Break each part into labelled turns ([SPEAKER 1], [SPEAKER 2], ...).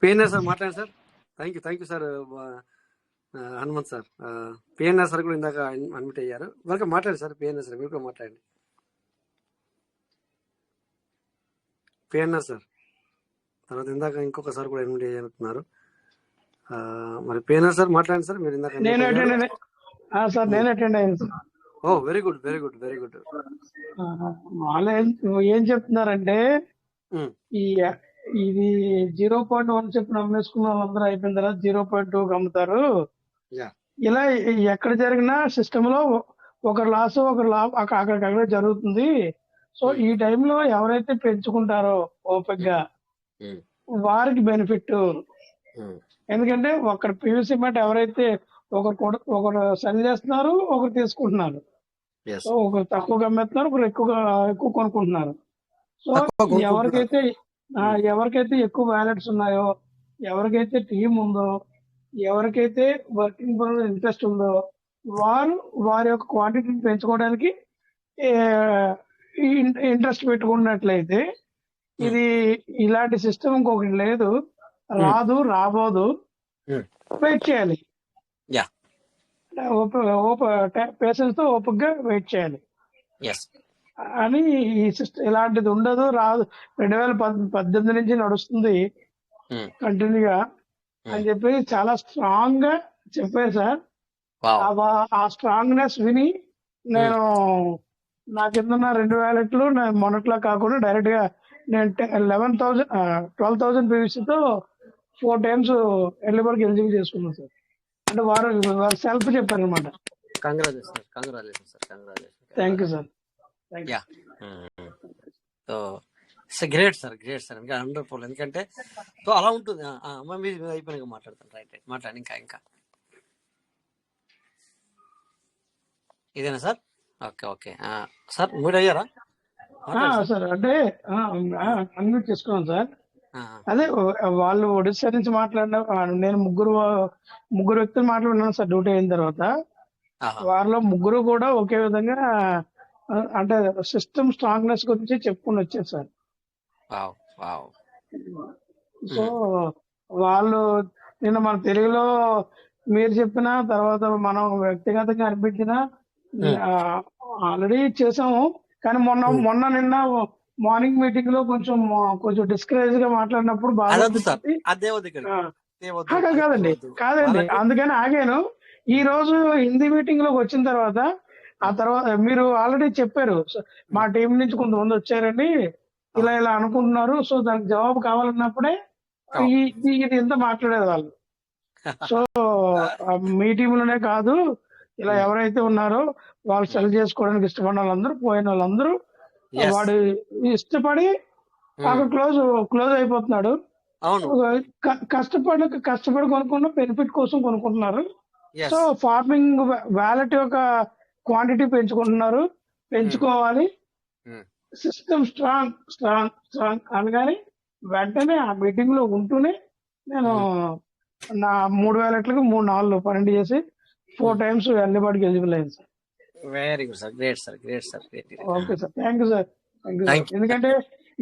[SPEAKER 1] PNR sir మాట్లాడండి sir. Thank you sir. Hanumanth sir, PNR sir కూడా ఇందాక అడ్మిట్ అయ్యారు. వెల్కమ్, మాట్లాడండి సార్. పిఎన్ఆర్ సార్ మీరు కూడా మాట్లాడండి. పిఎన్ఆర్ సార్ తర్వాత ఇందాక ఇంకొకసారి కూడా అడ్మిట్ అయ్యారు. మరి పిఎన్ఆర్ సార్ మాట్లాడండి సార్. మీరు ఇందాక
[SPEAKER 2] నేను అటెండ్ అయ్యాను sir.
[SPEAKER 1] Oh very good very good very good.
[SPEAKER 2] వాళ్ళు ఏం చెప్తున్నారంటే ఇది 0.1 చెప్పిన అమ్మేసుకున్న వాళ్ళందరూ అయిపోయిన తర్వాత 0.2 అమ్ముతారు. ఇలా ఎక్కడ జరిగినా సిస్టమ్ లో ఒకరు లాస్ ఒకరు లాభం అక్కడికక్కడ జరుగుతుంది. సో ఈ టైంలో ఎవరైతే పెంచుకుంటారో ఓపిక్ గా వారికి బెనిఫిట్. ఎందుకంటే ఒకరు పివిసి మాట ఎవరైతే ఒకరు సెల్ చేస్తున్నారు, ఒకరు తీసుకుంటున్నారు. సో ఒకరు తక్కువగా అమ్మేస్తున్నారు, ఒకరు ఎక్కువ కొనుక్కుంటున్నారు. సో ఎవరికైతే ఎక్కువ వ్యాలెట్స్ ఉన్నాయో, ఎవరికైతే టీం ఉందో, ఎవరికైతే వర్కింగ్ పరంగా ఇంట్రెస్ట్ ఉందో వారి యొక్క క్వాంటిటీని పెంచుకోవడానికి ఇంట్రెస్ట్ పెట్టుకున్నట్లయితే ఇది ఇలాంటి సిస్టమ్ ఇంకొకటి లేదు, రాబోదు, వెయిట్ చేయాలి. పేషెన్స్ తో ఓపిక గా వెయిట్ చేయాలి అని. ఈ సిస్టమ్ ఇలాంటిది ఉండదు, రాదు. 2018 నుంచి నడుస్తుంది కంటిన్యూగా అని చెప్పి చాలా స్ట్రాంగ్ గా చెప్పారు సార్. ఆ స్ట్రాంగ్నెస్ విని నేను నా కింద 2 వ్యాలెట్లు మొన్నట్లా కాకుండా డైరెక్ట్ గా నేను 12,000 పీవీసీతో 4 times ఎర్లీ బర్డ్ ఎలిజిబుల్ చేసుకున్నాను సార్. అంటే వారు సెల్ఫ్ చెప్పారు అనమాట. Thank you sir.
[SPEAKER 1] Great sir ఇంకా 100%. ఎందుకంటే సో అలా ఉంటుంది. మీరు అయిపోయినాక మాట్లాడతాను. రైట్ మాట్లాడి ఇంకా ఇదేనా సార్? ఓకే సార్ మీరు అయ్యారా
[SPEAKER 2] సార్? అంటే అన్మ్యూట్ చేసుకున్నాను సార్. అదే వాళ్ళు ఒడిశా నుంచి మాట్లాడిన నేను ముగ్గురు వ్యక్తులు మాట్లాడినాను సార్ డ్యూటీ అయిన తర్వాత. వారిలో ముగ్గురు కూడా ఒకే విధంగా అంటే సిస్టమ్ స్ట్రాంగ్నెస్ గురించి చెప్పుకుని వచ్చారు సార్. సో వాళ్ళు నిన్న మన తెలుగులో మీరు చెప్పిన తర్వాత మనం వ్యక్తిగతంగా అనిపించిన ఆల్రెడీ చేసాము. కానీ నిన్న మార్నింగ్ మీటింగ్ లో కొంచెం డిస్కరేజ్ గా మాట్లాడినప్పుడు బాగా కాదండి, అందుకని ఆగాను. ఈ రోజు హిందీ మీటింగ్ లోకి వచ్చిన తర్వాత మీరు ఆల్రెడీ చెప్పారు, మా టీం నుంచి కొంతమంది వచ్చారండి, ఇలా అనుకుంటున్నారు. సో దానికి జవాబు కావాలన్నప్పుడే ఇది ఎంత మాట్లాడేది వాళ్ళు. సో మీ టీంలోనే కాదు, ఇలా ఎవరైతే ఉన్నారో వాళ్ళు సెల్ చేసుకోవడానికి ఇష్టపడిన వాళ్ళందరూ, పోయిన వాళ్ళందరూ వాడు ఇష్టపడి అక్కడ క్లోజ్ అయిపోతున్నాడు. కష్టపడి కొనుక్కున్న బెనిఫిట్ కోసం కొనుక్కుంటున్నారు. సో ఫార్మింగ్ వ్యాలెట్ యొక్క క్వాంటిటీ పెంచుకోవాలి. సిస్టమ్ స్ట్రాంగ్ అనగానే వెంటనే ఆ మీటింగ్ లో ఉంటూనే నేను నా 3 వ్యాలెట్లకు 3-4-12 చేసి 4 times ఎర్లీ బర్డ్ ఎలిజిబుల్ అయింది sir.
[SPEAKER 1] Very good sir. Great sir.
[SPEAKER 2] Okay sir, thank you sir. ఎందుకంటే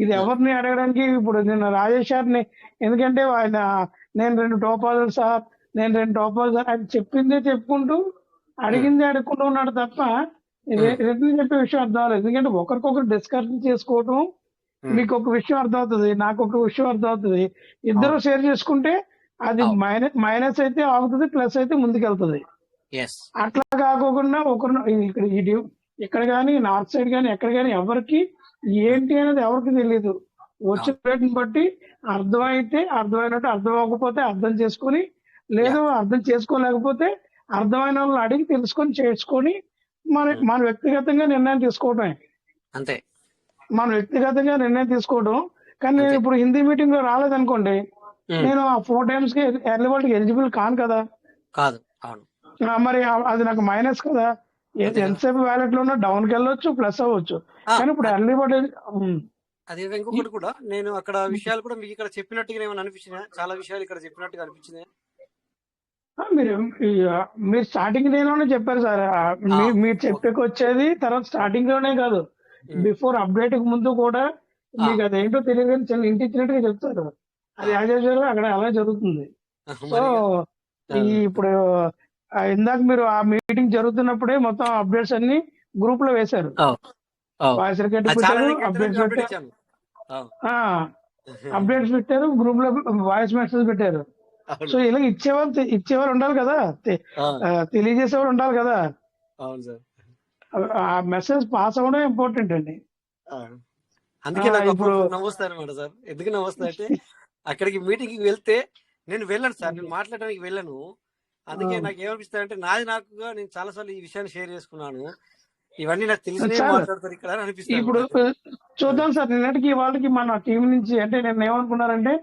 [SPEAKER 2] ఇది ఎవరిని అడగడానికి, ఇప్పుడు నేను రాజేష్ గారిని, ఎందుకంటే ఆయన నేను 2 టోపాలు సార్ ఆయన చెప్పిందే చెప్పుకుంటూ అడిగిందే అడుక్కుంటూ ఉన్నాడు తప్ప రిటర్న్ చెప్పే విషయం అర్థం అవ్వలేదు. ఎందుకంటే ఒకరికొకరు డిస్కషన్ చేసుకోవటం, మీకు ఒక విషయం అర్థం అవుతుంది, నాకు ఒక విషయం అర్థం అవుతుంది, ఇద్దరు షేర్ చేసుకుంటే అది మైనస్ అయితే ఆగుతుంది, ప్లస్ అయితే ముందుకెళ్తుంది. అట్లా కాకుండా ఇక్కడ కానీ నార్త్ సైడ్ కానీ ఎక్కడ కానీ ఎవరికి ఏంటి అనేది ఎవరికి తెలియదు. వచ్చిన రేటుని బట్టి అర్థమైనట్టు, అర్థం అవ్వకపోతే అర్థం చేసుకొని, లేదు అర్థం చేసుకోలేకపోతే అర్థమైన వాళ్ళని అడిగి తెలుసుకొని చేసుకొని మన వ్యక్తిగతంగా నిర్ణయం తీసుకోవటమే.
[SPEAKER 1] అంతే,
[SPEAKER 2] మన వ్యక్తిగతంగా నిర్ణయం తీసుకోవడం. కానీ నేను ఇప్పుడు హిందీ మీటింగ్ లో రాలేదనుకోండి, నేను ఆ 4 times కి ఎర్లీ బర్డ్ ఎలిజిబుల్ కాను కదా. మరి అది నాకు మైనస్ కదా. ఎంతసేపు వ్యాలెట్ లో ఉన్నా డౌన్ కి వెళ్ళొచ్చు, ప్లస్ అవ్వచ్చు. కానీ ఇప్పుడు ఎర్లీ బర్డ్
[SPEAKER 1] అది ఇంకొకటి కూడా నేను అక్కడ విషయాలు కూడా మీకు ఇక్కడ చెప్పినట్టుగా ఏమైనా అనిపించినా, చాలా విషయాలు ఇక్కడ చెప్పినట్టుగా అనిపించింది.
[SPEAKER 2] మీరు స్టార్టింగ్ దేనిలోనే చెప్పారు సార్. మీరు చెప్పేకొచ్చేది తర్వాత స్టార్టింగ్ లోనే కాదు, బిఫోర్ అప్డేట్ కి ముందు కూడా మీకు అదేంటో తెలియదు, చాలా ఇంటిచ్చినట్టుగా చెప్తారు. అది ఎలా చేశారు అక్కడ అలాగే జరుగుతుంది. సో
[SPEAKER 1] మరి
[SPEAKER 2] ఈ ఇప్పుడు ఇందాక మీరు ఆ మీటింగ్ జరుగుతున్నప్పుడే మొత్తం అప్డేట్స్ అన్ని గ్రూప్ లో వేశారు. వాయిస్ రికార్డ్ పెట్టారు, అప్డేట్స్
[SPEAKER 1] అప్డేట్
[SPEAKER 2] పెట్టారు,
[SPEAKER 1] ఇచ్చాను.
[SPEAKER 2] అప్డేట్స్ పెట్టారు, గ్రూప్ లో వాయిస్ మెసేజ్ పెట్టారు. సో ఇలా ఇచ్చేవారు ఉండాలి కదా, తెలియజేసేవారు ఉండాలి కదా.
[SPEAKER 1] అవును సార్.
[SPEAKER 2] ఆ మెసేజ్ పాస్ అవ్వడం ఇంపార్టెంట్ అండి.
[SPEAKER 1] అందుకే నాకు ఇప్పుడు నవ్వుస్తాను అనమాట సార్. ఎందుకు నవ్వుస్తా అంటే అక్కడికి మీటింగ్ కి వెళ్తే నేను వెళ్ళను సార్, నేను మాట్లాడడానికి వెళ్ళను. అందుకే నాకు ఏమనిపిస్తుంది అంటే నాది నాకుగా నేను చాలా సార్లు ఈ విషయాన్ని షేర్ చేసుకున్నాను. ఇవన్నీ నాకు తెలిసినే మాట్లాడతారు ఇక్కడ అని అనిపిస్తుంది.
[SPEAKER 2] ఇప్పుడు చూద్దాం సార్, నిన్నటికి వాళ్ళకి మన టీం నుంచి అంటే నేను ఏమనుకున్నారంటే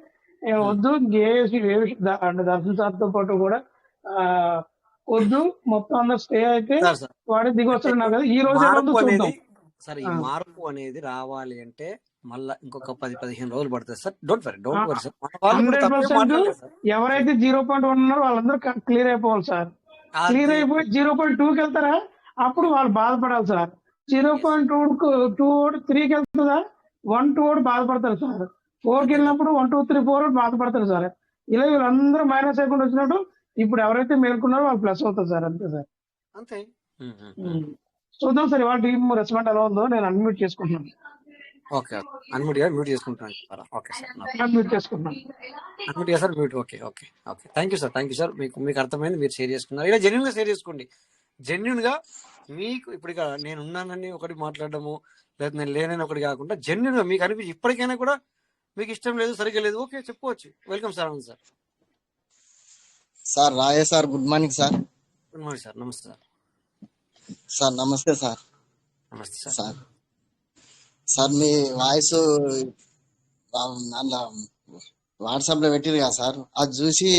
[SPEAKER 2] వద్దు జేఏసీ అంటే దర్శన్ సార్ తో పాటు కూడా వద్దు మొత్తం అందరు స్టే అయితే వాడే దిగి వస్తున్నారు కదా ఈ రోజు చూద్దాం
[SPEAKER 1] సార్. ఈ మార్పు అనేది రావాలి అంటే మళ్ళా ఇంకొక 10-15 రోజులు పడుతుంది సార్. Don't worry sir.
[SPEAKER 2] 100% ఎవరైతే 0.1 ఉన్నారో వాళ్ళందరూ క్లియర్ అయిపోవాలి సార్. క్లియర్ అయిపోయి 0.2కి వెళ్తారా అప్పుడు వాళ్ళు బాధపడాలి సార్. 0.2 3కి వెళ్తుందా 1-2 కూడా బాధపడతారు సార్. 4కి వెళ్ళినప్పుడు 1 2 3 4 బాధపడతారు సార్. ఇలా వీళ్ళందరూ మైనస్ అయిపోయి వచ్చినట్టు ఇప్పుడు ఎవరైతే మేల్కొన్నారో వాళ్ళు ప్లస్ అవుతారు సార్. అంతే సార్,
[SPEAKER 1] అంతే.
[SPEAKER 2] చూద్దాం సార్ ఇవాళ టీం రెస్పాండ్ ఎలా ఉందో. నేను అన్మ్యూట్ చేసుకుంటున్నాను.
[SPEAKER 1] ఓకే, మ్యూట్ చేసుకుంటున్నాను. ఓకే సార్,
[SPEAKER 2] మ్యూట్ చేసుకుంటున్నాను.
[SPEAKER 1] అన్మ్యూట్ చేస్తారు, mute. Okay okay okay. Thank you sir. మీకు అర్థమైంది, మీరు షేర్ చేసుకున్నారు. ఇలా జెన్యున్ గా షేర్ చేసుకోండి. జెన్యున్ గా మీకు ఇప్పుడు ఇక నేను ఉన్నానని ఒకటి మాట్లాడడము, లేదా నేను లేనని ఒకటి కాకుండా జెన్యున్ గా మీకు అనిపించి ఇప్పటికైనా కూడా మీకు ఇష్టం లేదు, సరిగ్గా లేదు, ఓకే చెప్పుకోవచ్చు. Welcome sir. అవును సార్.
[SPEAKER 3] సార్ రాయే sir, good morning sir.
[SPEAKER 1] Good morning sir. నమస్తే సార్.
[SPEAKER 3] సార్ నమస్తే సార్.
[SPEAKER 1] నమస్తే సార్.
[SPEAKER 3] సార్ సార్ మీ వాయిస్ అందులో వాట్సాప్ లో పెట్టిరు కదా సార్, అది చూసి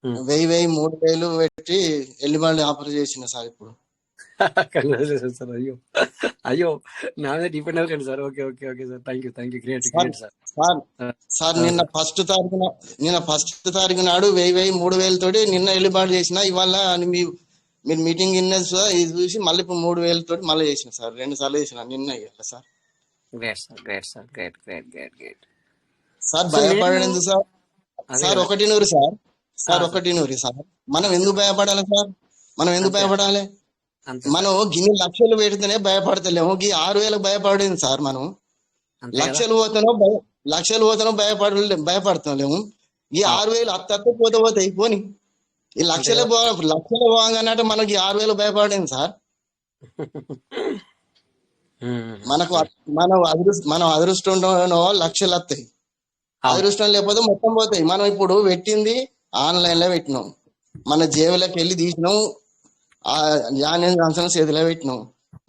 [SPEAKER 3] 1000 3000 పెట్టి ఎల్లిబండి ఆఫర్ చేసిన సార్. ఇప్పుడు
[SPEAKER 1] సార్. అయ్యో నా మీద డిపెండ్ అవ్వకండి sir. Okay okay okay sir. Thank you. Great sir.
[SPEAKER 3] Sir నిన్న ఫస్ట్ తారీఖు నాడు 1000 3000 తోటి నిన్న ఎల్లిబాటు చేసిన. ఇవాళ మీరు మీటింగ్ విన్నది సార్, ఇది చూసి మళ్ళీ ఇప్పుడు 3000 తోటి మళ్ళీ చేసిన సార్. 2 సార్లు చేసిన నిన్న సార్.
[SPEAKER 1] గ్రేట్
[SPEAKER 3] సార్ భయపడేందుకు సార్? Sir 100 sir. 100 సార్. మనం ఎందుకు భయపడాలి సార్? భయపడాలి? మనం గిన్ని లక్షలు పెడితేనే భయపడతలేము. 6000 భయపడింది సార్. మనం లక్షలు పోతానో భయపడతలేము. ఈ 6000 అత్త పోతాయి. పోని ఈ లక్షలు పోగానే మనకి 6000 భయపడింది సార్. మనం అదృష్టంలో లక్షలు వస్తాయి, అదృష్టం లేకపోతే మొత్తం పోతాయి. మనం ఇప్పుడు పెట్టింది ఆన్లైన్ లో పెట్టినాం, మన జేబులోకి వెళ్ళి తీసినాం, సంవత్సరం చేతిలో పెట్టినాం.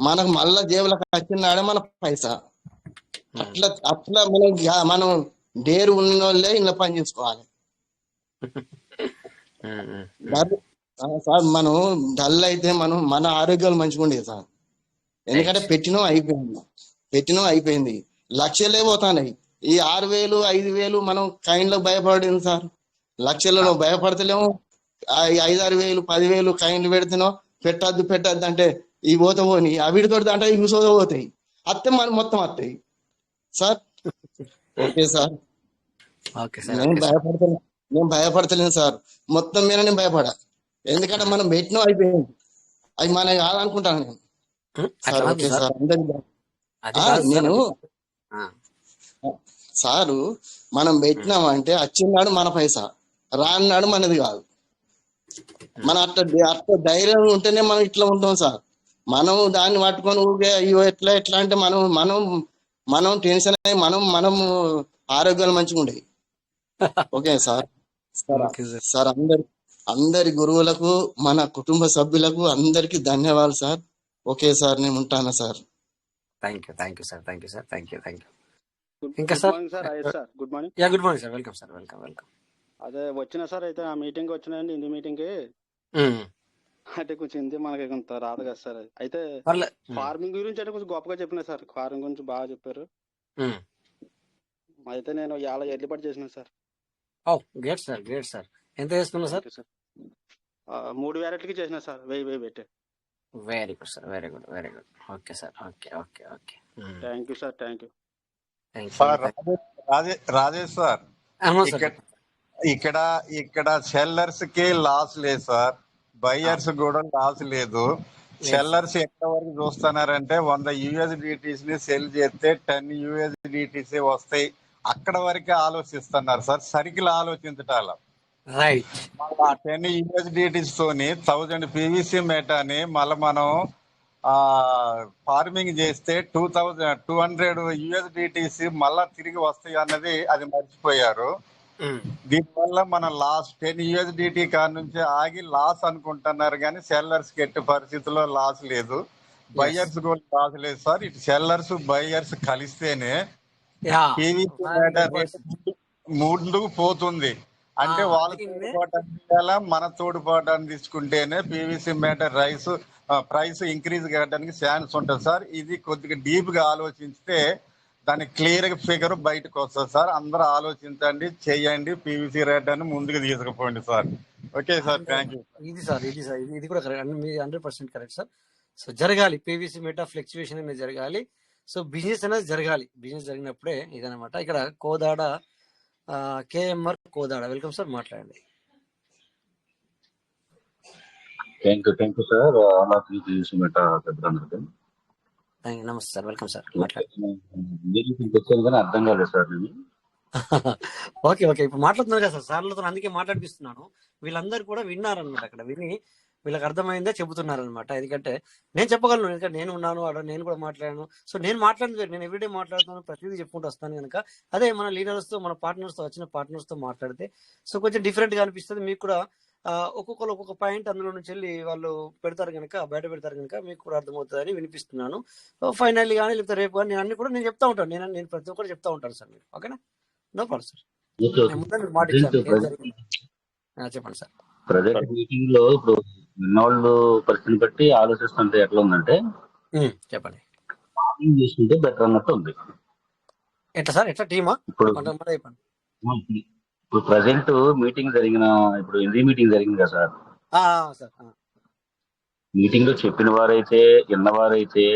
[SPEAKER 3] మనకు మళ్ళా జేబులకు వచ్చినాడే మన పైసా. అట్లా మనం డేరు ఉన్న వాళ్ళే ఇలా పని చేసుకోవాలి సార్. మనం డల్ అయితే మన ఆరోగ్యాలు మంచిగా ఉండేది సార్. ఎందుకంటే పెట్టినో అయిపోయింది. లక్షలే పోతాయి. ఈ 6000 5000 మనం కైన్లో భయపడింది సార్. లక్షలలో భయపడతలేము. 5-6 వేలు 10,000 కైన్లు పెడుతున్నాం. పెట్టద్దు అంటే ఈ పోని అవిడితో అంటే ఇవి పోతాయి. అత్తే మనం మొత్తం వస్తాయి సార్. Okay sir. నేను భయపడతలేను సార్. మొత్తం మీద నేను భయపడా. ఎందుకంటే మనం పెట్టినో అయిపోయింది. అవి మన కాదనుకుంటాను నేను సార్. Okay sir. నేను సారు మనం పెట్టినామంటే వచ్చినాడు మన పైసా, రాన్నాడు మనది కాదు. మన అట్లా ధైర్యం ఉంటేనే మనం ఇట్లా ఉంటాం సార్. మనం దాన్ని పట్టుకొని ఊగే అయ్యో ఎట్లా అంటే మనం టెన్షన్ అయ్యి మనం ఆరోగ్యాలు మంచిగా ఉండేవి. Okay sir. సార్ అందరి గురువులకు, మన కుటుంబ సభ్యులకు అందరికి ధన్యవాదాలు సార్. ఓకే సార్, నేను ఉంటాను సార్.
[SPEAKER 1] Thank you sir. ఇంకా sir
[SPEAKER 4] good morning.
[SPEAKER 1] Good morning sir. Welcome sir. Welcome.
[SPEAKER 4] అదే వచ్చిన సార్, అయితే ఆ మీటింగ్ వచ్చినాయండి, హిందీ మీటింగ్ కి. అంటే కొంచెం హిందీ మనకి కొంత రాదు కదా సార్. అయితే ఫార్మింగ్ గురించి అంటే కొంచెం గొప్పగా చెప్పిన సార్. ఫార్మింగ్ గురించి బాగా చెప్పారు. అయితే నేను ఇలా ఎర్లీపాటు చేసిన సార్.
[SPEAKER 1] Great sir. ఎంత చేస్తున్నా సార్?
[SPEAKER 4] 3 వెరైటీకి చేసిన సార్, 1000 పెట్టి.
[SPEAKER 1] Very good sir. Very good. Okay sir. Okay.
[SPEAKER 4] Thank you sir.
[SPEAKER 5] Rajesh sir,
[SPEAKER 1] అవును సార్.
[SPEAKER 5] ఇక్కడ ఇక్కడ ఇక్కడ సెల్లర్స్ కి లాస్ లేదు సార్, బయ్యర్స్ కూడా లాస్ లేదు. సెల్లర్స్ ఎక్కడ వరకు చూస్తున్నారంటే 100 USDTs ని సెల్ చేస్తే 10 USDTs వస్తాయి, అక్కడ వరకే ఆలోచిస్తున్నారు సార్, సర్కిల్ ఆలోచించటాల.
[SPEAKER 1] రైట్.
[SPEAKER 5] 10 USDTs తోని 1000 PVC మెటాని మళ్ళీ మనం ఫార్మింగ్ చేస్తే 200 USDTs మళ్ళా తిరిగి వస్తాయి అన్నది అది మర్చిపోయారు. దీనివల్ల మనం లాస్ 10 USDT కాడ నుంచి ఆగి లాస్ అనుకుంటున్నారు, కానీ సెల్లర్స్ కి ఎట్టి పరిస్థితుల్లో లాస్ లేదు, బయ్యర్స్ కూడా లాస్ లేదు సార్. ఇటు సెల్లర్స్ బయ్యర్స్ కలిస్తేనే PVC మెటా రేటు ముందుకు పోతుంది. అంటే వాళ్ళ తోడుపాటాన్ని తీయాలా, మన తోడుపాటాన్ని తీసుకుంటేనే PVC మెటా ప్రైస్ ఇంక్రీజ్ కావడానికి ఛాన్స్ ఉంటుంది సార్. ఇది కొద్దిగా డీప్ గా ఆలోచిస్తే దాని క్లియర్ ఫిగర్ బయటకు వస్తుంది సార్. అందరూ ఆలోచించండి, చేయండి, PVC రేట్ అని ముందుకు తీసుకుపోండి sir. Okay sir, thank you.
[SPEAKER 1] ఇది కూడా కరెక్ట్, మీరు 100% కరెక్ట్ సార్. సో జరగాలి, PVC మెటా ఫ్లక్చువేషన్ అనేది జరగాలి. సో బిజినెస్ అనేది జరగాలి, బిజినెస్ జరిగినప్పుడే ఇదనమాట. ఇక్కడ Kodada KMR Kodada, welcome sir, మాట్లాడండి.
[SPEAKER 6] Thank you sir.
[SPEAKER 1] నమస్తే సార్, వెల్కమ్ సార్, మాట్లాడండి.
[SPEAKER 6] కానీ అర్థం కాలేదు సార్ నేను.
[SPEAKER 1] ఓకే ఇప్పుడు మాట్లాడుతున్నారు కదా సార్, సార్లతో అందుకే మాట్లాడిపిస్తున్నాను. వీళ్ళందరూ కూడా విన్నారనమాట, అక్కడ విని వీళ్ళకి అర్థమైందే చెబుతున్నారు అనమాట. ఎందుకంటే నేను చెప్పగలను, ఎందుకంటే నేను ఉన్నాను అక్కడ, నేను కూడా మాట్లాడాను. సో నేను మాట్లాడింది నేను ఎవ్రీడే మాట్లాడుతున్నాను, ప్రతిదీ చెప్పుకుంటూ వస్తాను కనుక. అదే మన లీడర్స్తో, మన పార్ట్నర్స్తో, వచ్చిన పార్ట్నర్స్తో మాట్లాడితే సో కొంచెం డిఫరెంట్గా అనిపిస్తుంది మీకు కూడా. ఒక్కొక్కరు ఒక్కొక్క పాయింట్ అందులో నుంచి వెళ్ళి వాళ్ళు పెడతారు కనుక, బయట పెడతారు కనుక మీకు కూడా అర్థమవుతుందని వినిపిస్తున్నాను. ఫైనల్లీ కానీ లేకపోతే రేపు కానీ నేను అన్ని కూడా నేను చెప్తా ఉంటాను, నేను ప్రతి ఒక్కరు చెప్తా ఉంటాను సార్ మీరు. ఓకేనా, నో ప్రాబ్లం సార్. చెప్పండి సార్.
[SPEAKER 6] ప్రజెంట్ మీటింగ్ లో ఇప్పుడు విన్నవాళ్ళు పరిస్థితిని బట్టి ఆలోచిస్తుంటే ఎట్లా ఉందంటే,
[SPEAKER 1] చెప్పండి,
[SPEAKER 6] ఫార్మింగ్ చేసుకుంటే బెటర్ అన్నట్టు ఉంది.
[SPEAKER 1] ఎట్లా సార్, ఎట్లా టీమా? ఇప్పుడు
[SPEAKER 6] ప్రజెంట్ మీటింగ్ ఇప్పుడు హిందీ మీటింగ్ జరిగింది కదా సార్. మీటింగ్ లో చెప్పిన వారైతే, విన్నవారైతే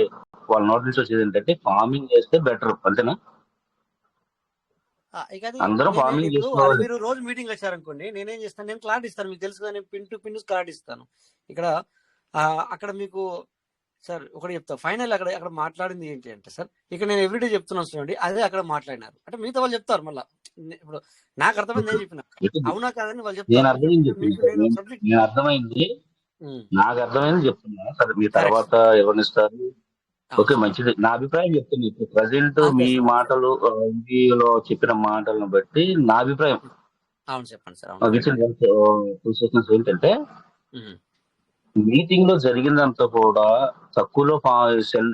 [SPEAKER 6] వాళ్ళ నోట్ నుంచి వచ్చేది ఏంటంటే ఫార్మింగ్ చేస్తే బెటర్, అంతేనా? అందరూ ఫార్మింగ్ చేసుకోవాలి.
[SPEAKER 1] మీరు రోజు మీటింగ్ వచ్చారనుకోండి, నేనేం చేస్తాను, నేను క్లారిటీ ఇస్తాను, మీకు తెలుసు కదా, నేను పిన్ టు పిన్ క్లారిటీ ఇస్తాను. అక్కడ మీకు సార్ ఒకటి చెప్తా, ఫైనల్ అక్కడ మాట్లాడింది ఏంటి అంటే సార్, ఇక్కడ నేను ఎవ్రీడే చెప్తున్నాను చూడండి, అదే అక్కడ మాట్లాడినారు అంటే మిగతా వాళ్ళు చెప్తారు. మళ్ళీ ఇప్పుడు నాకు అర్థమైంది, నేను చెప్పిన అవునా కాదని వాళ్ళు చెప్తారు.
[SPEAKER 6] నాకు అర్థమైంది చెప్తున్నా సరే, మీ తర్వాత ఎవరినిస్తారు. ఓకే, మంచిది. నా అభిప్రాయం చెప్తున్నా. ఇప్పుడు ప్రజెంట్ మీ మాటలు, హిందీలో చెప్పిన మాటలను బట్టి నా అభిప్రాయం ఏంటంటే, మీటింగ్ లో జరిగిందంతా కూడా తక్కువలో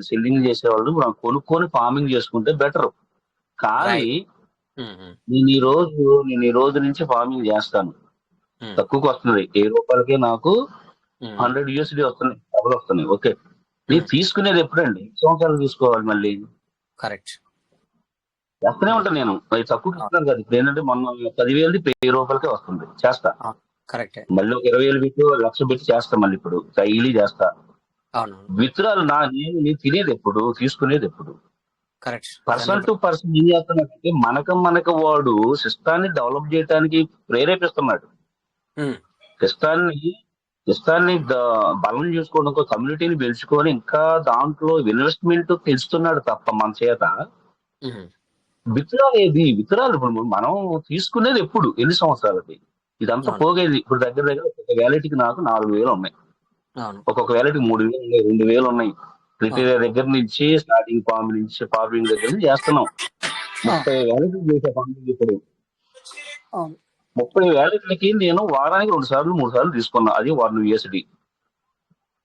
[SPEAKER 6] సెల్లింగ్ చేసేవాళ్ళు కొనుక్కొని ఫార్మింగ్ చేసుకుంటే బెటర్. కానీ నేను ఈ రోజు నుంచి ఫార్మింగ్ చేస్తాను, తక్కువకి వస్తుంది, 10 రూపాయలకే నాకు 100 USD వస్తున్నాయి, డబ్బులు వస్తున్నాయి. ఓకే, మీరు తీసుకునేది ఎప్పుడండి? సంవత్సరాలు తీసుకోవాలి మళ్ళీ.
[SPEAKER 1] కరెక్ట్,
[SPEAKER 6] చేస్తూనే ఉంటాను నేను, తక్కువ ఇస్తున్నాను కదా. ఇప్పుడు ఏంటంటే మొన్న 10,000 1000 రూపాయలకే వస్తుంది, చేస్తా.
[SPEAKER 1] కరెక్ట్,
[SPEAKER 6] మళ్ళీ ఒక 20,000 పెట్టి 1,00,000 పెట్టి చేస్తా, మళ్ళీ ఇప్పుడు డైలీ చేస్తా. విత్తనాలు నేను తినేది ఎప్పుడు, తీసుకునేది ఎప్పుడు? పర్సన్ టు పర్సన్ ఏం చేస్తున్నాడంటే, మనకు వాడు సిస్టాన్ని డెవలప్ చేయడానికి ప్రేరేపిస్తున్నాడు. సిస్టాన్ని బలం చేసుకోవడం, కమ్యూనిటీని పెంచుకొని ఇంకా దాంట్లో ఇన్వెస్ట్మెంట్ తెలుస్తున్నాడు తప్ప మన చేత విత్తనాలు ఇప్పుడు మనం తీసుకునేది ఎప్పుడు, ఎన్ని సంవత్సరాలకి? ఇదంతా పోగేది. ఇప్పుడు దగ్గర ఒక వ్యాలిటీకి నాకు 4,000 ఉన్నాయి, ఒక్కొక్క వ్యాలిటీకి 3,000 ఉన్నాయి, 2,000 ఉన్నాయి. క్రిటీరియా దగ్గర నుంచి స్టార్టింగ్ ఫార్మింగ్ దగ్గర నుంచి చేస్తున్నాం. 30 వ్యాలిటీలు చేసే ఫార్మింగ్. ఇప్పుడు 30 వ్యాలిటీలకి నేను వారానికి 2 సార్లు 3 సార్లు తీసుకున్నా, అది 1 USD.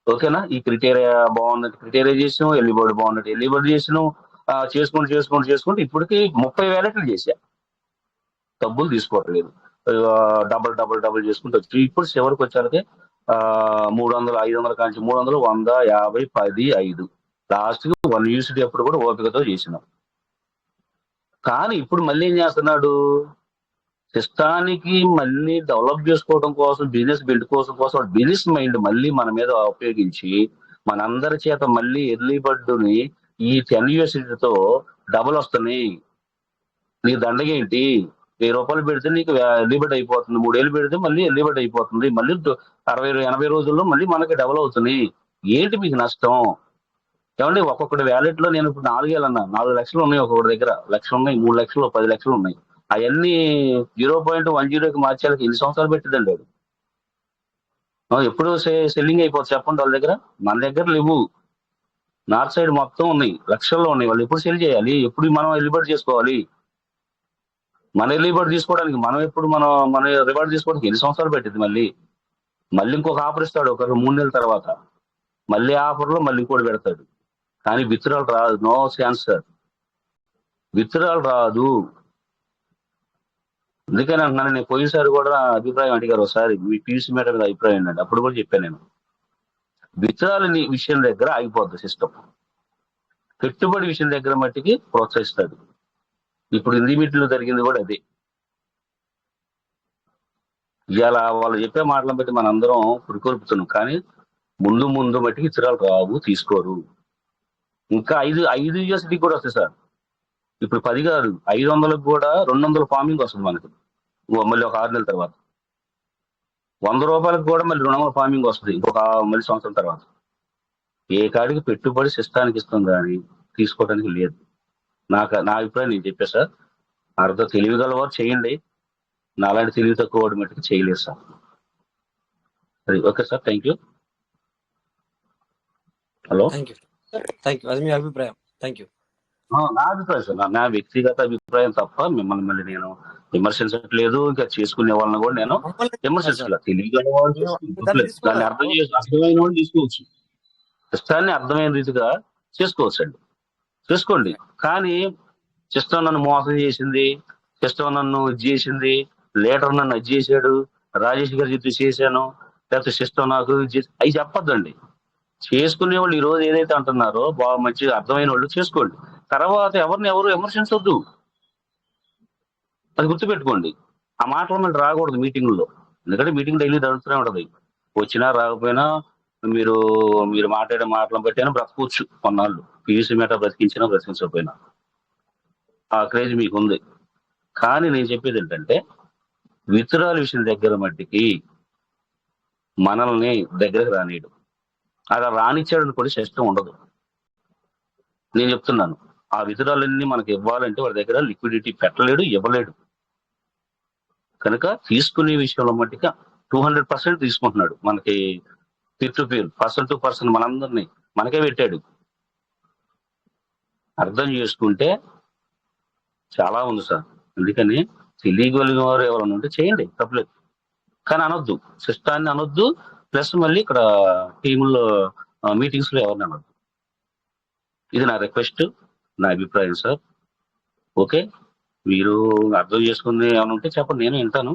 [SPEAKER 6] ఓకేనా? ఈ క్రిటీరియా బాగున్నట్టు క్రిటీరియా చేసాం, ఎల్లిబడి బాగున్నట్టు ఎల్లిబడి చేసినాం, చేసుకుంటూ ఇప్పటికి 30 వ్యాలిటీలు చేశా. డబ్బులు తీసుకోవట్లేదు, డబుల్ చేసుకుంటూ వచ్చి ఇప్పుడు చివరికి వచ్చాకే 300, 500 కాంచి 300, 100, 50, 10, 5 లాస్ట్ కి 1 USD అప్పుడు కూడా ఓపికతో చేసినాం. కానీ ఇప్పుడు మళ్ళీ ఏం చేస్తున్నాడు, సిస్టానికి మళ్ళీ డెవలప్ చేసుకోవడం కోసం, బిజినెస్ బిల్డ్ కోసం బిజినెస్ మైండ్ మళ్ళీ మన మీద ఉపయోగించి మనందరి చేత మళ్ళీ ఎర్లీ బర్డ్ని ఈ 10 USDతో డబుల్ వస్తున్నాయి, నీ దండగేంటి, 1000 పెడితే నీకు ఎలిబెట్ అయిపోతుంది, 3 ఏళ్ళు పెడితే మళ్ళీ ఎలిబెట్ అయిపోతుంది, మళ్ళీ 60-80 రోజుల్లో మళ్ళీ మనకి డబల్ అవుతుంది. ఏంటి మీకు నష్టం? ఏమండి ఒక్కొక్కటి వ్యాలెట్ లో నేను ఇప్పుడు 4 ఏళ్ళు అన్నా, 4 లక్షలు ఉన్నాయి, ఒక్కొక్కటి దగ్గర 1 లక్ష ఉన్నాయి, 3 లక్షలు 10 లక్షలు ఉన్నాయి. అవన్నీ 0.10కి మార్చాలకి ఎన్ని సంవత్సరాలు పెట్టిందండి వాడు? ఎప్పుడు సెల్లింగ్ అయిపోతుంది చెప్పండి వాళ్ళ దగ్గర. మన దగ్గర లేవు. నార్త్ సైడ్ మొత్తం ఉన్నాయి, లక్షల్లో ఉన్నాయి. వాళ్ళు ఎప్పుడు సెల్ చేయాలి? ఎప్పుడు మనం ఎలిబర్ట్ చేసుకోవాలి? మన ఎలిబర్ట్ తీసుకోవడానికి మనం ఎప్పుడు మన రివార్డ్ తీసుకోవడానికి ఎన్ని సంవత్సరాలు పెట్టింది? మళ్ళీ ఇంకొక ఆఫర్ ఇస్తాడు ఒక 3 నెలల తర్వాత, మళ్ళీ ఆఫర్ లో మళ్ళీ ఇంకోటి పెడతాడు. కానీ విత్డ్రాల్ రాదు. నో ఛాన్స్ సార్, విత్డ్రాల్ రాదు. అందుకని అంటున్నాను, నేను పోయినసారి కూడా అభిప్రాయం అడిగారు ఒకసారి, మీ పీసీ మేటర్ మీద అభిప్రాయం ఏంటంటే అప్పుడు కూడా చెప్పాను నేను, విత్డ్రాల్ విషయం దగ్గర ఆగిపోద్ది సిస్టమ్, పెట్టుబడి విషయం దగ్గర మట్టికి ప్రోత్సహిస్తాడు. ఇప్పుడు లిమిట్లో జరిగింది కూడా అదే. ఇవాళ వాళ్ళు చెప్పే మాటలను బట్టి మనందరం పురికొల్పుతున్నాం, కానీ ముందు మట్టికి విత్డ్రాల్ రావు, తీసుకోరు. ఇంకా 5 USD కూడా వస్తాయి సార్. ఇప్పుడు 10 కాదు, 500కు కూడా 200 ఫార్మింగ్ వస్తుంది మనకి మళ్ళీ ఒక 6 నెలల తర్వాత. 100 రూపాయలకు కూడా మళ్ళీ 200 ఫార్మింగ్ వస్తుంది ఇంకొక మళ్ళీ సంవత్సరం తర్వాత. ఏ కాడికి పెట్టుబడి సిస్టానికి ఇస్తుంది కానీ తీసుకోవడానికి లేదు. నా అభిప్రాయం నేను చెప్పా సార్. తెలివి గలవారు చేయండి, నాలాంటి తెలివి తక్కువ వాడి మట్టుకు చేయలేదు సార్. అది okay sir, thank you. Hello,
[SPEAKER 1] thank you. అది మీ అభిప్రాయం. Thank you.
[SPEAKER 6] నా అభిప్రాయం సార్, నా వ్యక్తిగత అభిప్రాయం తప్ప మిమ్మల్ని మళ్ళీ నేను విమర్శించట్లేదు. ఇంకా చేసుకునే వాళ్ళని కూడా నేను విమర్శించట్లేదు. తెలియగలవాడు దాన్ని అర్థమైన వాళ్ళు తీసుకోవచ్చు, సిస్టాన్ని అర్థమైన రీతిగా చేసుకోవచ్చు అండి, చేసుకోండి. కానీ సిస్టమ్ నన్ను మోసం చేసింది, సిస్టమ్ నన్ను ఇది చేసింది, లీడర్ నన్ను అది చేశాడు, రాజేష్ గారు చెప్పి చేశాను, లేకపోతే సిస్టమ్ నాకు అవి చెప్పొద్దండి. చేసుకునే వాళ్ళు ఈ రోజు ఏదైతే అంటున్నారో బాగా మంచిగా అర్థమైన వాళ్ళు చేసుకోండి. తర్వాత ఎవరు విమర్శించొద్దు, అది గుర్తుపెట్టుకోండి. ఆ మాటలు మళ్ళీ రాకూడదు మీటింగ్లో, ఎందుకంటే మీటింగ్ డైలీ జరుగుతూనే ఉంటది. వచ్చినా రాకపోయినా మీరు మాట్లాడే మాటలను బట్టి అయినా బ్రతకవచ్చు కొన్నాళ్ళు. పీయూసీ మేట బ్రతికించినా బ్రతికించకపోయినా ఆ క్రేజ్ మీకు ఉంది. కానీ నేను చెప్పేది ఏంటంటే, విత్డ్రాల్ విషయం దగ్గర మట్టికి మనల్ని దగ్గరకు రానియడు. అలా రానిచ్చాడు అనుకోండి సిస్టమ్ ఉండదు. నేను చెప్తున్నాను, ఆ విత్డ్రాలన్నీ మనకి ఇవ్వాలంటే వాడి దగ్గర లిక్విడిటీ పెట్టలేడు, ఇవ్వలేడు. కనుక తీసుకునే విషయంలో మట్టిగా 200% తీసుకుంటున్నాడు. మనకి peer to peer, person to person మనందరినీ మనకే పెట్టాడు. అర్థం చేసుకుంటే చాలా ఉంది సార్. అందుకని తెలియగలిగిన వారు ఎవరైనా ఉంటే చేయండి, తప్పలేదు. కానీ అనొద్దు, సిస్టాన్ని అనొద్దు, ప్లస్ మళ్ళీ ఇక్కడ టీముల్లో మీటింగ్స్ లో ఎవరిని అనొద్దు. ఇది నా రిక్వెస్ట్, నా అభిప్రాయం సార్. ఓకే, మీరు అర్థం చేసుకుని ఏమైనా ఉంటే చెప్పండి, నేను వింటాను.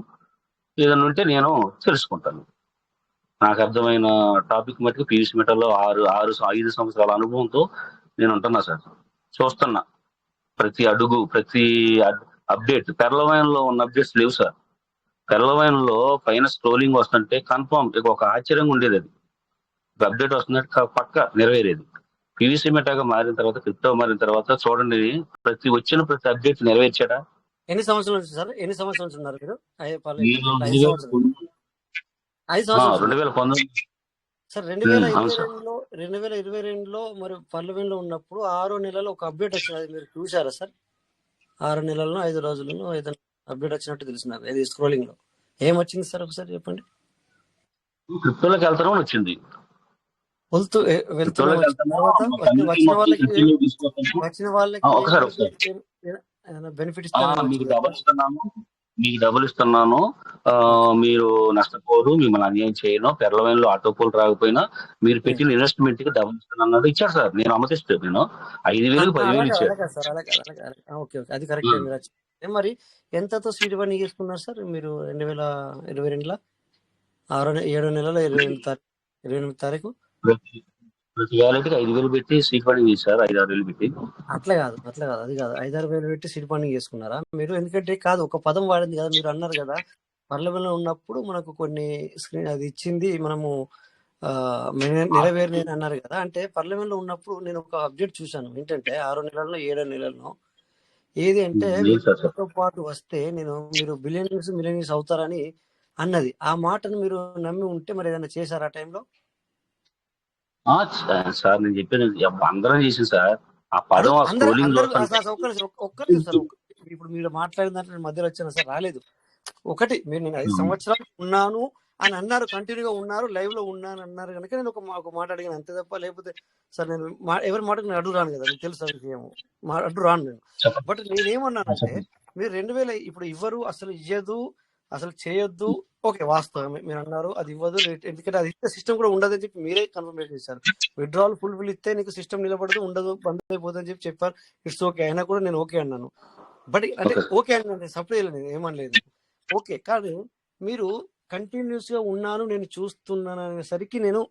[SPEAKER 6] ఏదైనా ఉంటే నేను తెలుసుకుంటాను. నాకు అర్థమైన టాపిక్ మట్టుకు పీయూసీ మీటర్లో 5 సంవత్సరాల అనుభవంతో నేను ఉంటున్నా సార్. చూస్తున్నా ప్రతి అడుగు, ప్రతి అప్డేట్. పెర్లవైన్లో ఉన్న అప్డేట్స్ లేవు సార్. పెర్లవైన్లో పైన స్క్రోలింగ్ వస్తుంటే కన్ఫర్మ్ ఒక ఆశ్చర్యంగా ఉండేది. అది అప్డేట్ వస్తుందంటే పక్క నెరవేరేది. పీవీసీ మెటాగా మారిన తర్వాత, క్రిప్టో మారిన తర్వాత చూడండి, ప్రతి అప్డేట్ నెరవేర్చాడా?
[SPEAKER 1] ఎన్ని సంవత్సరాలు సార్? ఎన్ని సంవత్సరాలు ఉన్నారు మీరు?
[SPEAKER 6] 2019
[SPEAKER 1] సార్. 2022లో మరి పర్లవెన్లో ఉన్నప్పుడు 6 నెలలు ఒక అప్డేట్ వచ్చినది, మీరు చూసారా సార్? 6 నెలల్లో 5 రోజులలో ఏదైనా అప్డేట్ వచ్చినట్టు తెలిసినారు. ఇది స్క్రోలింగ్ లో ఏమొచ్చింది సార్? ఒకసారి చెప్పండి.
[SPEAKER 6] క్రిప్టోలోకి వెళ్తాను వచ్చింది.
[SPEAKER 1] వచ్చిన వాళ్ళకి బెనిఫిట్
[SPEAKER 6] మీకు డబ్బులు ఇస్తున్నాను, మీరు నష్టపోరు, మిమ్మల్ని అన్యాయం చేయను, పెర్లవైన్లో ఆటోపోల్ రాకపోయినా మీరు పెట్టిన ఇన్వెస్ట్మెంట్ కి డబ్బులు ఇస్తున్నాను ఇచ్చారు సార్. నేను అమ్మతిస్తాను, నేను 5,000 10,000 ఇచ్చాను.
[SPEAKER 1] అది కరెక్ట్. మరి ఎంతతో సీడ్ మనీ తీసుకున్నారు సార్ మీరు 2022లో? 7 నెలల 28 తారీఖు
[SPEAKER 6] ప్రతి వ్యాలెట్కి 5,000 పెట్టి సీడ్ ఫండింగ్ చేశారు. 5-6 వేలు పెట్టి.
[SPEAKER 1] అట్లా కాదు, అది కాదు. 5-6 వేలు పెట్టి సీడ్ ఫండింగ్ చేసుకున్నారా మీరు? ఎందుకంటే కాదు, ఒక పదం వాడింది కదా మీరు, అన్నారు కదా పార్లమెంట్లో ఉన్నప్పుడు మనకు కొన్ని స్క్రీన్ అది ఇచ్చింది, మనము నెరవేరు అన్నారు కదా. అంటే పార్లమెంట్లో ఉన్నప్పుడు నేను ఒక అప్డేట్ చూశాను ఏంటంటే 6 నెలల్లో 7 నెలల్లో ఏది అంటే
[SPEAKER 6] లేదు సార్
[SPEAKER 1] మీతో పాటు వస్తే మీరు మిలియనీర్స్ అవుతారని అన్నది. ఆ మాటను మీరు నమ్మి ఉంటే మరి ఏదైనా చేశారా ఆ టైంలో?
[SPEAKER 6] సార్ నేను చెప్పేది అందరం చేసింది సార్. ఆ పదం ఆ
[SPEAKER 1] అందరూ
[SPEAKER 6] స్క్రోలింగ్
[SPEAKER 1] అందరూ
[SPEAKER 6] చూస్తుంటే
[SPEAKER 1] ఒక్క నిమిషం సార్. ఇప్పుడు మీరు మాట్లాడిన దాంట్లో నేను మధ్యలో వచ్చాను సార్, రాలేదు. ఒకటి, నేను 5 సంవత్సరాలు ఉన్నాను అని అన్నారు, కంటిన్యూగా ఉన్నారు, లైవ్ లో ఉన్నాను అన్నారు కనుక నేను ఒక మాట అడిగాను అంతే తప్ప, లేకపోతే సార్ నేను ఎవరి మాటకు నేను అడ్డు రాను కదా, మీకు తెలుసు ఆ విషయం, అడ్డు రాను నేను.
[SPEAKER 6] చెప్పండి.
[SPEAKER 1] బట్ నేనేమన్నానంటే మీరు 2000 ఇప్పుడు ఇవ్వరు, అసలు ఇవ్వదు, అసలు చేయొద్దు. ఓకే, వాస్తవమే మీరు అన్నారు, అది ఇవ్వదు, ఎందుకంటే అది ఇస్తే సిస్టమ్ కూడా ఉండదని చెప్పి మీరే కన్ఫర్మేషన్ చేశారు. విత్డ్రావల్ ఫుల్ ఇస్తే నీకు సిస్టమ్ నిలబడదు, ఉండదు, బంద్ అయిపోతుంది అని చెప్పారు. ఇట్స్ ఓకే, అయినా కూడా నేను ఓకే అన్నాను. బట్ అంటే ఓకే అన్నాను, సపరేట్ నేను ఏమనలేదు. ఓకే, కానీ మీరు కంటిన్యూస్ గా ఉన్నాను, నేను చూస్తున్నాను అనేసరికి నేను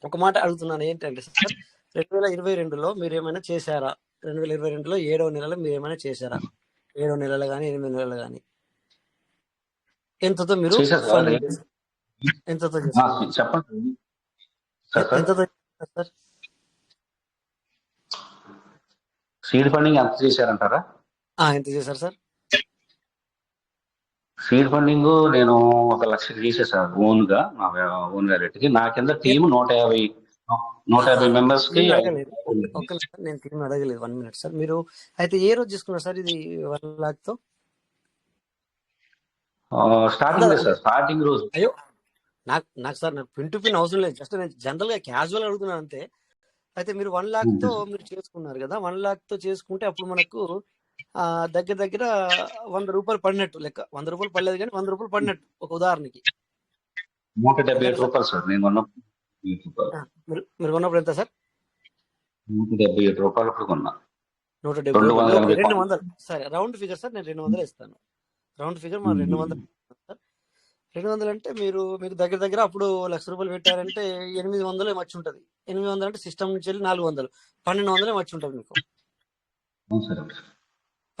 [SPEAKER 1] ఒక మాట అడుగుతున్నాను. ఏంటంటే సార్, 2022లో మీరు ఏమైనా చేశారా? 2022లో 7వ నెలలో మీరు ఏమైనా చేశారా? 7వ నెలలు కానీ 8 నెలలు కానీ ఎంతతో మీరు ఫండింగ్ చేశారు? ఎంతతో చేశారు?
[SPEAKER 6] చెప్పండి
[SPEAKER 1] ఎంతతో చేశారు సార్?
[SPEAKER 6] సీడ్ ఫండింగ్ ఎంత చేశారంటారా?
[SPEAKER 1] ఎంత చేశారు సార్?
[SPEAKER 6] సీడ్ ఫండింగ్ నేను 1 లక్ష చేసేసాను ఓన్ గా, నా ఓన్ వ్యాలెట్కి. నా కింద టీం 150 మెంబర్స్ కి.
[SPEAKER 1] నేను టీం అడగలేదు, 1 మినిట్ సార్. మీరు అయితే ఏ రోజు తీసుకున్నారు సార్ ఇది 1 lakh తో?
[SPEAKER 6] స్టార్టింగ్ రోజు.
[SPEAKER 1] అయ్యో, నాకు సార్, నాకు పిన్ టు పిన్ అవసరం లేదు, జస్ట్ నేను జనరల్ గా క్యాజువల్ అడుగుతున్నాను అంతే. అయితే మీరు 1 lakh తో మీరు చేసుకున్నారు కదా, 1 lakh తో చేసుకుంటే అప్పుడు మనకు దగ్గర 100 రూపాయలు పడినట్టు లెక్క. 100 రూపాయలు పడలేదు కానీ 100 రూపాయలు పడినట్టు, ఒక ఉదాహరణకి.
[SPEAKER 6] 177 రూపాయలు సార్ నేను కొన్నప్పుడు.
[SPEAKER 1] మీరు కొన్నప్పుడు ఎంత సార్?
[SPEAKER 6] 177 రూపాయలు అప్పుడు కొన్నా.
[SPEAKER 1] 170, 200. సరే, రౌండ్ ఫిగర్ సార్, నేను 200 ఇస్తాను. రౌండ్ ఫిగర్ మన 200 సార్. 200 అంటే మీకు దగ్గర అప్పుడు 1,00,000 రూపాయలు పెట్టారంటే 800 వచ్చి ఉంటుంది. 800 అంటే సిస్టమ్ నుంచి వెళ్ళి 400, 1200 వచ్చి ఉంటుంది మీకు.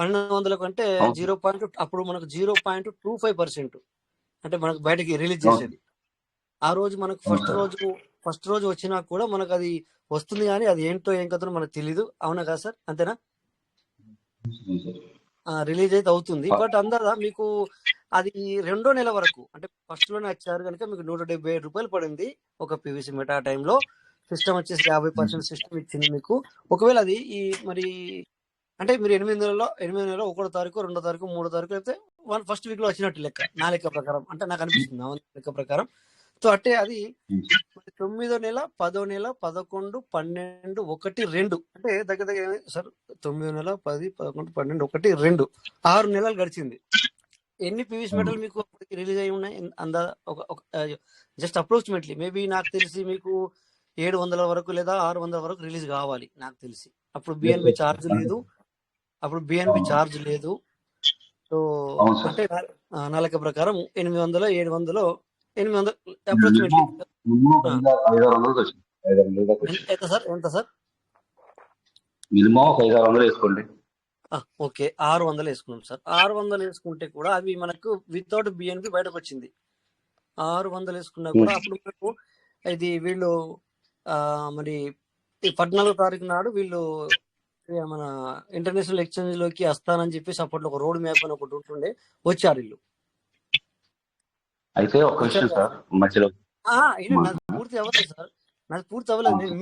[SPEAKER 1] 1200 కంటే 0. అప్పుడు మనకు 0.25% అంటే మనకు బయటకి రిలీజ్ చేసేది. ఆ రోజు మనకు ఫస్ట్ రోజు వచ్చినా కూడా మనకు అది వస్తుంది, కానీ అది ఏంటో ఏం కథనో మనకు తెలీదు. అవునా కదా సార్? అంతేనా? రిలీజ్ అయితే అవుతుంది, బట్ అందరూ మీకు అది 2వ నెల వరకు, అంటే ఫస్ట్ లోనే వచ్చారు కనుక మీకు 177 రూపాయలు పడింది ఒక పీవీసీ మెటా టైంలో. సిస్టమ్ వచ్చేసి 50% సిస్టమ్ ఇచ్చింది మీకు. ఒకవేళ అది మరి అంటే మీరు 8 నెలలో 1వ తారీఖు, 2వ తారీఖు, 3వ తారీఖు అయితే ఫస్ట్ వీక్ లో వచ్చినట్టు లెక్క, నా లెక్క ప్రకారం, అంటే నాకు అనిపిస్తుంది నా లెక్క ప్రకారం. సో అంటే అది 9వ నెల, 10వ నెల, 11, 12, 1, 2 అంటే దగ్గర సార్ 9వ నెల, 10, 11, 12, 1, 2 6 నెలలు గడిచింది. ఎన్ని పీవీసీ మెటల్ మీకు రిలీజ్ అయి ఉన్నాయి? జస్ట్ అప్రోక్సిమేట్లీ మేబీ నాకు తెలిసి మీకు 700 వరకు లేదా 600 వరకు రిలీజ్ కావాలి నాకు తెలిసి. అప్పుడు బిఎన్బి ఛార్జ్ లేదు. సో అంటే నా లెక్క ప్రకారం 800, 700, 800 అప్రోక్సిమేట్లీ. ఎంత సార్?
[SPEAKER 6] మినిమం 500 వేసుకోండి.
[SPEAKER 1] ఓకే, 600 వేసుకున్నాం సార్. 600 వేసుకుంటే కూడా అవి మనకు వితౌట్ బిఎన్బి బయటకు వచ్చింది. 600 వేసుకున్నా కూడా అప్పుడు మనకు ఇది వీళ్ళు మరి 14వ తారీఖు నాడు వీళ్ళు మన ఇంటర్నేషనల్ ఎక్స్చేంజ్ లోకి వస్తానని చెప్పేసి అప్పట్లో ఒక రోడ్ మ్యాప్ అని ఒకటి ఉంటుండే, వచ్చారు వీళ్ళు.
[SPEAKER 6] అయితే ఒక విషయం సార్, మధ్యలో
[SPEAKER 1] నాకు పూర్తి అవ్వలేదు సార్, నాకు పూర్తి అవ్వలేదు. నేను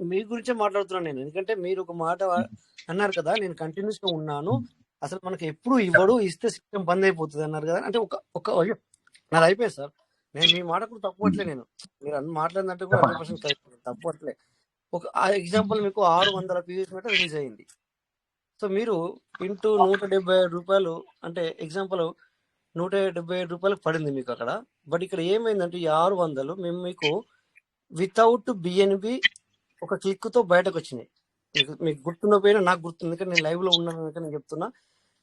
[SPEAKER 1] మీ గురించే మాట్లాడుతున్నాను నేను. ఎందుకంటే మీరు ఒక మాట అన్నారు కదా, నేను కంటిన్యూస్ గా ఉన్నాను, అసలు మనకి ఎప్పుడు ఇవ్వడు, ఇస్తే సిస్టమ్ బంద్ అయిపోతుంది అన్నారు కదా. అంటే నాది అయిపోయింది సార్. నేను మీ మాట కూడా తప్పట్లే, నేను మీరు అన్ని మాట్లాడినట్టు కూడా 100% తప్పట్లే. ఒక ఎగ్జాంపుల్ మీకు 600 పీవీసీ మీటర్ రిలీజ్ అయింది. సో మీరు ఇంటూ 175 రూపాయలు అంటే ఎగ్జాంపుల్ 175 రూపాయలకు పడింది మీకు అక్కడ. బట్ ఇక్కడ ఏమైందంటే ఈ 600 మేము మీకు వితౌట్ బిఎన్బి ఒక క్లిక్ తో బయటకు వచ్చినాయి. మీకు గుర్తున్న పోయినా నాకు గుర్తుంది, ఎందుకంటే నేను లైవ్ లో ఉన్నాను కనుక నేను చెప్తున్నా.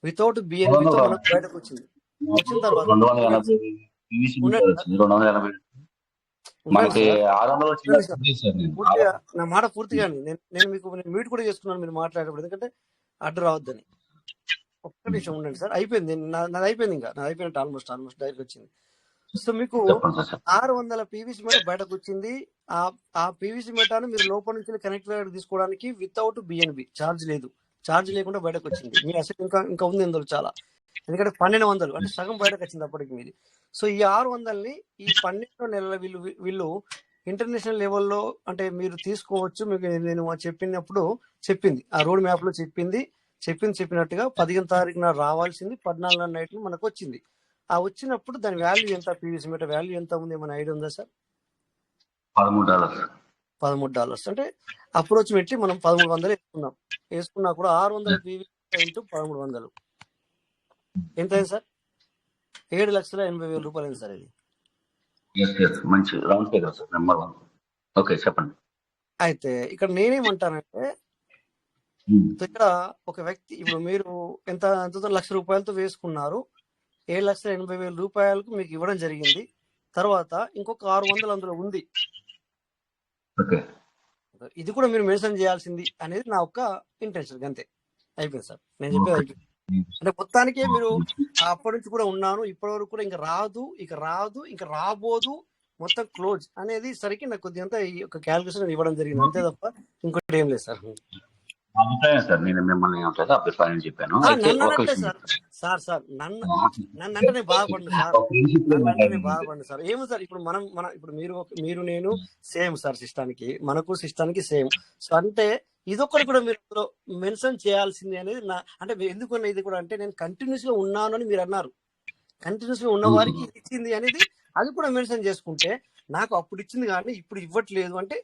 [SPEAKER 1] వితౌట్ బిఎన్బితో మనకు బయటకు వచ్చింది. వచ్చిన తర్వాత నా మాట పూర్తిగా నేను మీకు మ్యూట్ కూడా చేసుకున్నాను మీరు మాట్లాడేటప్పుడు, ఎందుకంటే అడ్డు రావద్దని. ఒక్క నిమిషం ఉండండి సార్. అయిపోయింది, నాది అయిపోయింది, ఇంకా నాది అయిపోయినట్టు ఆల్మోస్ట్ డైరెక్ట్ వచ్చింది. సో మీకు 600 పీవీసీ మీటర్ బయటకు వచ్చింది. ఆ పీవీసీ మీటర్ను మీరు లోపల నుంచి కనెక్ట్ తీసుకోవడానికి వితౌట్ బిఎన్బి ఛార్జ్ లేదు, ఛార్జ్ లేకుండా బయటకు వచ్చింది. మీ అసెట్ ఇంకా ఇంకా ఉంది అందులో చాలా. ఎందుకంటే 1200 అంటే సగం బయటకు వచ్చింది అప్పటికి మీది. సో ఈ 600ని ఈ 12 నెలల వీళ్ళు ఇంటర్నేషనల్ లెవెల్లో అంటే మీరు తీసుకోవచ్చు. మీకు నేను చెప్పినప్పుడు చెప్పింది ఆ రోడ్ మ్యాప్ లో చెప్పినట్టుగా 15 తారీఖున రావాల్సింది 14 నైట్ మనకు వచ్చింది. ఆ వచ్చినప్పుడు దాని వాల్యూ ఎంత, పీవీసీ మీటర్ వాల్యూ ఎంత ఉంది ఏమైనా ఐడియా ఉందా సార్? $13. అంటే అప్రోచ్మెంట్లీ మనం 1300 వేసుకున్నా కూడా 600 పీవీసీ ఇంటూ 1300 ఎంత అయింది సార్? 7,80,000 అయింది సార్ ఇది.
[SPEAKER 6] మంచి round figure sir, number 1. Okay, చెప్పండి.
[SPEAKER 1] అయితే ఇక్కడ నేనేమంటానంటే ఇక్కడ ఒక వ్యక్తి ఇప్పుడు మీరు ఎంత ₹1,00,000 వేసుకున్నారు, 7,80,000 మీకు ఇవ్వడం జరిగింది. తర్వాత ఇంకొక 600 అందులో ఉంది. ఇది కూడా మీరు మెన్షన్ చేయాల్సింది అనేది నా ఒక్క ఇంటెన్షన్. అంతే, అయిపోయింది సార్. నేను చెప్పేది అయిపోయింది. అంటే మొత్తానికే మీరు అప్పటి నుంచి కూడా ఉన్నాను, ఇప్పటి వరకు కూడా ఇంకా రాదు ఇంకా రాబోదు, మొత్తం క్లోజ్ అనేది సరికి నాకు కొద్దిగా ఈ యొక్క క్యాలిక్యులేషన్ ఇవ్వడం జరిగింది. అంతే తప్ప ఇంకోటి ఏం లేదు సార్.
[SPEAKER 6] సార్ నేను మిమ్మల్ని అభిప్రాయం చెప్పాను.
[SPEAKER 1] సార్ నన్నంటే బాధపడండి సార్. ఏమో సార్, ఇప్పుడు ఇప్పుడు మీరు నేను సేమ్ సార్, సిస్టానికి సేమ్. సో అంటే ఇదొక్కటి కూడా మీరు మెన్షన్ చేయాల్సింది అనేది అంటే ఎందుకన్నా ఇది కూడా అంటే నేను కంటిన్యూస్ గా ఉన్నాను అని మీరు అన్నారు. కంటిన్యూస్ గా ఉన్న వారికి ఇచ్చింది అనేది అది కూడా మెన్షన్ చేసుకుంటే, నాకు అప్పుడు ఇచ్చింది కానీ ఇప్పుడు ఇవ్వట్లేదు అంటే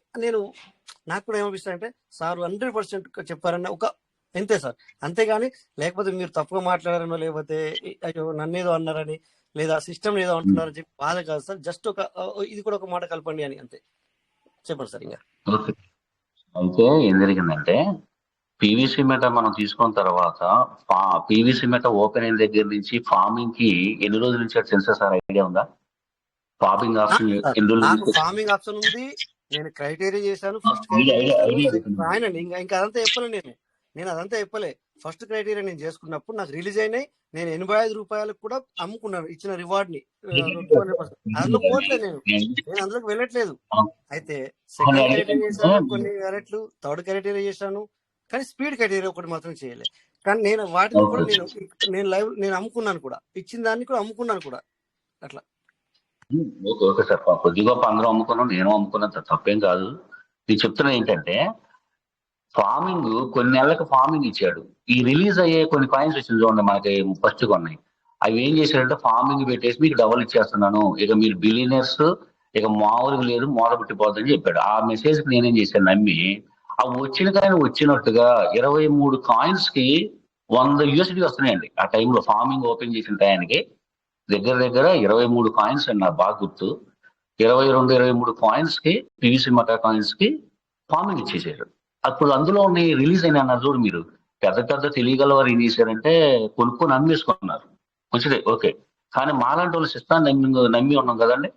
[SPEAKER 1] నాకు కూడా ఏమనిపిస్తుంది అంటే సార్ 100% చెప్పారన్న ఒక అంతే సార్. అంతేగాని లేకపోతే మీరు తప్పుగా మాట్లాడారనో, లేకపోతే అయ్యో నన్నేదో అన్నారని, లేదా సిస్టమ్ ఏదో అంటున్నారని చెప్పి బాధ కాదు సార్. జస్ట్ ఇది కూడా ఒక మాట కలపండి అని అంతే. చెప్పండి సార్. ఇంకా
[SPEAKER 6] అయితే ఏం జరిగిందంటే, పీవీసీ మీటర్ మనం తీసుకున్న తర్వాత పీవీసీ మీటర్ ఓపెన్ అయిన దగ్గర నుంచి ఫార్మింగ్ కి ఎన్ని రోజుల నుంచి తెలుసా సార్? ఐడియా ఉందా? ఫార్మింగ్ ఆప్షన్
[SPEAKER 1] ఫార్మింగ్ ఆప్షన్ ఉంది. నేను క్రైటీరియా చేశాను ఫస్ట్. ఇంకా అదంతా చెప్పలే. నేను అదంతా చెప్పలే. ఫస్ట్ క్రైటీరియా నేను చేసుకున్నప్పుడు నాకు రిలీజ్ అయినాయి. నేను ₹85 కూడా అమ్ముకున్నాను ఇచ్చిన రివార్డ్ ని. అందులో పోవట్లేదు, నేను అందులోకి వెళ్ళట్లేదు. అయితే సెకండ్ క్రైటీరియా చేశాను, కొన్ని క్యారెట్లు థర్డ్ క్రైటీరియా చేశాను, కానీ స్పీడ్ క్రైటీరియా ఒకటి మాత్రం చేయలేదు. కానీ నేను వాటిని కూడా నేను అమ్ముకున్నాను కూడా, ఇచ్చిన దాన్ని కూడా అమ్ముకున్నాను కూడా. అట్లా
[SPEAKER 6] ఓకే సార్, కొద్దిగా అందరూ అమ్ముకున్నాం, నేను అమ్ముకున్నాను సార్, తప్పేం కాదు. నేను చెప్తున్నా ఏంటంటే, ఫార్మింగ్ కొన్ని నెలలకు ఫార్మింగ్ ఇచ్చాడు. ఈ రిలీజ్ అయ్యే కొన్ని కాయిన్స్ వచ్చింది చూడండి, మనకి ఫస్ట్ కొన్నాయి. అవి ఏం చేశాడంటే ఫార్మింగ్ పెట్టేసి మీకు డబుల్ ఇచ్చేస్తున్నాను, ఇక మీరు బిలియనర్స్, ఇక మామూలుగా లేదు, మోదపెట్టిపోద్దని చెప్పాడు. ఆ మెసేజ్ నేనేం చేశాను నమ్మి, ఆ వచ్చిన కాయిన్ వచ్చినట్టుగా 23 కాయిన్స్ కి $100 వస్తున్నాయండి. ఆ టైంలో ఫార్మింగ్ ఓపెన్ చేసిన టైంకి దగ్గర 23 కాయిన్స్ అండి, నాకు బాగా గుర్తు. 23 కాయిన్స్ కి పీవీసీ మీటర్ కాయిన్స్ కి ఫార్మింగ్ ఇచ్చేసాడు. అప్పుడు అందులో ఉన్నాయి రిలీజ్ అయినా అన్నారు చూడు మీరు, పెద్ద తెలియగల వారు ఏం చేశారంటే కొనుక్కొని అమ్మేసుకున్నారు. మంచిదే, ఓకే. కానీ మాలాంటి వాళ్ళు సిస్టాన్ని నమ్మి ఉన్నాం కదండి.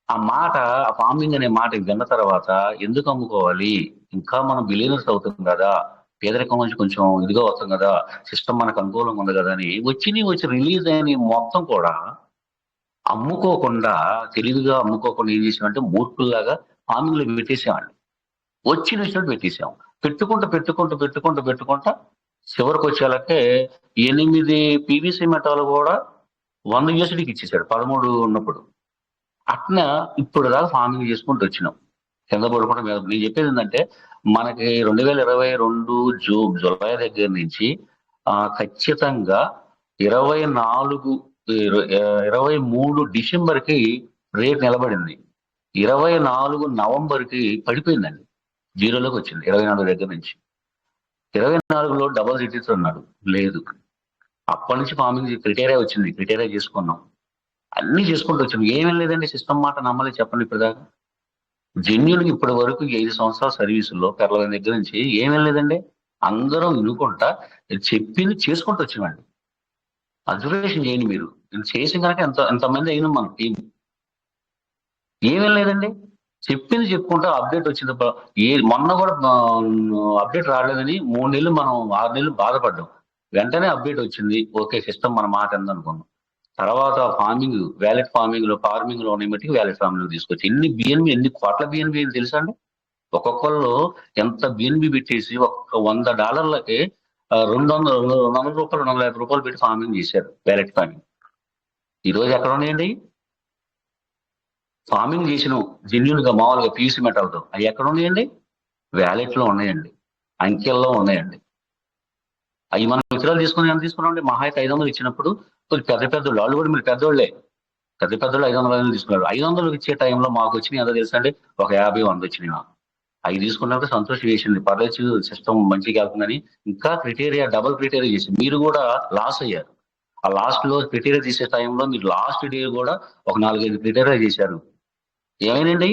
[SPEAKER 6] ఆ మాట, ఆ ఫార్మింగ్ అనే మాట విన్న తర్వాత ఎందుకు అమ్ముకోవాలి, ఇంకా మనం బిలియనర్స్ అవుతాం కదా, పేదరికం నుంచి కొంచెం ఇదిగా వస్తాం కదా, సిస్టమ్ మనకు అనుకూలంగా ఉంది కదా అని వచ్చి రిలీజ్ అయిన మొత్తం కూడా అమ్ముకోకుండా, తెలివిగా అమ్ముకోకుండా ఏం చేసామంటే మూర్ఖులాగా ఫార్మింగ్ లో పెట్టేసామండి. వచ్చినట్టు పెట్టేసాం. పెట్టుకుంటా చివరికి వచ్చేలాకే 8 పీవీసీ మెటాలు కూడా $100 ఇచ్చేసాడు 13 ఉన్నప్పుడు. అట్లా ఇప్పుడు దాకా ఫార్మింగ్ చేసుకుంటూ వచ్చినాం, కింద పడుకుంటా మీద. నేను చెప్పేది ఏంటంటే, మనకి 2022 జూలై దగ్గర నుంచి ఖచ్చితంగా 23 డిసెంబర్కి రేట్ నిలబడింది. 24 నవంబర్కి పడిపోయిందండి, జీరోలోకి వచ్చింది. 24 దగ్గర నుంచి 24లో డబల్ డిజిట్స్ అన్నాడు, లేదు. అప్పటి నుంచి ఫార్మింగ్ క్రిటేరియా వచ్చింది, క్రిటేరియా చేసుకున్నాం, అన్ని చేసుకుంటూ వచ్చాం. ఏమీ లేదండి, సిస్టమ్ మాట నమ్మలేదు. చెప్పండి ఇప్పటిదాకా జెన్యున్ ఇప్పటి వరకు 5 సంవత్సరాల సర్వీసుల్లో పెరల దగ్గర నుంచి ఏమీ లేదండి. అందరం వినుకుంటా చెప్పింది చేసుకుంటూ వచ్చామండి. అబ్జర్వేషన్ చేయండి మీరు, చేసిన కనుక ఎంతమంది అయినా మన టీం. ఏమీ లేదండి, చెప్పింది చెప్పుకుంటా. అప్డేట్ వచ్చింది, మొన్న కూడా అప్డేట్ రాలేదని 3 నెలలు మనం 6 నెలలు బాధపడ్డాం. వెంటనే అప్డేట్ వచ్చింది, ఓకే సిస్టమ్ మన మాట అనుకున్నాం. తర్వాత ఫార్మింగ్ లో ఉన్నాయి మట్టికి వ్యాలెట్ ఫార్మింగ్ లో తీసుకొచ్చి ఎన్ని కోట్ల బిఎన్బి తెలుసా అండి? ఒక్కొక్కళ్ళు ఎంత బిఎన్బి పెట్టేసి $100 $200 $250 పెట్టి ఫార్మింగ్ చేశారు, ప్యారెట్ ఫార్మింగ్. ఈ రోజు ఎక్కడ ఉన్నాయండి? ఫార్మింగ్ చేసిన జెన్యున్ గా మామూలుగా పీయూసీ మెటల్తో అవి ఎక్కడ ఉన్నాయండి? వ్యాలెట్ లో ఉన్నాయండి, అంకెల్లో ఉన్నాయండి. అవి మనం విత్డ్రాల్ తీసుకుని ఎంత తీసుకున్నామండి? మహా అయితే 500 ఇచ్చినప్పుడు పెద్ద పెద్దోళ్ళు, వాళ్ళు కూడా మీరు పెద్దోళ్ళే, పెద్ద పెద్దోళ్ళు 500 తీసుకున్నారు. 500 ఇచ్చే టైంలో మాకు వచ్చినాయి ఎంత తెలుసా అండి? ఒక 50-100 వచ్చినాయి. అవి తీసుకున్నప్పుడు సంతోషం చేసింది, పర్లేదు సిస్టమ్ మంచిగా వెళ్తుందని. ఇంకా క్రైటీరియా డబుల్ క్రైటీరియా చేసి మీరు కూడా లాస్ అయ్యారు. ఆ లాస్ట్ లో క్రైటీరియా తీసే టైంలో మీరు లాస్ట్ డే కూడా ఒక 4-5 క్రైటీరియా చేశారు. ఏమైందండి?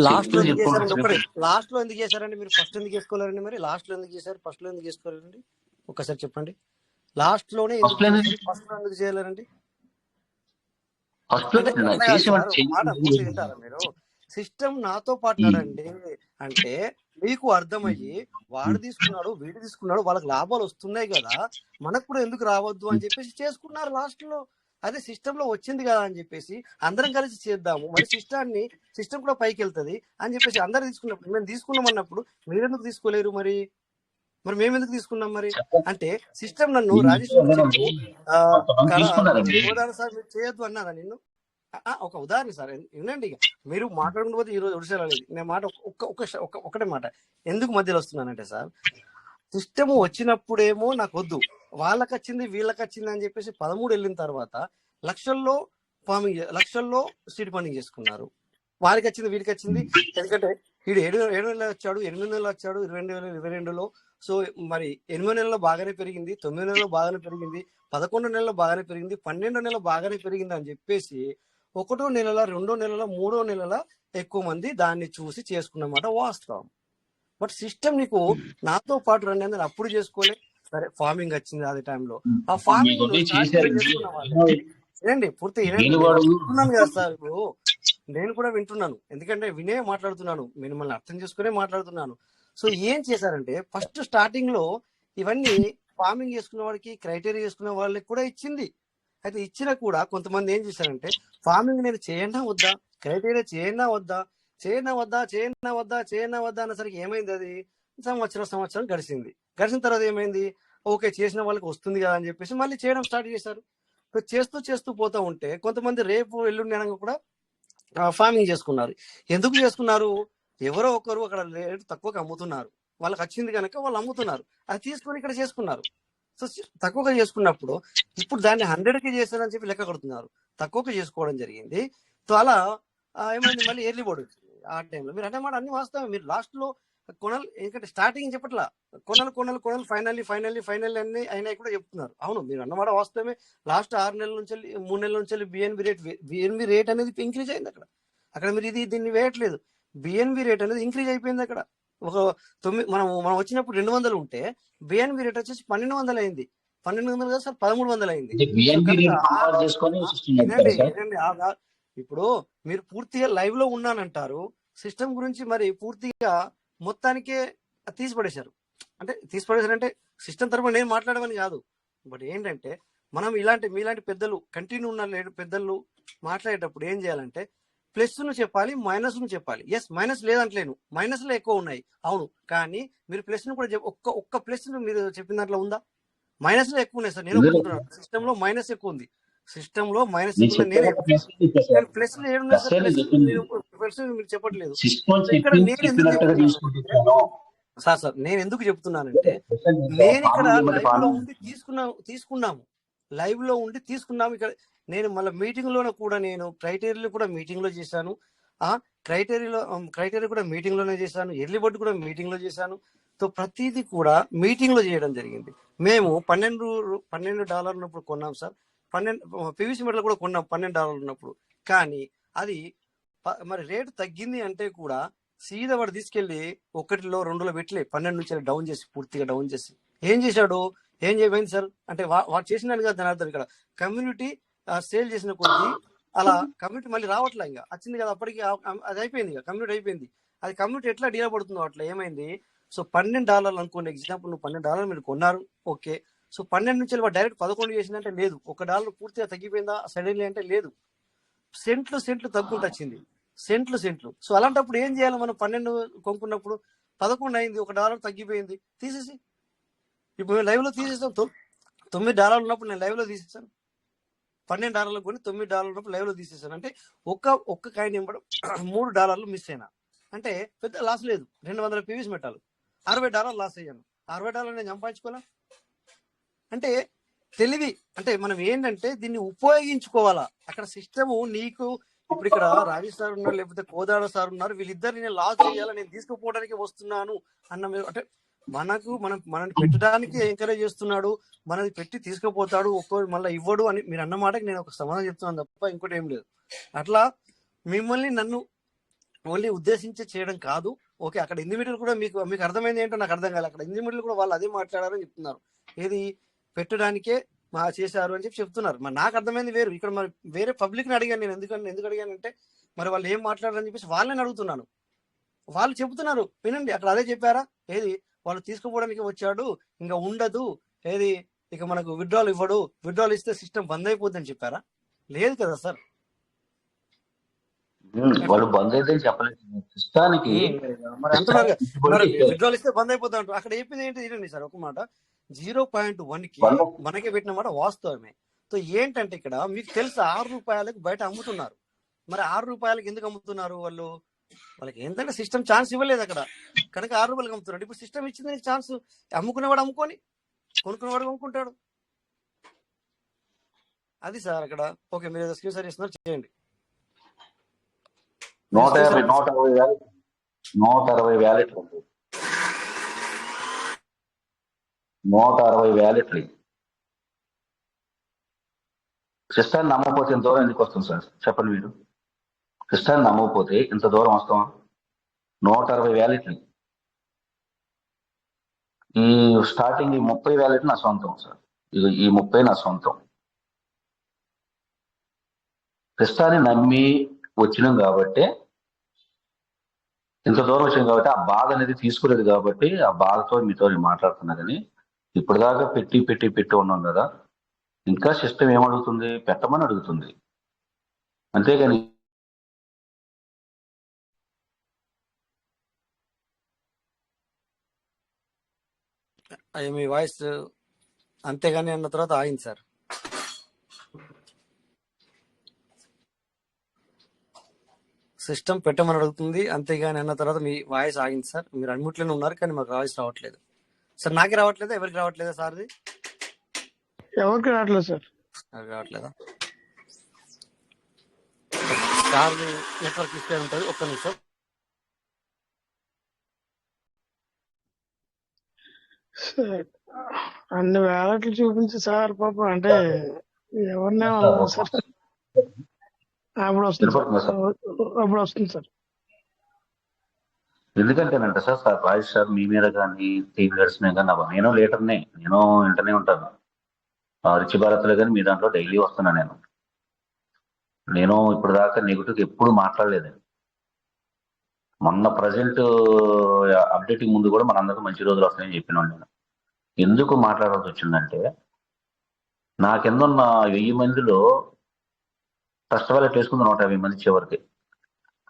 [SPEAKER 1] లాస్ట్ లో ఎందుకు చేశారండి? ఒకటి లాస్ట్ లో ఎందుకు చేశారండి? మీరు ఫస్ట్ ఎందుకు చేసుకోలేరండి? మరి లాస్ట్ లో ఎందుకు చేశారు, ఫస్ట్ లో ఎందుకు చేసుకోలేరండి? ఒక్కసారి చెప్పండి. లాస్ట్ లోనే ఎందుకు ఫస్ట్ లో ఎందుకు చేయలేరండి? మాట పూర్తి వింటారా మీరు? సిస్టమ్ నాతో పాటు నడండి అంటే మీకు అర్థమయ్యి వాడు తీసుకున్నాడు, వీడు తీసుకున్నాడు, వాళ్ళకి లాభాలు వస్తున్నాయి కదా, మనకు కూడా ఎందుకు రావద్దు అని చెప్పేసి చేసుకున్నారు లాస్ట్ లో. అదే సిస్టమ్ లో వచ్చింది కదా అని చెప్పేసి అందరం కలిసి చేద్దాము, మరి సిస్టమ్ కూడా పైకి వెళ్తుంది అని చెప్పేసి అందరు తీసుకున్నప్పుడు, మేము తీసుకున్నాం అన్నప్పుడు మీరెందుకు తీసుకోలేరు? మరి మేము ఎందుకు తీసుకున్నాం? మరి అంటే సిస్టమ్ నన్ను రాజేష్ సార్ మీరు చేయొద్దు అన్నారా నిన్ను? ఒక ఉదాహరణ సార్, వినండి. మీరు మాట్లాడుకుంటే ఈ రోజు ఒడిసేలేదు. నేను మాట ఒకటే మాట ఎందుకు మధ్యలో వస్తున్నానంటే సార్, సిస్టమ్ వచ్చినప్పుడేమో నాకు వద్దు, వాళ్ళకి వచ్చింది వీళ్ళకి వచ్చింది అని చెప్పేసి 13 వెళ్ళిన తర్వాత లక్షల్లో సీడ్ ఫండింగ్ చేసుకున్నారు. వారికి వచ్చింది వీరికి వచ్చింది. ఎందుకంటే వీడు 7 నెలలు వచ్చాడు, 8 నెలలు వచ్చాడు 2022లో. సో మరి 8 నెలల్లో బాగానే పెరిగింది, 9 నెలల్లో బాగానే పెరిగింది, 11 నెలల్లో బాగానే పెరిగింది, 12 నెలల్లో బాగానే పెరిగింది అని చెప్పేసి 1వ నెలల 2వ నెలల 3వ నెలల ఎక్కువ మంది దాన్ని చూసి చేసుకున్నమాట వాస్తవం. బట్ సిస్టమ్ నీకు నాతో పాటు రండి అని అప్పుడు చేసుకోలే. సరే ఫార్మింగ్ వచ్చింది అదే టైంలో, ఆ ఫార్మింగ్ చేసుకున్న వాళ్ళండి పూర్తి వింటున్నాను కదా సార్. ఇప్పుడు నేను కూడా వింటున్నాను, ఎందుకంటే వినే మాట్లాడుతున్నాను, మిమ్మల్ని అర్థం చేసుకునే మాట్లాడుతున్నాను. సో ఏం చేశారంటే ఫస్ట్ స్టార్టింగ్ లో ఇవన్నీ ఫార్మింగ్ చేసుకున్న వాడికి, క్రైటీరియా చేసుకున్న వాళ్ళకి కూడా ఇచ్చింది. అయితే ఇచ్చినా కూడా కొంతమంది ఏం చేశారంటే ఫార్మింగ్ నేను చేయనా వద్దా, క్రైటీరియా చేయనా వద్దా అన్నసరికి ఏమైంది? అది సంవత్సరం గడిచిన తర్వాత ఏమైంది? ఓకే చేసిన వాళ్ళకి వస్తుంది కదా అని చెప్పేసి మళ్ళీ చేయడం స్టార్ట్ చేశారు. చేస్తూ పోతూ ఉంటే కొంతమంది రేపు ఎల్లుండి అనగా కూడా ఫార్మింగ్ చేసుకున్నారు. ఎందుకు చేసుకున్నారు? ఎవరో ఒకరు అక్కడ రేటు తక్కువగా అమ్ముతున్నారు, వాళ్ళకి వచ్చింది కనుక వాళ్ళు అమ్ముతున్నారు, అది తీసుకొని ఇక్కడ చేసుకున్నారు. సో తక్కువగా చేసుకున్నప్పుడు ఇప్పుడు దాన్ని 100కి చేశారని చెప్పి లెక్క కడుతున్నారు, తక్కువగా చేసుకోవడం జరిగింది. సో అలా ఏమైంది? మళ్ళీ ఎర్లీ బోర్డు వచ్చింది. ఆ టైంలో మీరు అంటే మాట అన్ని వాస్తవం. మీరు లాస్ట్ లో కొనలు, ఎందుకంటే స్టార్టింగ్ చెప్పట్లా, కొనలు ఫైనల్లీ అన్ని అయినాయి కూడా చెప్తున్నారు. అవును, మీరు అన్నమాట వాస్తవమే. లాస్ట్ 6 నెలల నుంచి 3 నెలల నుంచి బిఎన్బి రేట్ అనేది ఇంక్రీజ్ అయింది అక్కడ మీరు దీన్ని వేయట్లేదు. బిఎన్బి రేట్ అనేది ఇంక్రీజ్ అయిపోయింది అక్కడ. ఒక 9 మనం వచ్చినప్పుడు 200 ఉంటే బిఎన్బి రేట్ వచ్చేసి 1200 అయింది. 1200 కదా సార్, 1300 అయింది. ఇప్పుడు మీరు పూర్తిగా లైవ్ లో ఉన్నానంటారు, సిస్టమ్ గురించి మరి పూర్తిగా మొత్తానికే తీసిపడేశారు. అంటే తీసిపడేశారంటే సిస్టమ్ తరపున నేను మాట్లాడమని కాదు, బట్ ఏంటంటే మనం మీలాంటి పెద్దలు కంటిన్యూ ఉన్న పెద్దలు మాట్లాడేటప్పుడు ఏం చేయాలంటే ప్లస్ ను చెప్పాలి, మైనస్ ను చెప్పాలి. ఎస్, మైనస్ లేదంటలేను, మైనస్ లో ఎక్కువ ఉన్నాయి, అవును. కానీ మీరు ప్లస్ ను కూడా ఒక్క ప్లస్ ను మీరు చెప్పిన దాంట్లో ఉందా? మైనస్ లో ఎక్కువ ఉన్నాయి సార్, నేను ఒప్పుకుంటున్నాను. సిస్టమ్ లో మైనస్ ఎక్కువ ఉంది, సిస్టమ్ లో మైనస్ ఎక్కువ ఉంది. నేనే ప్లస్ లో ఏడున్నాయి సార్, ప్లస్ మీరు చెప్పట్లేదు. ఇక్కడ నేను ఎందుకు చెప్తున్నాను సార్, నేను ఎందుకు చెప్తున్నానంటే నేను ఇక్కడ లైవ్ లో ఉండి తీసుకున్నాము, లైవ్ లో ఉండి తీసుకున్నాము. ఇక్కడ నేను మళ్ళీ మీటింగ్ లోనే కూడా నేను క్రైటీరియా కూడా మీటింగ్ లో చేశాను, క్రైటీరియా కూడా మీటింగ్ లోనే చేశాను, ఎర్లీ బర్డ్ కూడా మీటింగ్ లో చేశాను. సో ప్రతిదీ కూడా మీటింగ్ లో చేయడం జరిగింది. మేము $12 ఉన్నప్పుడు కొన్నాం సార్, పీవీసీ మెటల్ కూడా కొన్నాం $12 ఉన్నప్పుడు. కానీ అది మరి రేటు తగ్గింది అంటే కూడా సీదా వాడు తీసుకెళ్లి 1లో 2లో పెట్టలే, 12 నుంచి డౌన్ చేసి పూర్తిగా డౌన్ చేసి ఏం చేశాడు? ఏం చేయమైంది సార్ అంటే వాడు చేసినాను కదా దాని అర్థం. ఇక్కడ కమ్యూనిటీ సేల్ చేసిన కొద్దీ అలా కమ్యూనిటీ మళ్ళీ రావట్లే, ఇంకా వచ్చింది కదా అప్పటికి అది అయిపోయింది, కమ్యూనిటీ అయిపోయింది. అది కమ్యూనిటీ ఎట్లా డీల్ పడుతుందో అట్లా ఏమైంది? సో $12 అనుకోండి, ఎగ్జాంపుల్ నువ్వు $12 మీరు కొన్నారు, ఓకే. సో 12 నుంచి వాడు డైరెక్ట్ 11 చేసిందంటే లేదు, $1 పూర్తిగా తగ్గిపోయిందా సడన్లీ అంటే లేదు, సెంట్లు తగ్గుంటూ వచ్చింది, సెంట్లు. సో అలాంటప్పుడు ఏం చేయాలి మనం? 12 కొనుక్కున్నప్పుడు 11 అయింది, $1 తగ్గిపోయింది, తీసేసి ఇప్పుడు మేము లైవ్ లో తీసేస్తాం. $9 ఉన్నప్పుడు నేను లైవ్ లో తీసేస్తాను. $12 కొని $9 ఉన్నప్పుడు లైవ్ లో తీసేస్తాను. అంటే ఒక్క కాయిన్ ఇవ్వడం $3 మిస్ అయినా అంటే పెద్ద లాస్ లేదు. 200 పీవీస్ పెట్టాలి, $60 లాస్ అయ్యాను. $60 నేను సంపాదించుకోవాలా అంటే తెలివి. అంటే మనం ఏంటంటే దీన్ని ఉపయోగించుకోవాలా. అక్కడ సిస్టము నీకు ఇప్పుడు ఇక్కడ రాజేష్ సార్ ఉన్నారు, లేకపోతే కోదాడ సార్ ఉన్నారు, వీళ్ళిద్దరు నేను లాస్ చేయాలా, నేను తీసుకుపోవడానికి వస్తున్నాను అన్న అంటే మనల్ని పెట్టడానికి ఎంకరేజ్ చేస్తున్నాడు, మనది పెట్టి తీసుకుపోతాడు, మళ్ళీ ఇవ్వడు అని మీరు అన్న మాటకి నేను ఒక సమాధానం చెప్తున్నాను తప్ప ఇంకోటి ఏం లేదు. అట్లా మిమ్మల్ని నన్ను ఓన్లీ ఉద్దేశించి చేయడం కాదు. ఓకే, అక్కడ ఇండివిజువల్ కూడా మీకు అర్థమైంది ఏంటో నాకు అర్థం కాదు. అక్కడ ఇండివిజువల్ కూడా వాళ్ళు అదే మాట్లాడారని చెప్తున్నారు, ఏది పెట్టడానికే చేశారు అని చెప్తున్నారు. మరి నాకు అర్థమైంది వేరు. ఇక్కడ మరి వేరే పబ్లిక్ ని అడిగాను నేను. ఎందుకు అడిగానంటే మరి వాళ్ళు ఏం మాట్లాడారని చెప్పేసి వాళ్ళని అడుగుతున్నాను. వాళ్ళు చెబుతున్నారు వినండి, అక్కడ అదే చెప్పారా, ఏది వాళ్ళు తీసుకుపోవడానికి వచ్చాడు, ఇంకా ఉండదు, ఏది ఇక మనకు విత్డ్రాల్ ఇవ్వడు, విత్డ్రాల్ ఇస్తే సిస్టమ్ బంద్ అయిపోద్ది అని చెప్పారా? లేదు కదా సార్.
[SPEAKER 6] వాళ్ళు బంద్ అయితే చెప్పలేదు సిస్టానికి.
[SPEAKER 1] మరి అంటున్నారు మరి విత్డ్రాల్ ఇస్తే బంద్ అయిపోతా అంటారు. అక్కడ చెప్పింది ఏంటి వినండి సార్ ఒక మాట. 0.1 కి మనకే పెట్టిన మాట వాస్తవమే. సో ఏంటంటే ఇక్కడ మీకు తెలుసు ₹6 బయట అమ్ముతున్నారు. మరి ₹6 ఎందుకు అమ్ముతున్నారు? వాళ్ళకి ఏంటంటే సిస్టమ్ ఛాన్స్ ఇవ్వలేదు అక్కడ, కనుక ₹6 అమ్ముతున్నాడు. ఇప్పుడు సిస్టమ్ ఇచ్చింది ఛాన్స్, అమ్ముకునేవాడు అమ్ముకొని, కొనుక్కునేవాడు కొనుక్కుంటాడు. అది సార్ అక్కడ. ఓకే, మీరు ఏదో స్క్రీన్ షేర్ చేస్తున్నారు, చేయండి.
[SPEAKER 6] 160 వ్యాలెట్లు 160 వ్యాలెట్లు. సిస్టాన్ని నమ్మకపోతే ఇంత దూరం ఎందుకు వస్తుంది సార్ చెప్పండి మీరు? సిస్టాన్ని నమ్మకపోతే ఇంత దూరం వస్తాం? 160 వ్యాలెట్లు. ఈ స్టార్టింగ్ ఈ 30 వ్యాలెట్ నా సొంతం సార్. ఈ 30 నా సొంతం. సిస్టాన్ని నమ్మి వచ్చినాం కాబట్టి, ఇంత దూరం వచ్చినాం కాబట్టి, ఆ బాధ అనేది తీసుకోలేదు కాబట్టి ఆ బాధతో మీతో మాట్లాడుతున్నా. కానీ ఇప్పుడు దాకా పెట్టి ఉన్నాం కదా, ఇంకా సిస్టమ్ ఏమడుగుతుంది? పెట్టమని అడుగుతుంది, అంతేగాని
[SPEAKER 1] మీ వాయిస్ అంతేగాని అన్న తర్వాత ఆగింది సార్. సిస్టమ్ పెట్టమని అడుగుతుంది అంతేగాని అన్న తర్వాత మీ వాయిస్ ఆగింది సార్. మీరు అన్ముట్లోనే ఉన్నారు కానీ మాకు వాయిస్ రావట్లేదు సార్. నాకే రావట్లేదా? ఎవరికి రావట్లేదా సార్ది?
[SPEAKER 2] ఎవరికి రావట్లేదు సార్.
[SPEAKER 1] రావట్లేదా సార్? నెట్వర్క్ ఇస్తే ఉంటుంది. ఒక్క నిమిషం.
[SPEAKER 2] అన్ని వ్యాలెట్లు చూపించి సార్ పాపం అంటే ఎవరినే సార్. అప్పుడు వస్తుంది సార్.
[SPEAKER 6] ఎందుకంటేనంటే సార్ రాజేష్ సార్ మీ మీద కానీ టీమ్ లీడర్స్ మీద కానీ నేను లీడర్నే, నేను వింటనే ఉంటాను. రిచి భారత్లో కానీ మీ దాంట్లో డైలీ వస్తున్నా. నేను ఇప్పుడు దాకా నెగిటివ్ ఎప్పుడు మాట్లాడలేదు. మొన్న ప్రజెంట్ అప్డేటింగ్ ముందు కూడా మనందరికీ మంచి రోజులు వస్తాయని చెప్పినాను. నేను ఎందుకు మాట్లాడాల్సి వచ్చిందంటే, నా కింద ఉన్న 1000 మందిలో ఫస్ట్ వ్యాలెట్ వేసుకుంది 150 మంది. చివరికి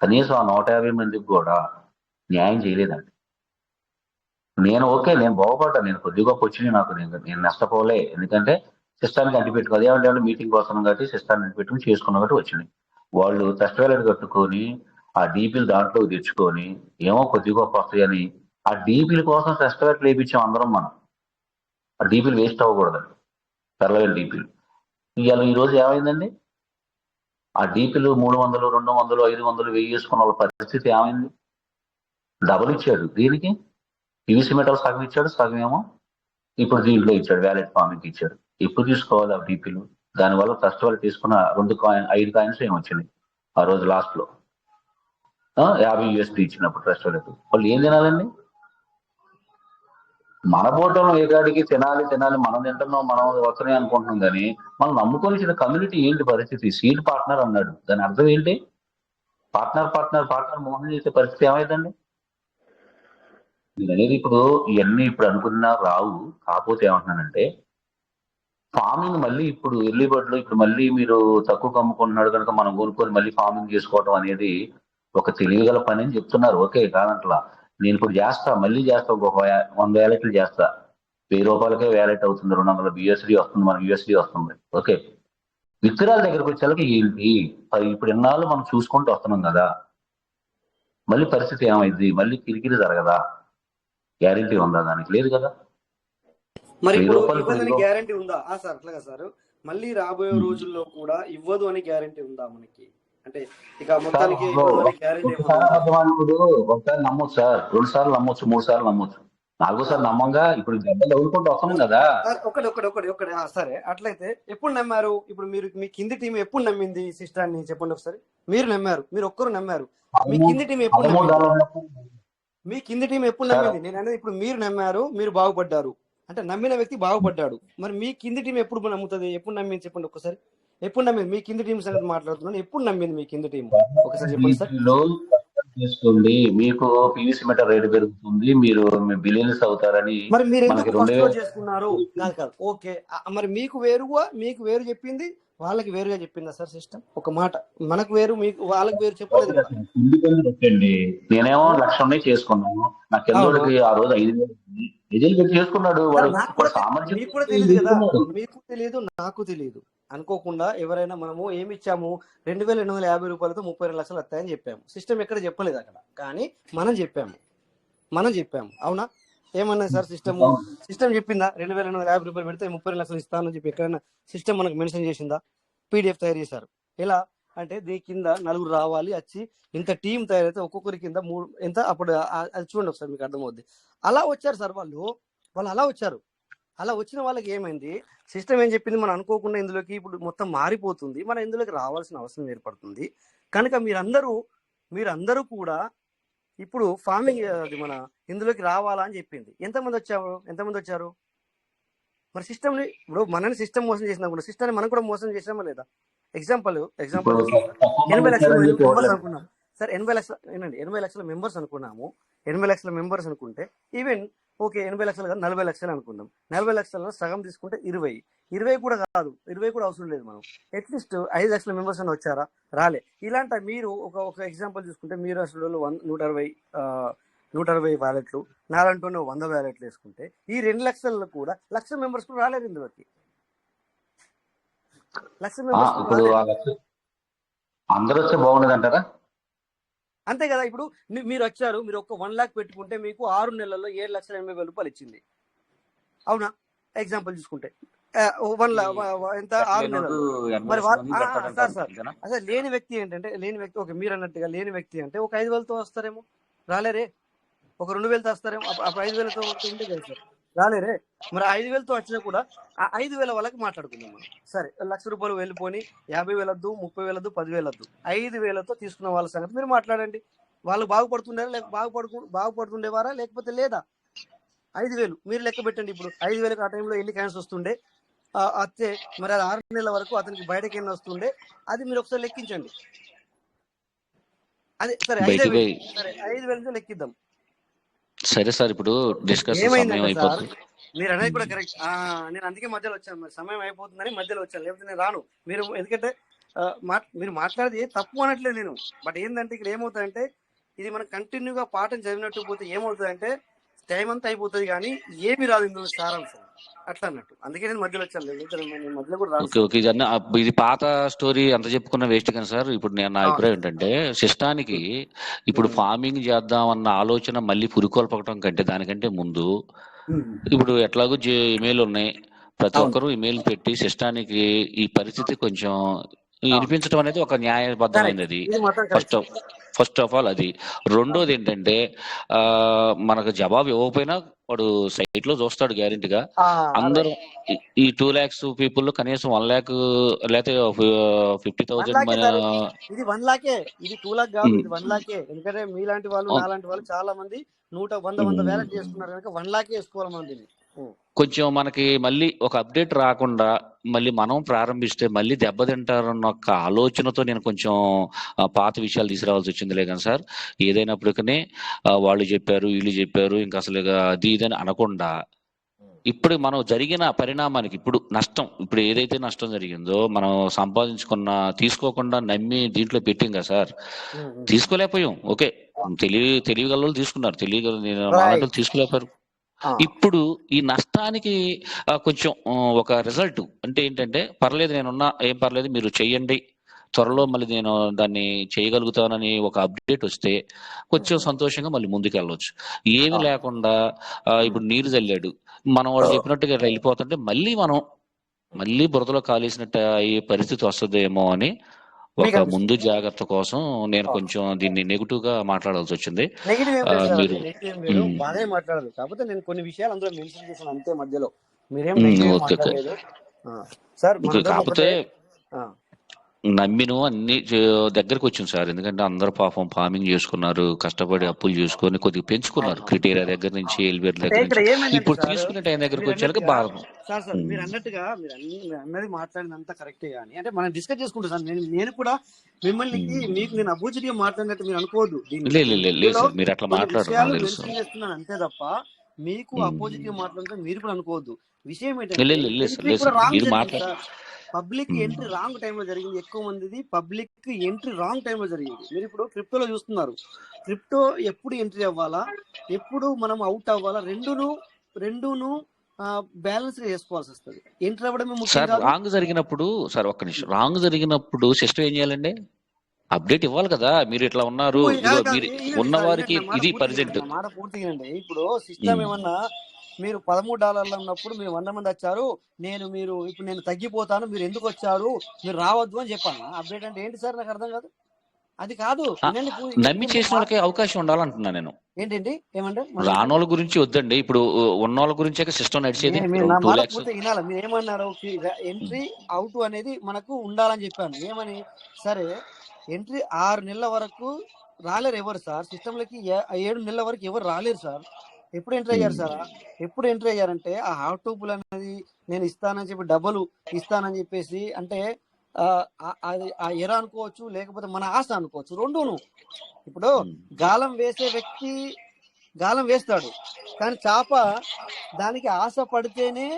[SPEAKER 6] కనీసం ఆ 150 మందికి కూడా న్యాయం చేయలేదండి. నేను నేను బాగుపడ్డా, నేను కొద్దిగా వచ్చినాయి నాకు, నేను నష్టపోలే. ఎందుకంటే సిస్టానికి అంటిపెట్టుకోవాలి. ఏమంటే మీటింగ్ కోసం కాబట్టి సిస్టాన్ని అంటిపెట్టుకుని చేసుకున్నా కాబట్టి వచ్చినాయి. వాళ్ళు ఫస్ట్ వ్యాలెట్ కట్టుకొని ఆ డీపీలు దాంట్లో తెచ్చుకొని ఏమో కొద్దిగా వస్తాయని ఆ డీపీల కోసం ఫస్ట్ వ్యాలెట్ వేయించాం అందరం. మనం ఆ డీపీలు వేస్ట్ అవ్వకూడదండి, పెరలవేలు డీపీలు. ఇవాళ ఈ రోజు ఏమైందండి? ఆ డీపీలు 300, 200, 500, 1000 వేసుకున్న వాళ్ళ పరిస్థితి ఏమైంది? డబుల్ ఇచ్చాడు. దీనికి పీవీసీ మెటల్ సగం ఇచ్చాడు, సగం ఏమో ఇప్పుడు దీంట్లో ఇచ్చాడు, వ్యాలెట్ ఫార్మింగ్ ఇచ్చాడు. ఎప్పుడు తీసుకోవాలి ఆ డీపీలు? దానివల్ల ఫస్ట్ వాళ్ళు తీసుకున్న 5 కాయిన్స్ ఏమొచ్చినాయి ఆ రోజు లాస్ట్ లో. $50 ఇచ్చినప్పుడు ఫస్ట్ వాళ్ళకి వాళ్ళు ఏం తినాలండి? మన బోటంలో ఏకాడికి తినాలి మనం తింటున్నాం, మనం వస్తున్నాయి అనుకుంటున్నాం. కానీ మనం నమ్ముకొని ఇచ్చిన కమ్యూనిటీ ఏంటి పరిస్థితి? సీడ్ పార్ట్నర్ అన్నాడు, దాని అర్థం ఏంటి? పార్ట్నర్ మోహన్ చేసే పరిస్థితి ఏమైందండి? అనేది ఇప్పుడు ఇవన్నీ ఇప్పుడు అనుకున్నా రావు. కాకపోతే ఏమంటున్నానంటే, ఫార్మింగ్ మళ్ళీ ఇప్పుడు ఎర్లీ బర్డ్ లో ఇప్పుడు మళ్ళీ మీరు తక్కువ అమ్ముకుంటున్నాడు కనుక మనం కొనుక్కొని మళ్ళీ ఫార్మింగ్ చేసుకోవడం అనేది ఒక తెలియగల పని అని చెప్తున్నారు. ఓకే, కాదంటలా. నేను ఇప్పుడు చేస్తా, మళ్ళీ చేస్తా, ఒక 100 వ్యాలెట్లు చేస్తా. రూపాయలకే వ్యాలెట్ అవుతుంది, 200 బిఎస్డి వస్తుంది, మనకి యూఎస్డి వస్తుంది. ఓకే, విక్రయాల దగ్గరకు వచ్చేసరికి ఏంటి, ఇప్పుడు ఎన్నాళ్ళు మనం చూసుకుంటూ వస్తున్నాం కదా, మళ్ళీ పరిస్థితి ఏమైంది, మళ్ళీ కిరికిరి జరగదా? గ్యారెంటీ ఉందా? దానికి లేదు కదా.
[SPEAKER 1] మరి
[SPEAKER 6] 1000
[SPEAKER 1] ఇప్పుడు
[SPEAKER 6] రూపాయలు
[SPEAKER 1] ఇవ్వదని గ్యారెంటీ ఉందా సార్? అట్లాగా సార్, మళ్ళీ రాబోయే రోజుల్లో కూడా ఇవ్వదు అని గ్యారెంటీ ఉందా మనకి? అంటే ఇక మొత్తానికి గ్యారెంటీ
[SPEAKER 6] ఒకసారి నమ్మొచ్చు సార్, 2 సార్లు నమ్మొచ్చు, 3 సార్లు నమ్మొచ్చు, 4 సార్లు నమ్మంగా ఇప్పుడు దెబ్బలు ఎదుర్కొంటూ వస్తున్నాం కదా.
[SPEAKER 1] ఒకటి సరే, అట్లయితే ఎప్పుడు నమ్మారు? ఇప్పుడు మీరు మీ కింది టీం ఎప్పుడు నమ్మింది ఈ సిస్టాన్ని చెప్పండి ఒకసారి. మీరు నమ్మారు, మీరు ఒక్కరు నమ్మారు. మీ కింది టీం ఎప్పుడు నమ్మింది? నేను అనేది ఇప్పుడు మీరు నమ్మారు, మీరు బాగుపడ్డారు అంటే నమ్మిన వ్యక్తి బాగుపడ్డాడు. మరి మీ కింది టీం ఎప్పుడు నమ్ముతుంది? ఎప్పుడు నమ్మింది చెప్పండి ఒకసారి. ఎప్పుడు నమ్మింది మీ కింది టీం సంగతి మాట్లాడుతున్నాను, ఎప్పుడు నమ్మింది మీ కింది టీం ఒకసారి చెప్పండి సార్.
[SPEAKER 6] చేసుకోండి, మీకు పీవీసీ మీటర్ రేటు పెరుగుతుంది, మీరు బిలియన్స్ అవుతారని.
[SPEAKER 1] మరి మీరు ఎందుకు ఫస్ట్ రోజు చేసుకున్నారు? కాదు ఓకే, మరి మీకు వేరు చెప్పింది, వాళ్ళకి వేరుగా చెప్పిందా సార్ సిస్టమ్? ఒక మాట, మనకు వేరు మీకు వాళ్ళకి వేరు చెప్పలేదు కదా.
[SPEAKER 6] నేనేమో 1,00,000 ఉన్నాయి చేసుకున్నాను, నా కిందోడికి ఆ రోజు 5,000 పెట్టి చేసుకున్నాడు.
[SPEAKER 1] మీకు కూడా తెలియదు కదా, మీకు తెలియదు నాకు తెలియదు. అనుకోకుండా ఎవరైనా మనము ఏమి ఇచ్చాము, 2,850 రూపాయలతో 32 లక్షలు వస్తాయని చెప్పాము. సిస్టమ్ ఎక్కడ చెప్పలేదు అక్కడ, కానీ మనం చెప్పాము. అవునా? ఏమన్నా సార్ సిస్టమ్ చెప్పిందా? 2,850 రూపాయలు పెడితే 32 లక్షలు ఇస్తానని చెప్పి ఎక్కడైనా సిస్టమ్ మనకు మెన్షన్ చేసిందా? పీడిఎఫ్ తయారు చేశారు. ఎలా అంటే దీని కింద 4 రావాలి, వచ్చి ఇంత టీం తయారైతే ఒక్కొక్కరి కింద 3 ఎంత, అప్పుడు అది చూడండి ఒకసారి, మీకు అర్థమవుద్ది. అలా వచ్చారు సార్ వాళ్ళు అలా వచ్చారు. అలా వచ్చిన వాళ్ళకి ఏమైంది, సిస్టమ్ ఏం చెప్పింది, మనం అనుకోకుండా ఇందులోకి ఇప్పుడు మొత్తం మారిపోతుంది, మనం ఇందులోకి రావాల్సిన అవసరం ఏర్పడుతుంది. కనుక మీరందరూ కూడా ఇప్పుడు ఫార్మింగ్ అది మన ఇందులోకి రావాలా అని చెప్పింది. ఎంతమంది వచ్చారు? మరి సిస్టమ్ని ఇప్పుడు మనని సిస్టమ్ మోసం చేసినా కూడా సిస్టమ్ని మనం కూడా మోసం చేసామా లేదా? ఎగ్జాంపుల్ 80 లక్షల మెంబర్స్ అనుకున్నాం సార్, 80 లక్షల మెంబర్స్ అనుకున్నాము. 80 లక్షల మెంబర్స్ అనుకుంటే ఈవెన్ ఓకే, 80 లక్షలు కాదు 40 లక్షలు అనుకుందాం. 40 లక్షలలో సగం తీసుకుంటే 20 కూడా కాదు, 20 కూడా అవసరం లేదు. మనం అట్లీస్ట్ 5 లక్షల మెంబర్స్ అని వచ్చారా? రాలే. ఇలాంటి మీరు ఒక ఎగ్జాంపుల్ చూసుకుంటే, మీరు అసలు 160 వ్యాలెట్లు, నాలంటూ 100 వ్యాలెట్లు వేసుకుంటే ఈ 2 లక్షల్లో కూడా 1,00,000 మెంబర్స్ కూడా రాలేదు ఇందులోకి. 1,00,000 మెంబర్స్
[SPEAKER 6] అందరూ వస్తే బాగుండదు అంటారా?
[SPEAKER 1] అంతే కదా. ఇప్పుడు మీరు వచ్చారు, మీరు ఒక 1 లాక్ పెట్టుకుంటే మీకు 6 నెలల్లో 7,80,000 రూపాయలు ఇచ్చింది. అవునా? ఎగ్జాంపుల్ చూసుకుంటే 1 లాక్ ఎంత, 6 నెలలు. మరి సార్ అసలు లేని వ్యక్తి ఓకే, మీరు అన్నట్టుగా లేని వ్యక్తి అంటే ఒక 5,000తో వస్తారేమో, రాలేరే. ఒక 2,000తో వస్తారేమో, అప్పుడు 5,000తో ఉంటే కదా సార్, రాలేరే. మరి 5,000తో వచ్చినా కూడా ఆ 5,000 వాళ్ళకి మాట్లాడుకుందాం మనం. సరే, 1,00,000 రూపాయలు వెళ్ళిపోయి 50,000 వద్దు, 30,000 వద్దు, 10,000 వద్దు, 5,000తో తీసుకున్న వాళ్ళ సంగతి మీరు మాట్లాడండి. వాళ్ళు బాగుపడుతుండారా, బాగుపడుతుండేవారా లేకపోతే లేదా? 5,000 మీరు లెక్క పెట్టండి. ఇప్పుడు 5,000 ఆ టైంలో ఎన్ని క్యాన్స్ వస్తుండే అత్తే, మరి అది 6 నెలల వరకు అతనికి బయటకి ఎన్ని వస్తుండే, అది మీరు ఒకసారి లెక్కించండి. అదే సరే 5,000 లెక్కిద్దాం.
[SPEAKER 7] సరే సార్, ఇప్పుడు డిస్కస్ సమయం అయిపోతుంది.
[SPEAKER 1] మీరు అనేది కూడా కరెక్ట్. నేను అందుకే మధ్యలో వచ్చాను, మరి సమయం అయిపోతుందని మధ్యలో వచ్చాను, లేకపోతే నేను రాను. మీరు ఎందుకంటే మీరు మాట్లాడేది తప్పు అనట్లేదు నేను. బట్ ఏంటంటే ఇక్కడ ఏమవుతుందంటే, ఇది మనం కంటిన్యూగా పాఠం చదివినట్టు పోతే ఏమవుతుందంటే టైం అంతా అయిపోతుంది, కానీ ఏమి రాదు ఇందులో సారాంశం అట్లా అన్నట్టు. అందుకే నేను మధ్యలో వచ్చాను, మధ్యలో కూడా రాను.
[SPEAKER 7] ఇది పాత స్టోరీ అంత చెప్పుకున్న వేస్ట్ కానీ సార్, ఇప్పుడు నేను నా అభిప్రాయం ఏంటంటే, సిస్టానికి ఇప్పుడు ఫార్మింగ్ చేద్దామన్న ఆలోచన మళ్ళీ పురికొల్పకటం కంటే దానికంటే ముందు, ఇప్పుడు ఎట్లాగో ఇమెయిల్ ఉన్నాయి, ప్రతి ఒక్కరూ ఇమెయిల్ పెట్టి సిస్టానికి ఈ పరిస్థితి కొంచెం వినిపించడం అనేది ఒక న్యాయబద్ధమైనది. ఫస్ట్ ఆఫ్ ఆల్ అది. రెండోది ఏంటంటే, మనకు జవాబు ఇవ్వకపోయినా వాడు సైట్ లో చూస్తాడు గ్యారెంటీగా. అందరూ ఈ 2 lakhs పీపుల్ కనీసం 1 lakh లేకపోతే 50,000.
[SPEAKER 1] ఇది 1 లాకే, ఇది 2 లాక్ కాదు, ఇది 1 లాకే. ఎందుకంటే మీలాంటి వాళ్ళు, నాలాంటి వాళ్ళు చాలా మంది 100 వ్యాలెట్ చేసుకున్నారు కనుక 1 లాకే వేసుకోవాలి మనం దీన్ని.
[SPEAKER 7] కొంచెం మనకి మళ్ళీ ఒక అప్డేట్ రాకుండా మళ్ళీ మనం ప్రారంభిస్తే మళ్ళీ దెబ్బతింటారన్న ఒక ఆలోచనతో నేను కొంచెం పాత విషయాలు తీసుకురావాల్సి వచ్చిందిలే కానీ సార్. ఏదైనప్పటికీ వాళ్ళు చెప్పారు, వీళ్ళు చెప్పారు, ఇంకా అసలు అది ఇదని అనకుండా ఇప్పుడు మనం జరిగిన పరిణామానికి ఇప్పుడు నష్టం, ఇప్పుడు ఏదైతే నష్టం జరిగిందో మనం సంపాదించుకున్న తీసుకోకుండా నమ్మి దీంట్లో పెట్టింది కదా సార్. తీసుకోలేకపోయాం, ఓకే, తెలియగల తీసుకున్నారు, తీసుకోలేకపోయారు. ఇప్పుడు ఈ నష్టానికి కొంచెం ఒక రిజల్ట్ అంటే ఏంటంటే, పర్లేదు నేనున్నా, ఏం పర్లేదు మీరు చెయ్యండి, త్వరలో మళ్ళీ నేను దాన్ని చేయగలుగుతానని ఒక అప్డేట్ వస్తే కొంచెం సంతోషంగా మళ్ళీ ముందుకెళ్ళవచ్చు. ఏమి లేకుండా ఇప్పుడు నీరు చల్లాడు, మనం వాడు చెప్పినట్టుగా ఇట్లా వెళ్ళిపోతుంటే మళ్ళీ బురదలో కాలేసినట్టు అయ్యే పరిస్థితి వస్తుందేమో అని ఒక ముందు జాగ్రత్త కోసం నేను కొంచెం దీన్ని నెగిటివ్ గా మాట్లాడాల్సి వచ్చింది.
[SPEAKER 1] నెగిటివ్ ఏం లేదు సార్,
[SPEAKER 7] మీరు
[SPEAKER 1] నెగిటివ్ ఏం లేదు, బాగానే మాట్లాడదు. కాకపోతే నేను కొన్ని విషయాలు అందులో మెన్షన్ చేశాను అంతే మధ్యలో. మీరేం నెగిటివ్
[SPEAKER 7] ఓకే
[SPEAKER 1] మాట్లాడలేదు సార్.
[SPEAKER 7] కాకపోతే నమ్మిను అన్ని దగ్గరకు వచ్చింది సార్. ఎందుకంటే అందరూ పాపం ఫార్మింగ్ చేసుకున్నారు, కష్టపడి అప్పులు చేసుకొని కొద్దిగా పెంచుకున్నారు, క్రిటేరియా దగ్గర నుంచి, ఎలివేట్ దగ్గర నుంచి. ఇప్పుడు తీసుకునే టైం దగ్గరకు వచ్చాక బాధ.
[SPEAKER 1] సార్ మీరు అన్నట్టుగా మీరు అన్నది మాట్లాడినంత కరెక్టే, కానీ అంటే మనం డిస్కస్ చేసుకుంటాం సార్. నేను కూడా మిమ్మల్ని మీకు నేను అబూజిగా మాట్లాడినట్టు మీరు అనుకోవద్దు.
[SPEAKER 7] మీరు అట్లా మాట్లాడారు
[SPEAKER 1] మెన్షన్ చేస్తున్నాను అంతే తప్ప మీకు అపోజిట్ గా మాట్లాడితే మీరు కూడా అనుకోవద్దు. విషయం ఏంటంటే పబ్లిక్ ఎంట్రీ రాంగ్ టైంలో జరిగింది. ఎక్కువ మందిది పబ్లిక్ ఎంట్రీ రాంగ్ టైంలో జరిగింది. మీరు ఇప్పుడు క్రిప్టోలో చూస్తున్నారు, క్రిప్టో ఎప్పుడు ఎంట్రీ అవ్వాలా, ఎప్పుడు మనం అవుట్ అవ్వాలా, రెండును బ్యాలెన్స్ గా చేసుకోవాల్సి వస్తుంది. ఎంట్రీ అవ్వడమే ముఖ్యం.
[SPEAKER 7] రాంగ్ జరిగినప్పుడు సార్, ఒక్క నిమిషం, రాంగ్ జరిగినప్పుడు సిస్టమ్ ఏం చేయాలండి? అప్డేట్ ఇవ్వాలి కదా. మీరు ఇట్లా ఉన్నారు, ఉన్న వారికి ఇది ప్రజెంట్
[SPEAKER 1] మాట పూర్తిగా. ఇప్పుడు సిస్టమ్ ఏమన్నా మీరు $13 ఉన్నప్పుడు మీరు 100 మంది వచ్చారు, ఇప్పుడు నేను తగ్గిపోతాను, మీరు ఎందుకు వచ్చారు, మీరు రావద్దు అని చెప్పాను. అప్డేట్ అంటే ఏంటి సార్? నాకు అర్థం కాదు. అది కాదు,
[SPEAKER 7] నమ్మి చేసిన వాళ్ళకి అవకాశం ఉండాలంటున్నా నేను.
[SPEAKER 1] ఏంటండి ఏమంటే
[SPEAKER 7] రానోళ్ళ గురించి వద్దండి, ఇప్పుడు ఉన్నోళ్ళ గురించి సిస్టమ్ నడిచేది.
[SPEAKER 1] వినాలి. మీరు ఏమన్నారు? ఎంట్రీ అవుట్ అనేది మనకు ఉండాలని చెప్పాను. ఏమని? సరే, ఎంట్రీ 6 నెలల వరకు రాలేరు ఎవరు సార్ సిస్టంలకి, 7 నెలల వరకు ఎవరు రాలేరు సార్. ఎప్పుడు ఎంట్రీ అయ్యారు సార్? ఎప్పుడు ఎంట్రీ అయ్యారంటే ఆ హాట్ టూపుల్ అనేది నేను ఇస్తానని చెప్పి, డబ్బులు ఇస్తానని చెప్పేసి, అంటే అది ఆ ఎర అనుకోవచ్చు, లేకపోతే మన ఆశ అనుకోవచ్చు, రెండును. ఇప్పుడు గాలం వేసే వ్యక్తి గాలం వేస్తాడు, కానీ చేప దానికి ఆశ పడితేనే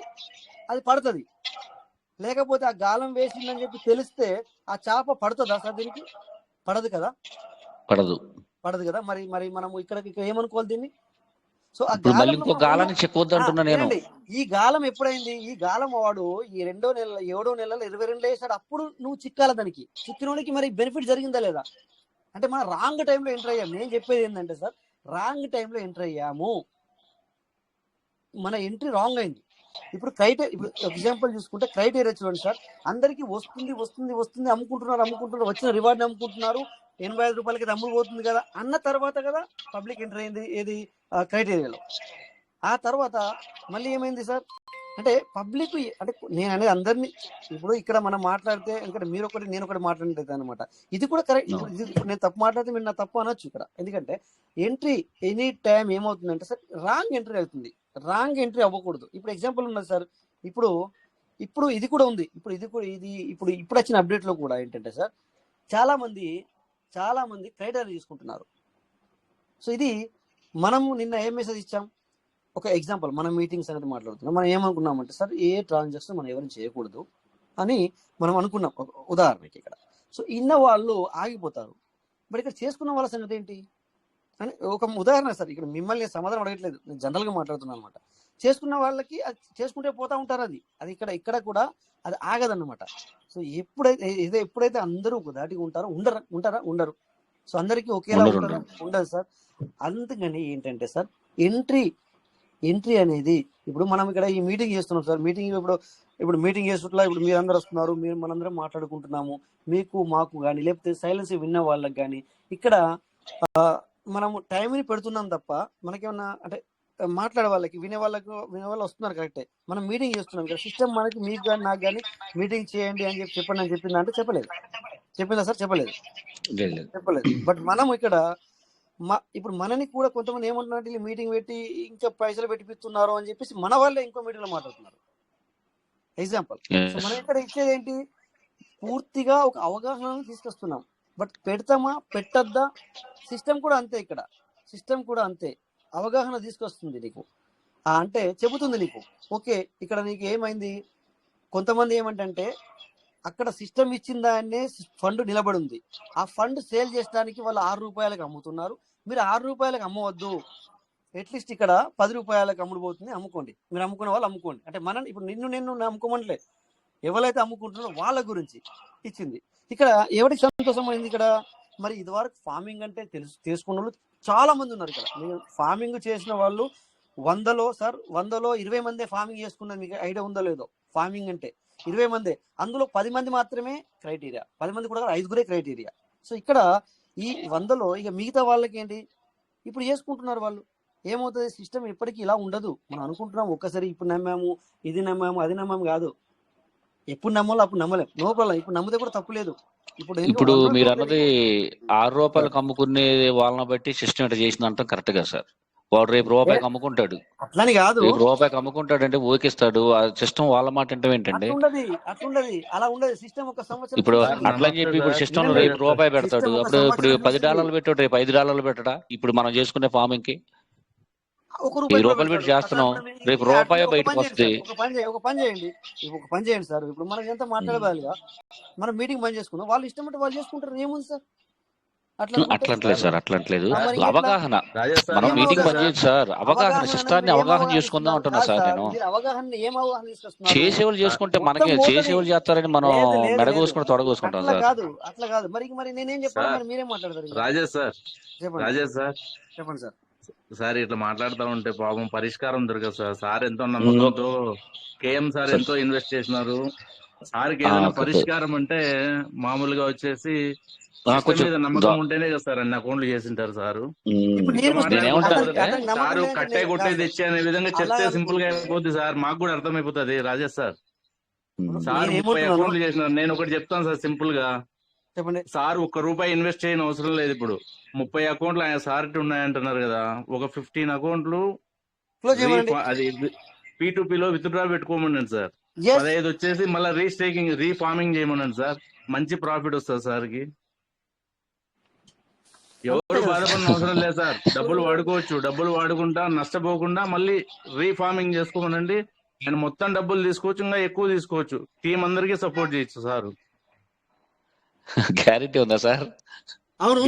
[SPEAKER 1] అది పడుతుంది. లేకపోతే ఆ గాలం వేసిందని చెప్పి తెలిస్తే ఆ చేప పడుతుందా సార్? దీనికి పడదు కదా. పడదు కదా. మరి మనం ఇక్కడ ఏమనుకోవాలి దీన్ని? సో ఆ
[SPEAKER 7] గాలాన్ని చెక్కొద్దు అంటున్నా నేను.
[SPEAKER 1] ఈ గాలం ఎప్పుడైంది? ఈ గాలం వాడు ఈ 7వ నెలలో 22 వేసాడు, అప్పుడు నువ్వు చిక్కాల. దానికి చిక్కినోడికి మరి బెనిఫిట్ జరిగిందా లేదా? అంటే మనం రాంగ్ టైంలో ఎంటర్ అయ్యాము. నేను చెప్పేది ఏంటంటే సార్, రాంగ్ టైంలో ఎంటర్ అయ్యాము, మన ఎంట్రీ రాంగ్ అయింది. ఇప్పుడు ఎగ్జాంపుల్ చూసుకుంటే క్రైటీరియా చూడండి సార్. అందరికి వస్తుంది అమ్ముకుంటున్నారు, వచ్చిన రివార్డ్ అమ్ముకుంటున్నారు, $85 అమ్ముడు పోతుంది కదా అన్న తర్వాత కదా పబ్లిక్ ఎంటర్ అయింది ఏది క్రైటీరియాలో. ఆ తర్వాత మళ్ళీ ఏమైంది సార్ అంటే పబ్లిక్, అంటే నేను అనేది అందరినీ, ఇప్పుడు ఇక్కడ మనం మాట్లాడితే ఇక్కడ మీరు ఒకటి నేను ఒకటి మాట్లాడేది అనమాట. ఇది కూడా కరెక్ట్. ఇప్పుడు నేను తప్పు మాట్లాడితే మీరు నా తప్పు అనొచ్చు ఇక్కడ. ఎందుకంటే ఎంట్రీ ఎనీ టైం ఏమవుతుందంటే సార్, రాంగ్ ఎంట్రీ అవుతుంది. రాంగ్ ఎంట్రీ అవ్వకూడదు. ఇప్పుడు ఎగ్జాంపుల్ ఉన్నది సార్, ఇప్పుడు ఇది కూడా ఉంది. ఇప్పుడు వచ్చిన అప్డేట్ లో కూడా ఏంటంటే సార్, చాలా మంది క్రైటీరియా తీసుకుంటున్నారు. సో ఇది మనము నిన్న ఏం మెసేజ్ ఇచ్చాం? ఒక ఎగ్జాంపుల్, మనం మీటింగ్స్ అనేది మాట్లాడుతున్నాం. మనం ఏమనుకున్నామంటే సార్, ఏ ట్రాన్సాక్షన్ మనం ఎవరిని చేయకూడదు అని మనం అనుకున్నాం ఉదాహరణకి ఇక్కడ. సో ఇన్న వాళ్ళు ఆగిపోతారు. మరి ఇక్కడ చేసుకున్న వాళ్ళ సంగతి ఏంటి అని ఒక ఉదాహరణ సార్. ఇక్కడ మిమ్మల్ని సమాధానం అడగట్లేదు, నేను జనరల్గా మాట్లాడుతున్నాను అనమాట. చేసుకున్న వాళ్ళకి అది చేసుకుంటే పోతా ఉంటారు. అది ఇక్కడ కూడా అది ఆగదన్నమాట. సో ఎప్పుడైతే అందరూ ఒక దాటిగా ఉంటారో ఉండరు. సో అందరికీ ఒకేలా ఉండదు సార్. అందుకని ఏంటంటే సార్, ఎంట్రీ అనేది ఇప్పుడు మనం ఇక్కడ ఈ మీటింగ్ చేస్తున్నాం సార్. ఇప్పుడు మీటింగ్ చేస్తున్నా, ఇప్పుడు మీరందరూ వస్తున్నారు, మనందరం మాట్లాడుకుంటున్నాము. మీకు మాకు కానీ, లేకపోతే సైలెన్స్ విన్న వాళ్ళకి కానీ ఇక్కడ మనము టైంని పెడుతున్నాం తప్ప మనకేమన్నా అంటే మాట్లాడే వాళ్ళకి వినే వాళ్ళు వస్తున్నారు కరెక్టే. మనం మీటింగ్ చేస్తున్నాం ఇక్కడ. సిస్టమ్ మనకి మీకు కానీ నాకు కానీ మీటింగ్ చేయండి అని చెప్పిందా అంటే చెప్పలేదు. చెప్పిందా సార్? చెప్పలేదు. బట్ మనం ఇక్కడ ఇప్పుడు మనని కూడా కొంతమంది ఏమంటున్నారు, మీటింగ్ పెట్టి ఇంకా పైసలు పెట్టిపిస్తున్నారు అని చెప్పేసి మన వాళ్ళే ఇంకో మీటింగ్ లో మాట్లాడుతున్నారు. ఎగ్జాంపుల్. సో మనం ఇక్కడ ఇచ్చేది ఏంటి? పూర్తిగా ఒక అవగాహనను తీసుకొస్తున్నాం. బట్ పెడతామా పెట్టద్దా? సిస్టమ్ కూడా అంతే. ఇక్కడ సిస్టమ్ కూడా అంతే, అవగాహన తీసుకొస్తుంది నీకు. అంటే చెబుతుంది నీకు, ఓకే ఇక్కడ నీకు ఏమైంది. కొంతమంది ఏమంటే అక్కడ సిస్టమ్ ఇచ్చిన దాన్నే ఫండ్ నిలబడి ఉంది. ఆ ఫండ్ సేల్ చేయడానికి వాళ్ళు ₹6 అమ్ముతున్నారు. మీరు ₹6 అమ్మవద్దు. అట్లీస్ట్ ఇక్కడ 10 రూపాయలకు అమ్ముడుపోతుంది, అమ్ముకోండి, మీరు అమ్ముకునే వాళ్ళు అమ్ముకోండి. అంటే మనం ఇప్పుడు నిన్ను అమ్ముకోమనిలే, ఎవరైతే అమ్ముకుంటున్నారో వాళ్ళ గురించి ఇచ్చింది. ఇక్కడ ఎవరికి సంతోషం అయింది ఇక్కడ? మరి ఇదివరకు ఫార్మింగ్ అంటే తెలుసుకున్న వాళ్ళు చాలా మంది ఉన్నారు ఇక్కడ. ఫార్మింగ్ చేసిన వాళ్ళు 100లో 20 మందే ఫార్మింగ్ చేసుకున్నది. మీకు ఐడియా ఉందో లేదో? ఫార్మింగ్ అంటే 20 మందే, అందులో 10 మంది మాత్రమే క్రైటీరియా, 10 మంది కూడా 5గురే క్రైటీరియా. సో ఇక్కడ ఈ 100లో ఇక మిగతా వాళ్ళకి ఏంటి ఇప్పుడు చేసుకుంటున్నారు వాళ్ళు. ఏమవుతుంది, సిస్టమ్ ఎప్పటికీ ఇలా ఉండదు. మనం అనుకుంటున్నాం ఒక్కసారి ఇప్పుడు నమ్మాము, ఇది నమ్మాము, అది నమ్మాము కాదు. ఎప్పుడు నమ్మాలో అప్పుడు నమ్మలేం, నో ప్రాబ్లం. ఇప్పుడు నమ్మితే కూడా తప్పు లేదు.
[SPEAKER 7] ఇప్పుడు మీరు అన్నది 6 రూపాయలకు అమ్ముకునే వాళ్ళని బట్టి సిస్టమ్ ఎట్లా చేసిందంటే కరెక్ట్ గా సార్. వాడు రేపు రూపాయికి అమ్ముకుంటాడు,
[SPEAKER 1] అట్లని కాదు,
[SPEAKER 7] రేపు రూపాయికి అమ్ముకుంటాడు అంటే ఓకేస్తాడు. ఆ సిస్టమ్ వాళ్ళ మాట అంటే ఏంటంటే
[SPEAKER 1] అట్లుండదు, అలా ఉండదు సిస్టమ్. ఒక సంవత్సరం
[SPEAKER 7] ఇప్పుడు అట్లా అని చెప్పి ఇప్పుడు సిస్టమ్ రేపు రూపాయి పెడతాడు, ఇప్పుడు $10 పెట్టాడు, రేపు $5 పెట్టడా? ఇప్పుడు మనం చేసుకునే ఫార్మింగ్ కి $10 పెట్టి చేస్తున్నాం, రేపు రూపాయి బయటకు వస్తుంది.
[SPEAKER 1] ఒక పని చేయండి సార్. ఇప్పుడు మనకి ఎంత మాట్లాడబాలిగా మనం మీటింగ్ బంద్ చేసుకున్నాం, వాళ్ళు ఇష్టం అంటే వాళ్ళు చేసుకుంటారు, ఏముంది సార్?
[SPEAKER 7] అట్లంటలేదు సార్, అట్లంటలేదు. అవగాహన, మనం మీటింగ్ బంద్ చేయొచ్చు సార్. అవగాహన, సిస్టాన్ని అవగాహన చేసుకుందాం అంటున్నా సార్ నేను. చేసేవాళ్ళు చేసుకుంటే మనకి చేసేవాళ్ళు చేస్తారని మనం మెడగోసుకుంటే తొడగోసుకుంటాం సార్.
[SPEAKER 1] అట్లా కాదు. మరి నేనేం చెప్పాను, మరి మీరేం మాట్లాడతారు?
[SPEAKER 8] రాజేష్ సార్,
[SPEAKER 1] చెప్పండి సార్.
[SPEAKER 8] సార్ ఇట్లా మాట్లాడుతూ ఉంటే పాపం పరిష్కారం దొరకదు సార్. సార్ ఎంతో నమ్మకంతో కేఎం సార్ ఎంతో ఇన్వెస్ట్ చేసినారు. సార్కి ఏదైనా పరిష్కారం అంటే మామూలుగా వచ్చేసి మీద నమ్మకం ఉంటేనే కదా సార్ అన్ని అకౌంట్లు చేసింటారు సారు. సారు కట్టే కొట్టే తెచ్చి అనే విధంగా చెప్తే సింపుల్ గా అయిపోద్ది సార్, మాకు కూడా అర్థమైపోతుంది. రాజేష్ సార్, సార్ 30 అకౌంట్లు చేసినారు. నేను ఒకటి చెప్తాను సార్ సింపుల్ గా. సార్ ₹1 ఇన్వెస్ట్ చేయని అవసరం లేదు. ఇప్పుడు 30 అకౌంట్లు ఆయన సార్కి ఉన్నాయంటున్నారు కదా, ఒక 15 అకౌంట్లు అది P2P లో విత్డ్రా పెట్టుకోమనండి సార్. 15 వచ్చేసి మళ్ళీ రీఫార్మింగ్ చేయమనండి సార్. మంచి ప్రాఫిట్ వస్తుంది సార్ కి. ఎవరు బాధపడిన అవసరం లేదు సార్. డబ్బులు వాడుకోవచ్చు, డబ్బులు వాడుకుంటా నష్టపోకుండా మళ్ళీ రీఫార్మింగ్ చేసుకోమనండి. ఆయన మొత్తం డబ్బులు తీసుకోవచ్చు, ఇంకా ఎక్కువ తీసుకోవచ్చు. టీం అందరికీ సపోర్ట్ చేయొచ్చు సార్.
[SPEAKER 7] గ్యారెంటీ ఉందా సార్?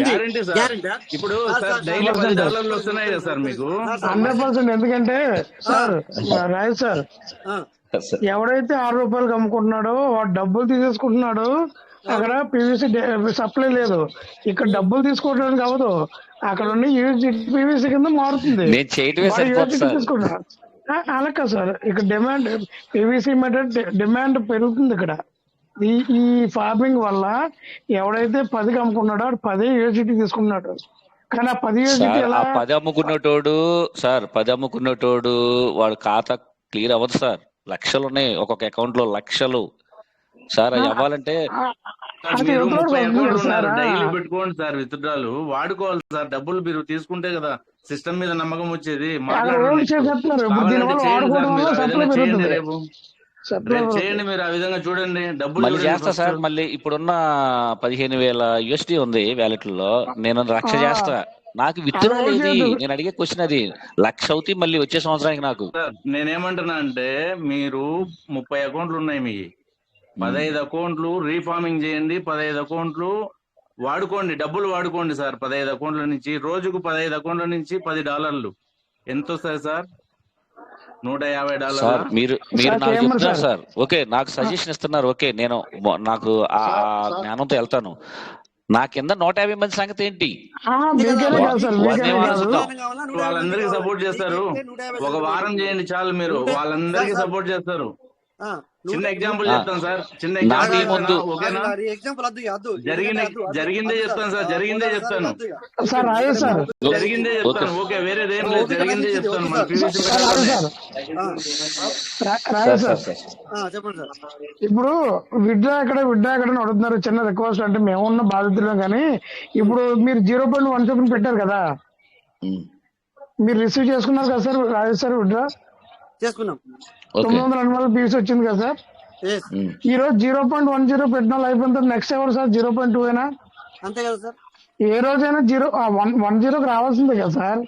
[SPEAKER 8] Guarantee sir. ఇప్పుడు సార్ డైలీ $10 వస్తున్నాయి కదా సార్ మీకు.
[SPEAKER 2] 100%. ఎందుకంటే సార్ రాజు సార్, ఎవడైతే ₹6 అమ్ముకుంటున్నాడో వాడు డబ్బులు తీసేసుకుంటున్నాడు. అక్కడ పీవీసీ సప్లై లేదు, ఇక్కడ డబ్బులు తీసుకోవడానికి అవ్వదు. అక్కడ ఉన్న పీవీసీ కింద మారుతుంది. తీసుకుంటున్నాడు అలా కాదు సార్. ఇక్కడ డిమాండ్ పీవీసీ మెటీరియల్ డిమాండ్ పెరుగుతుంది. ఇక్కడ ఈ ఫార్మింగ్ వల్ల ఎవడైతే 10కి అమ్ముకున్నాడో 10 యూనివర్సిటీ తీసుకున్నాడు. కానీ ఆ 10 యూనివర్సిటీ
[SPEAKER 7] 10 అమ్ముకున్నటోడు సార్, 10 అమ్ముకున్నటోడు వాడు ఖాతా క్లియర్ అవ్వదు సార్. లక్షలు ఉన్నాయి ఒక్కొక్క అకౌంట్ లో, లక్షలు సార్. అది అవ్వాలంటే
[SPEAKER 8] మీరు 30 అకౌంట్లు ఉన్నారు, డైలీ పెట్టుకోండి సార్. విత్డ్రాలు వాడుకోవాలి సార్. డబ్బులు మీరు తీసుకుంటే కదా సిస్టమ్ మీద నమ్మకం వచ్చేది. చేయండి, రేపు చేయండి మీరు ఆ విధంగా చూడండి. డబ్బులు
[SPEAKER 7] మళ్ళీ చేస్తా సార్. మళ్ళీ ఇప్పుడున్న $15,000 ఉంది వ్యాలెట్ లో, నేను 1,00,000 చేస్తా. నాకు విత్డ్రా లేదు. నేను అడిగే క్వశ్చన్ అది. 1,00,000 అవుతాయి మళ్ళీ వచ్చే సంవత్సరానికి. నాకు
[SPEAKER 8] నేనేమంటున్నా అంటే, మీరు 30 అకౌంట్లు ఉన్నాయి, మీ 15 అకౌంట్లు రీఫార్మింగ్ చేయండి, 15 అకౌంట్లు వాడుకోండి, డబ్బులు వాడుకోండి సార్. 15 అకౌంట్ల నుంచి రోజుకు 15 అకౌంట్ల నుంచి $10 ఎంత వస్తాయి సార్? $150.
[SPEAKER 7] మీరు నాకు చెప్తున్నారు సార్. ఓకే, నాకు సజెషన్ ఇస్తున్నారు. ఓకే, నాకు ఆ జ్ఞానంతో వెళ్తాను. నా కింద 150 మంది సంగతి ఏంటి?
[SPEAKER 8] వాళ్ళందరికీ సపోర్ట్ చేస్తారు. ఒక వారం చేయండి చాలు, మీరు వాళ్ళందరికీ సపోర్ట్ చేస్తారు. చిన్న ఎగ్జాంపుల్ చెప్తాను సార్. చిన్న ఎగ్జాంపుల్ ఓకేనా? జరిగిందే చెప్తాను సార్. జరిగిందే చెప్తాను. ఓకే, వేరేదేం లేదు. జరిగిందే చెప్తాను.
[SPEAKER 2] ఇప్పుడు విడ్డా ఎక్కడ అడుగుతున్నారు. చిన్న రిక్వెస్ట్ అంటే మేమున్న బాధితులు. కానీ ఇప్పుడు మీరు 0.17 పెట్టారు కదా, మీరు రిసీవ్ చేసుకున్నారు కదా సార్ రాజేష్ సార్? విడ్డా
[SPEAKER 1] చేసుకున్నాం.
[SPEAKER 2] 900 పీస్ వచ్చింది కదా సార్. ఈ రోజు 0.10 పెట్టిన వాళ్ళు అయిపోయిన తర్వాత నెక్స్ట్ ఎవరు సార్? 0.2 అయినా
[SPEAKER 1] అంతే కదా సార్.
[SPEAKER 2] ఏ రోజైనా 10కి రావాల్సిందే కదా సార్.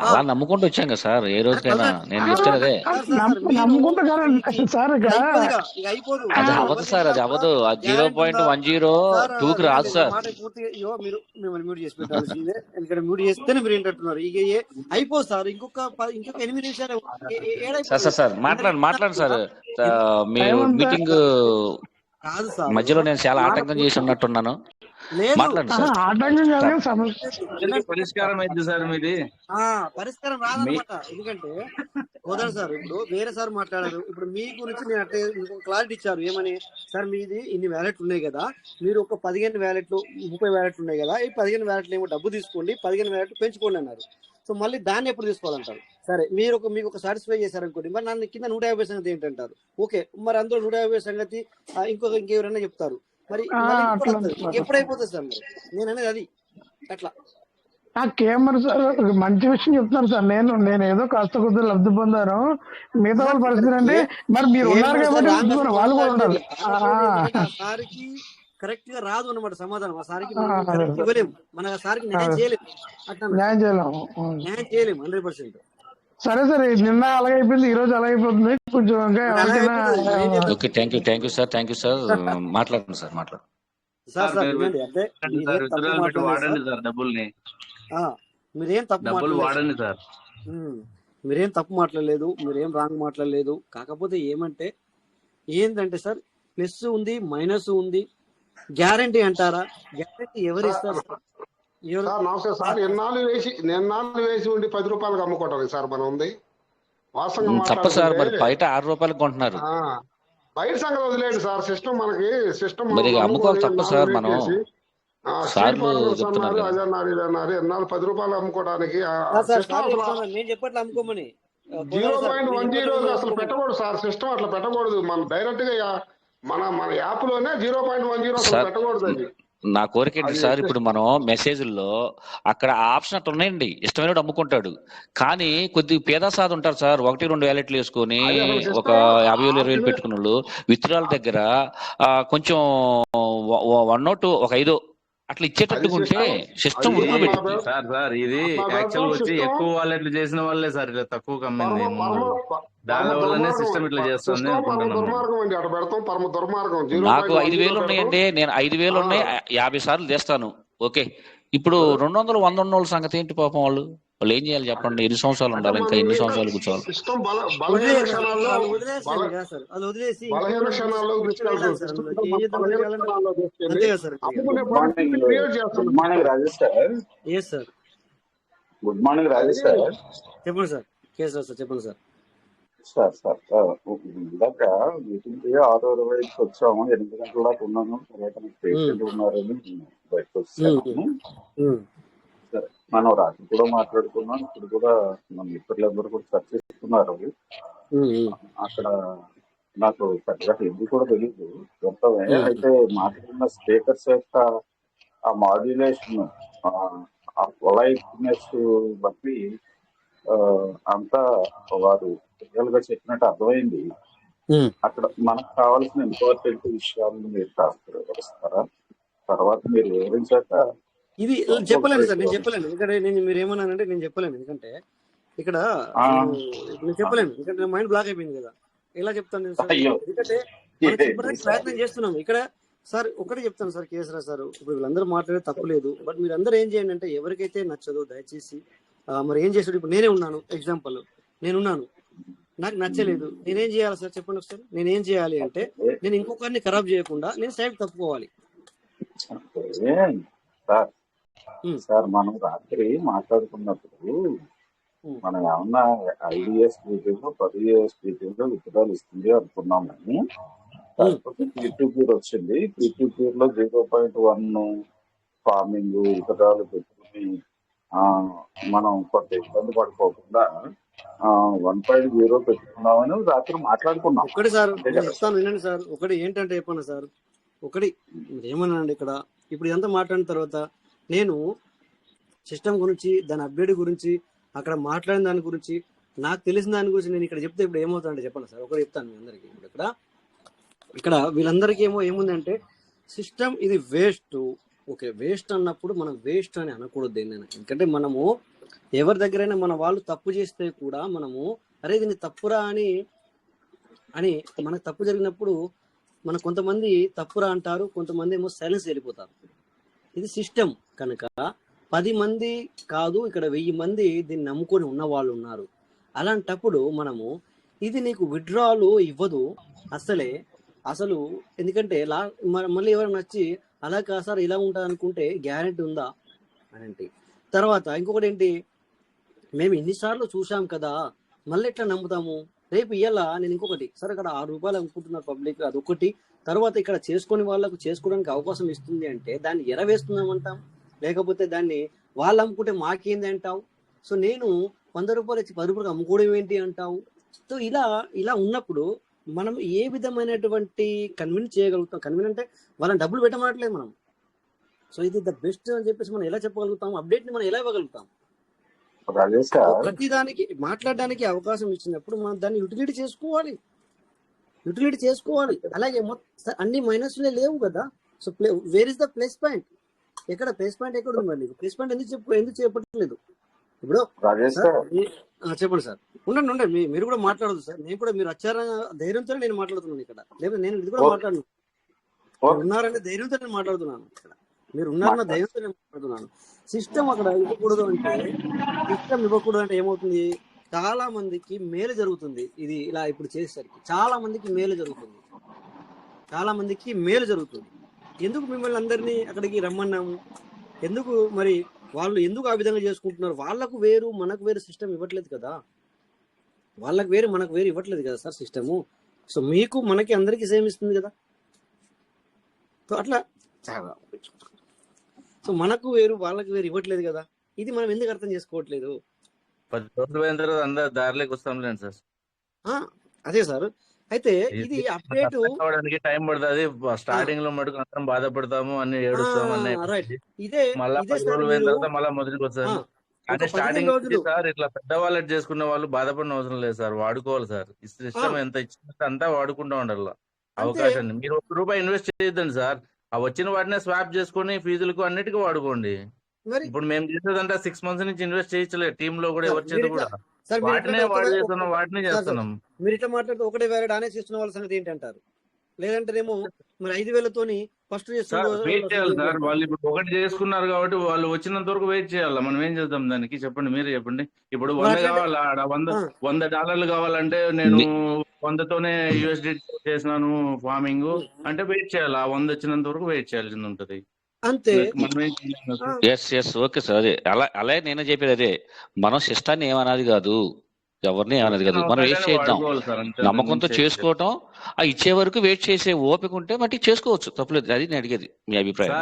[SPEAKER 7] అలా నమ్ముకుంటూ వచ్చాం కదా సార్, ఏ రోజుకైనా నేను చెప్తాను అదే.
[SPEAKER 2] నమ్ముకుంటా సార్
[SPEAKER 1] ఇక అయిపోదు
[SPEAKER 7] అది అవ్వదు సార్, అది అవ్వదు. 0.102కి రాదు సార్.
[SPEAKER 1] మాట పూర్తిగా మీరు మిమ్మల్ని మ్యూట్ చేసి పెట్టాల్సిందే, ఎందుకంటే మ్యూట్ చేస్తేనే మీరు ఏంటంటున్నారు. ఇక అయిపోదు సార్, ఇంకొక 8 నిమిషాలు
[SPEAKER 7] సార్ మాట్లాడండి సార్. మీరు మీటింగ్
[SPEAKER 1] కాదు సార్,
[SPEAKER 7] మధ్యలో నేను చాలా ఆటంకం చేసి ఉన్నట్టున్నాను. మాట్లాడండి సార్.
[SPEAKER 8] పరిష్కారం అయింది సార్ మీది.
[SPEAKER 1] పరిష్కారం రాదనమాట. ఎందుకంటే కుదరదు సార్. ఇప్పుడు వేరే సార్ మాట్లాడారు, ఇప్పుడు మీ గురించి నేను అట్లే క్లారిటీ ఇచ్చారు. ఏమని సార్, మీది ఇన్ని వ్యాలెట్లు ఉన్నాయి కదా, మీరు ఒక 15 వ్యాలెట్లు 30 వ్యాలెట్లు ఉన్నాయి కదా, ఈ 15 వ్యాలెట్లు ఏమో డబ్బు తీసుకోండి, 15 వ్యాలెట్లు పెంచుకోండి అన్నారు. సో మళ్ళీ దాన్ని ఎప్పుడు తీసుకోవాలంటారు? సరే, మీకు ఒక సాటిస్ఫై చేశారనుకోండి, మరి నన్ను కింద 150 సంగతి ఏంటంటారు? ఓకే, మరి అందులో 150 సంగతి ఇంకెవరైనా చెప్తారు. మరి ఎప్పుడైపోతుంది సార్? మరి నేను అనేది అది అట్లా.
[SPEAKER 2] కేమర్ సార్ మంచి విషయం చెప్తున్నారు సార్. నేను ఏదో కాస్త కొద్దిగా లబ్ధి పొందాను, మిగతా వాళ్ళ పరిస్థితి అంటే మరి మీరు ఉన్నారు కాబట్టి వాళ్ళు కూడా ఉండాలి.
[SPEAKER 1] సార్కి కరెక్ట్ గా రాదు అన్నమాట సమాధానం. ఆ సార్కి ఇవ్వలేము, మన సార్కి న్యాయం చేయలేము,
[SPEAKER 2] న్యాయం చేయలేము
[SPEAKER 1] 100%.
[SPEAKER 2] సరే సరే, నిన్న అలాగైపోయింది, ఈ రోజు అలాగైపోతుంది కొంచెం.
[SPEAKER 7] Okay, thank you sir. మాట్లాడండి సార్, మాట్లాడండి
[SPEAKER 1] మీరేం తప్పు మాట్లాడలేదు, మీరేం రాంగ్ మాట్లాడలేదు. కాకపోతే ఏంటంటే సార్, ప్లస్ ఉంది మైనస్ ఉంది, గ్యారంటీ అంటారా? గ్యారంటీ ఎవరు ఇస్తారు?
[SPEAKER 9] నమస్తే సార్. ఎన్నాళ్ళు వేసి ఉండి 10 రూపాయలకు అమ్ముకోవటం సార్ మనం ఉంది. వాస్తవంగా
[SPEAKER 7] తప్ప సార్, మరి బయట 6 రూపాయలకు కొంటున్నారు.
[SPEAKER 9] బయట సంగతి వదిలేండి సార్, సిస్టమ్
[SPEAKER 7] అమ్ముకోవాలి తప్ప సార్. మనం సార్లు చెప్తున్నారు
[SPEAKER 9] ఎన్నాళ్ళు 10 రూపాయలు అమ్ముకోవడానికి 0.10 అసలు పెట్టకూడదు సార్. సిస్టమ్ అట్లా పెట్టకూడదు. మనం డైరెక్ట్ గా మన యాప్ లోనే 0.10 అసలు పెట్టకూడదు. అది
[SPEAKER 7] నా కోరిక ఏంటి సార్, ఇప్పుడు మనం మెసేజ్ల్లో అక్కడ ఆప్షన్ అట్లా ఉన్నాయండి, ఇష్టమైన అమ్ముకుంటాడు. కానీ కొద్ది పేద సాధు ఉంటారు సార్, 1-2 వ్యాలెట్లు వేసుకొని ఒక 50,000-20,000 పెట్టుకున్న వాళ్ళు విత్డ్రాల్ దగ్గర కొంచెం 1 ఒక 5 అట్లా ఇచ్చేటట్టుగా ఉంటే సిస్టమ్ ఉడకబెట్టి.
[SPEAKER 8] సార్ ఇది యాక్చువల్ వచ్చి ఎక్కువ వాలెట్లు చేసిన వాళ్ళే సార్ ఇలా తక్కువ కమ్మింది. దాని వల్లనే సిస్టమ్ ఇట్లా చేస్తుంది.
[SPEAKER 7] నాకు 5,000 ఉన్నాయండి, నేను 5,000 ఉన్నాయి, 50 సార్లు చేస్తాను. ఓకే, ఇప్పుడు 200 100 ఉన్న వాళ్ళ సంగతి ఏంటి? పాపం వాళ్ళు ఏం చేయాలి చెప్పండి? ఎన్ని సంవత్సరాలు ఉండాలి? ఇంకా ఎన్ని సంవత్సరాలు కూర్చోవాలి?
[SPEAKER 10] Good morning Rajesh sir.
[SPEAKER 1] చెప్పండి సార్. చెప్పండి సార్.
[SPEAKER 10] ఇందాక మీటింగ్ 6:20కి వచ్చాము, 8 గంటల దాకా ఉన్నాను. పేషెంట్ ఉన్నారని బయటకు వచ్చాము. సరే, మనం రాత్రి కూడా మాట్లాడుకున్నాం, ఇప్పుడు కూడా మన మిత్రులందరూ కూడా చర్చిస్తున్నారు. అక్కడ నాకు పెద్దగా హిందీ కూడా తెలియదు మొత్తమే. అయితే మాట్లాడిన స్పీకర్స్ యొక్క ఆ మాడ్యులేషన్, ఆ పొలైట్నెస్ బట్టి అంతా వారు రియల్ గా చెప్పినట్టు అర్థమైంది. అక్కడ మనకు కావాల్సిన ఇంపార్టెంట్ విషయాలను మీరు కాస్త వివరిస్తారా? తర్వాత మీరు వివరించాక
[SPEAKER 1] ఇది చెప్పలేను సార్, నేను చెప్పలేను. ఎందుకంటే మీరు ఏమన్నానంటే నేను చెప్పలేను. ఎందుకంటే ఇక్కడ నేను చెప్పలేను, ఎందుకంటే మైండ్ బ్లాక్ అయిపోయింది కదా. ఎలా చెప్తాను నేను సార్? ఎందుకంటే ప్రయత్నం చేస్తున్నాం ఇక్కడ సార్. ఒకటే చెప్తాను సార్, కేసీఆర్ సార్, ఇప్పుడు వీళ్ళందరూ మాట్లాడే తప్పు లేదు. బట్ మీరందరూ ఏం చేయండి అంటే, ఎవరికైతే నచ్చదో దయచేసి మరి ఏం చేస్తాడు? ఇప్పుడు నేనే ఉన్నాను, ఎగ్జాంపుల్ నేనున్నాను, నాకు నచ్చలేదు, నేనేం చేయాలి సార్ చెప్పండి ఒకసారి? నేనేం చేయాలి అంటే, నేను ఇంకొకరిని ఖరాబ్ చేయకుండా నేను సైడ్ తప్పుకోవాలి.
[SPEAKER 10] సార్ మనం రాత్రి మాట్లాడుకున్నప్పుడు మనం ఏమన్నా 5 years డీటెయిల్ 10 years డీటెయిల్ విత్తనాలు ఇస్తుంది అనుకున్నాం. కానీ P2P వచ్చింది. P2P లో 0.1 ఫార్మింగ్ విత్తనాలు పెట్టుకుని మనం కొంత ఇబ్బంది పడిపోకుండా 1.0 పెట్టుకున్నామని రాత్రి మాట్లాడుకున్నాం.
[SPEAKER 1] ఒకటి సార్ చెప్తాను, వినండి సార్. ఒకటి ఏంటంటే చెప్పండి సార్, ఒకటి ఏమన్నానండి ఇక్కడ. ఇప్పుడు ఇదంతా మాట్లాడిన తర్వాత నేను సిస్టమ్ గురించి, దాని అప్డేట్ గురించి, అక్కడ మాట్లాడిన దాని గురించి, నాకు తెలిసిన దాని గురించి నేను ఇక్కడ చెప్తే ఇప్పుడు ఏమవుతుందంటే చెప్పండి సార్. ఒకటి చెప్తాను మీ అందరికీ. ఇప్పుడు ఇక్కడ వీళ్ళందరికీ ఏముందంటే, సిస్టమ్ ఇది వేస్ట్. ఓకే, వేస్ట్ అన్నప్పుడు మనం వేస్ట్ అని అనకూడదు దేన్నైనా. ఎందుకంటే మనము ఎవరి దగ్గరైనా మన వాళ్ళు తప్పు చేస్తే కూడా మనము అరే దీన్ని తప్పురా అని మనకు తప్పు జరిగినప్పుడు మన కొంతమంది తప్పురా అంటారు, కొంతమంది ఏమో సైలెన్స్ వెళ్ళిపోతారు. ఇది సిస్టమ్ కనుక 10 మంది కాదు, ఇక్కడ 1000 మంది దీన్ని నమ్ముకొని ఉన్న వాళ్ళు ఉన్నారు. అలాంటప్పుడు మనము ఇది నీకు విత్డ్రాలు ఇవ్వదు అసలు ఎందుకంటే మళ్ళీ ఎవరైనా వచ్చి అలా కాదు సార్ ఇలా ఉంటుంది అనుకుంటే గ్యారెంటీ ఉందా అని అంటే, తర్వాత ఇంకొకటి ఏంటి, మేము ఎన్నిసార్లు చూసాం కదా మళ్ళీ ఎట్లా నమ్ముతాము, రేపు ఇయ్యాల నేను ఇంకొకటి సరే అక్కడ 6 రూపాయలు అమ్ముకుంటున్నారు పబ్లిక్, అదొకటి. తర్వాత ఇక్కడ చేసుకుని వాళ్ళకు చేసుకోవడానికి అవకాశం ఇస్తుంది అంటే దాన్ని ఎరవేస్తున్నామంటాం, లేకపోతే దాన్ని వాళ్ళు అమ్ముకుంటే మాకేంది అంటావు. సో నేను 100 రూపాయలు ఇచ్చి 10 రూపాయలు అమ్ముకోవడం ఏంటి అంటావు. సో ఇలా ఉన్నప్పుడు మనం ఏ విధమైనటువంటి కన్విన్స్ చేయగలుగుతాం? కన్విన్స్ అంటే వాళ్ళని డబ్బులు పెట్టమనట్లేదు మనం. సో ఇది ద బెస్ట్ అని చెప్పేసి మనం ఎలా చెప్పగలుగుతాం? అప్డేట్ ని మనం ఎలా ఇవ్వగలుగుతాం? ప్రతిదానికి మాట్లాడడానికి అవకాశం ఇచ్చినప్పుడు మనం దాన్ని యూటిలిటీ చేసుకోవాలి. అలాగే మొత్తం అన్ని మైనస్లే లేవు కదా. So where is the plus point? ఎక్కడ ప్లస్ పాయింట్ ఎక్కడ ఉంది? మరి ప్లస్ పాయింట్ ఎందుకు చెప్పట్లేదు? ఇప్పుడు చెప్పండి సార్. ఉండండి మీరు కూడా మాట్లాడదు సార్. నేను కూడా మీరు వచ్చారన్న ధైర్యంతో నేను మాట్లాడుతున్నాను ఇక్కడ, లేకపోతే నేను ఇది కూడా మాట్లాడను. ఉన్నారనే ధైర్యంతో నేను మాట్లాడుతున్నాను ఇక్కడ, మీరు ఉన్నారన్న ధైర్యంతో నేను మాట్లాడుతున్నాను. సిస్టమ్ అక్కడ ఇవ్వకూడదు అంటే ఏమవుతుంది? చాలా మందికి మేలు జరుగుతుంది. ఇది ఇలా ఇప్పుడు చేసేసరికి చాలా మందికి మేలు జరుగుతుంది. ఎందుకు మిమ్మల్ని అందరినీ అక్కడికి రమ్మన్నాము? ఎందుకు మరి వాళ్ళు ఎందుకు ఆ విధంగా చేసుకుంటున్నారు? వాళ్ళకు వేరు మనకు వేరు సిస్టమ్ ఇవ్వట్లేదు కదా. వాళ్ళకు వేరు మనకు వేరు ఇవ్వట్లేదు కదా సార్ సిస్టము. సో మీకు మనకి అందరికీ సేమ్ ఇస్తుంది కదా. సో అట్లా సో మనకు వేరు వాళ్ళకి వేరు ఇవ్వట్లేదు కదా. ఇది మనం ఎందుకు అర్థం చేసుకోవట్లేదు?
[SPEAKER 8] 10 రోజులు పోయిన తర్వాత అందరు దారిలోకి వస్తాంలేండి సార్.
[SPEAKER 1] అదే సార్, అయితే ఇది అప్డేట్
[SPEAKER 8] అవడానికి టైం పడుతుంది. స్టార్టింగ్ లో మటుకు అందరం బాధపడతాము అని ఏడుస్తాము అన్నీ మళ్ళా 10 రోజులు పోయిన తర్వాత మళ్ళీ మొదటికి వస్తారు. కానీ స్టార్టింగ్ సార్ ఇట్లా పెద్దవాళ్ళు చేసుకున్న వాళ్ళు బాధపడిన అవసరం లేదు సార్, వాడుకోవాలి సార్. ఈ సిస్టమ్ ఎంత ఇచ్చినంత అంతా వాడుకుంటూ ఉండాలి అవకాశాన్ని. మీరు ₹1 ఇన్వెస్ట్ చేయొద్దండి సార్, ఆ వచ్చిన వాటినే స్వాప్ చేసుకుని ఫీజులకు అన్నిటికీ వాడుకోండి. ఇప్పుడు మేము చేసేదంటే 6 months నుంచి ఇన్వెస్ట్ చేయలేదు, టీమ్ లో కూడా వచ్చేది కూడా వాటినే చేస్తున్నాం.
[SPEAKER 1] మీరు ఇట్లా మాట్లాడితే ఒకటే వేరే అనేసి ఇస్తున్న వాళ్ళ సంగతి ఏంటంటారు? లేదంటేనేమో మరి 5,000తోని ఫస్ట్
[SPEAKER 8] వెయిట్ చేయాలి సార్. వాళ్ళు ఇప్పుడు ఒకటి చేసుకున్నారు కాబట్టి వాళ్ళు వచ్చినంత వరకు వెయిట్ చేయాలి. మనం ఏం చేద్దాం దానికి? చెప్పండి, మీరు చెప్పండి. ఇప్పుడు 100 కావాలా? $100 కావాలంటే నేను 100తోనే USD చేసినాను ఫార్మింగ్ అంటే వెయిట్ చేయాలి. ఆ 100 వచ్చినంత వరకు వెయిట్ చేయాల్సింది ఉంటది
[SPEAKER 1] అంతే.
[SPEAKER 7] ఓకే సార్, అదే అలా నేనే చెప్పేది అదే. మనం సిస్టాన్ని ఏమన్నది కాదు, ఎవరిని ఏమన్నది కాదు. మనం వెయిట్ చేద్దాం, నమ్మకంతో చేసుకోవటం. ఆ ఇచ్చే వరకు వెయిట్ చేసే ఓపిక ఉంటే మట్టి చేసుకోవచ్చు, తప్పలేదు. అది నేను అడిగేది మీ అభిప్రాయం.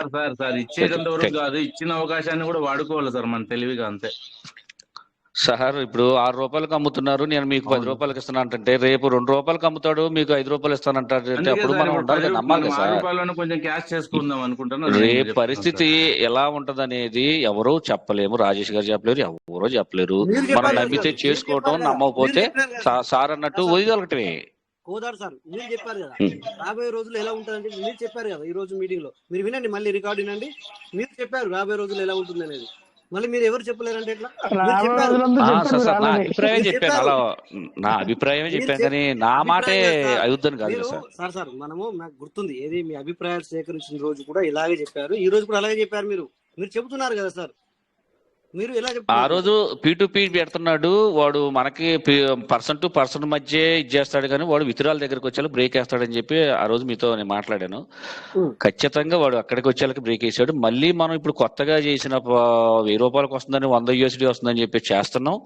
[SPEAKER 8] సార్ ఇచ్చేటంత వరకు కాదు, ఇచ్చిన అవకాశాన్ని కూడా వాడుకోవాలి సార్ మన తెలివిగా, అంతే
[SPEAKER 7] సార్. ఇప్పుడు ₹6 అమ్ముతున్నారు, నేను మీకు ₹10 ఇస్తాను అంటే రేపు ₹2 అమ్ముతాడు, మీకు ₹5 ఇస్తానంటాడు. అప్పుడు మనం ఉండాలి కదా, నమ్మాలి కదా సార్.
[SPEAKER 8] కొంచెం క్యాష్ చేసుకుందాం అనుకుంటున్నాను.
[SPEAKER 7] రేపు పరిస్థితి ఎలా ఉంటది అనేది ఎవరో చెప్పలేము, రాజేష్ గారు చెప్పలేరు, ఎవరో చెప్పలేరు. మనం నమ్మితే చేసుకోవటం, నమ్మకపోతే సార్ అన్నట్టు వదిలగటమే.
[SPEAKER 1] కోదారు సార్ మీరు చెప్పారు కదా రాబోయే రోజులు ఎలా ఉంటుందంటే, మీరు చెప్పారు కదా ఈ రోజు మీటింగ్ లో. మీరు వినండి, మళ్ళీ రికార్డ్ వినండి. మీరు చెప్పారు రాబోయే రోజులు ఎలా ఉంటుంది అనేది. మళ్ళీ మీరు ఎవరు చెప్పలేరంటే ఎట్లా?
[SPEAKER 7] నా అభిప్రాయం చెప్పాను, అలా నా అభిప్రాయమే చెప్పాను, కానీ నా మాటే అయుద్ధం కాదు
[SPEAKER 1] సార్. సార్ మనము నాకు గుర్తుంది, ఏది మీ అభిప్రాయాలు సేకరించిన రోజు కూడా ఇలాగే చెప్పారు, ఈ రోజు కూడా అలాగే చెప్పారు. మీరు చెబుతున్నారు కదా సార్. మీరు ఎలా చెప్తారు?
[SPEAKER 7] ఆ రోజు P2P పెడుతున్నాడు వాడు, మనకి పర్సన్ టు పర్సన్ మధ్య ఇచ్చేస్తాడు, కానీ వాడు విత్డ్రాల దగ్గరకు వచ్చేలా బ్రేక్ వేస్తాడని చెప్పి ఆ రోజు మీతో నేను మాట్లాడాను. ఖచ్చితంగా వాడు అక్కడికి వచ్చేళ్ళకి బ్రేక్ వేసాడు. మళ్ళీ మనం ఇప్పుడు కొత్తగా చేసిన ₹1000 వస్తుందని, $100 వస్తుందని చెప్పి చేస్తున్నాం.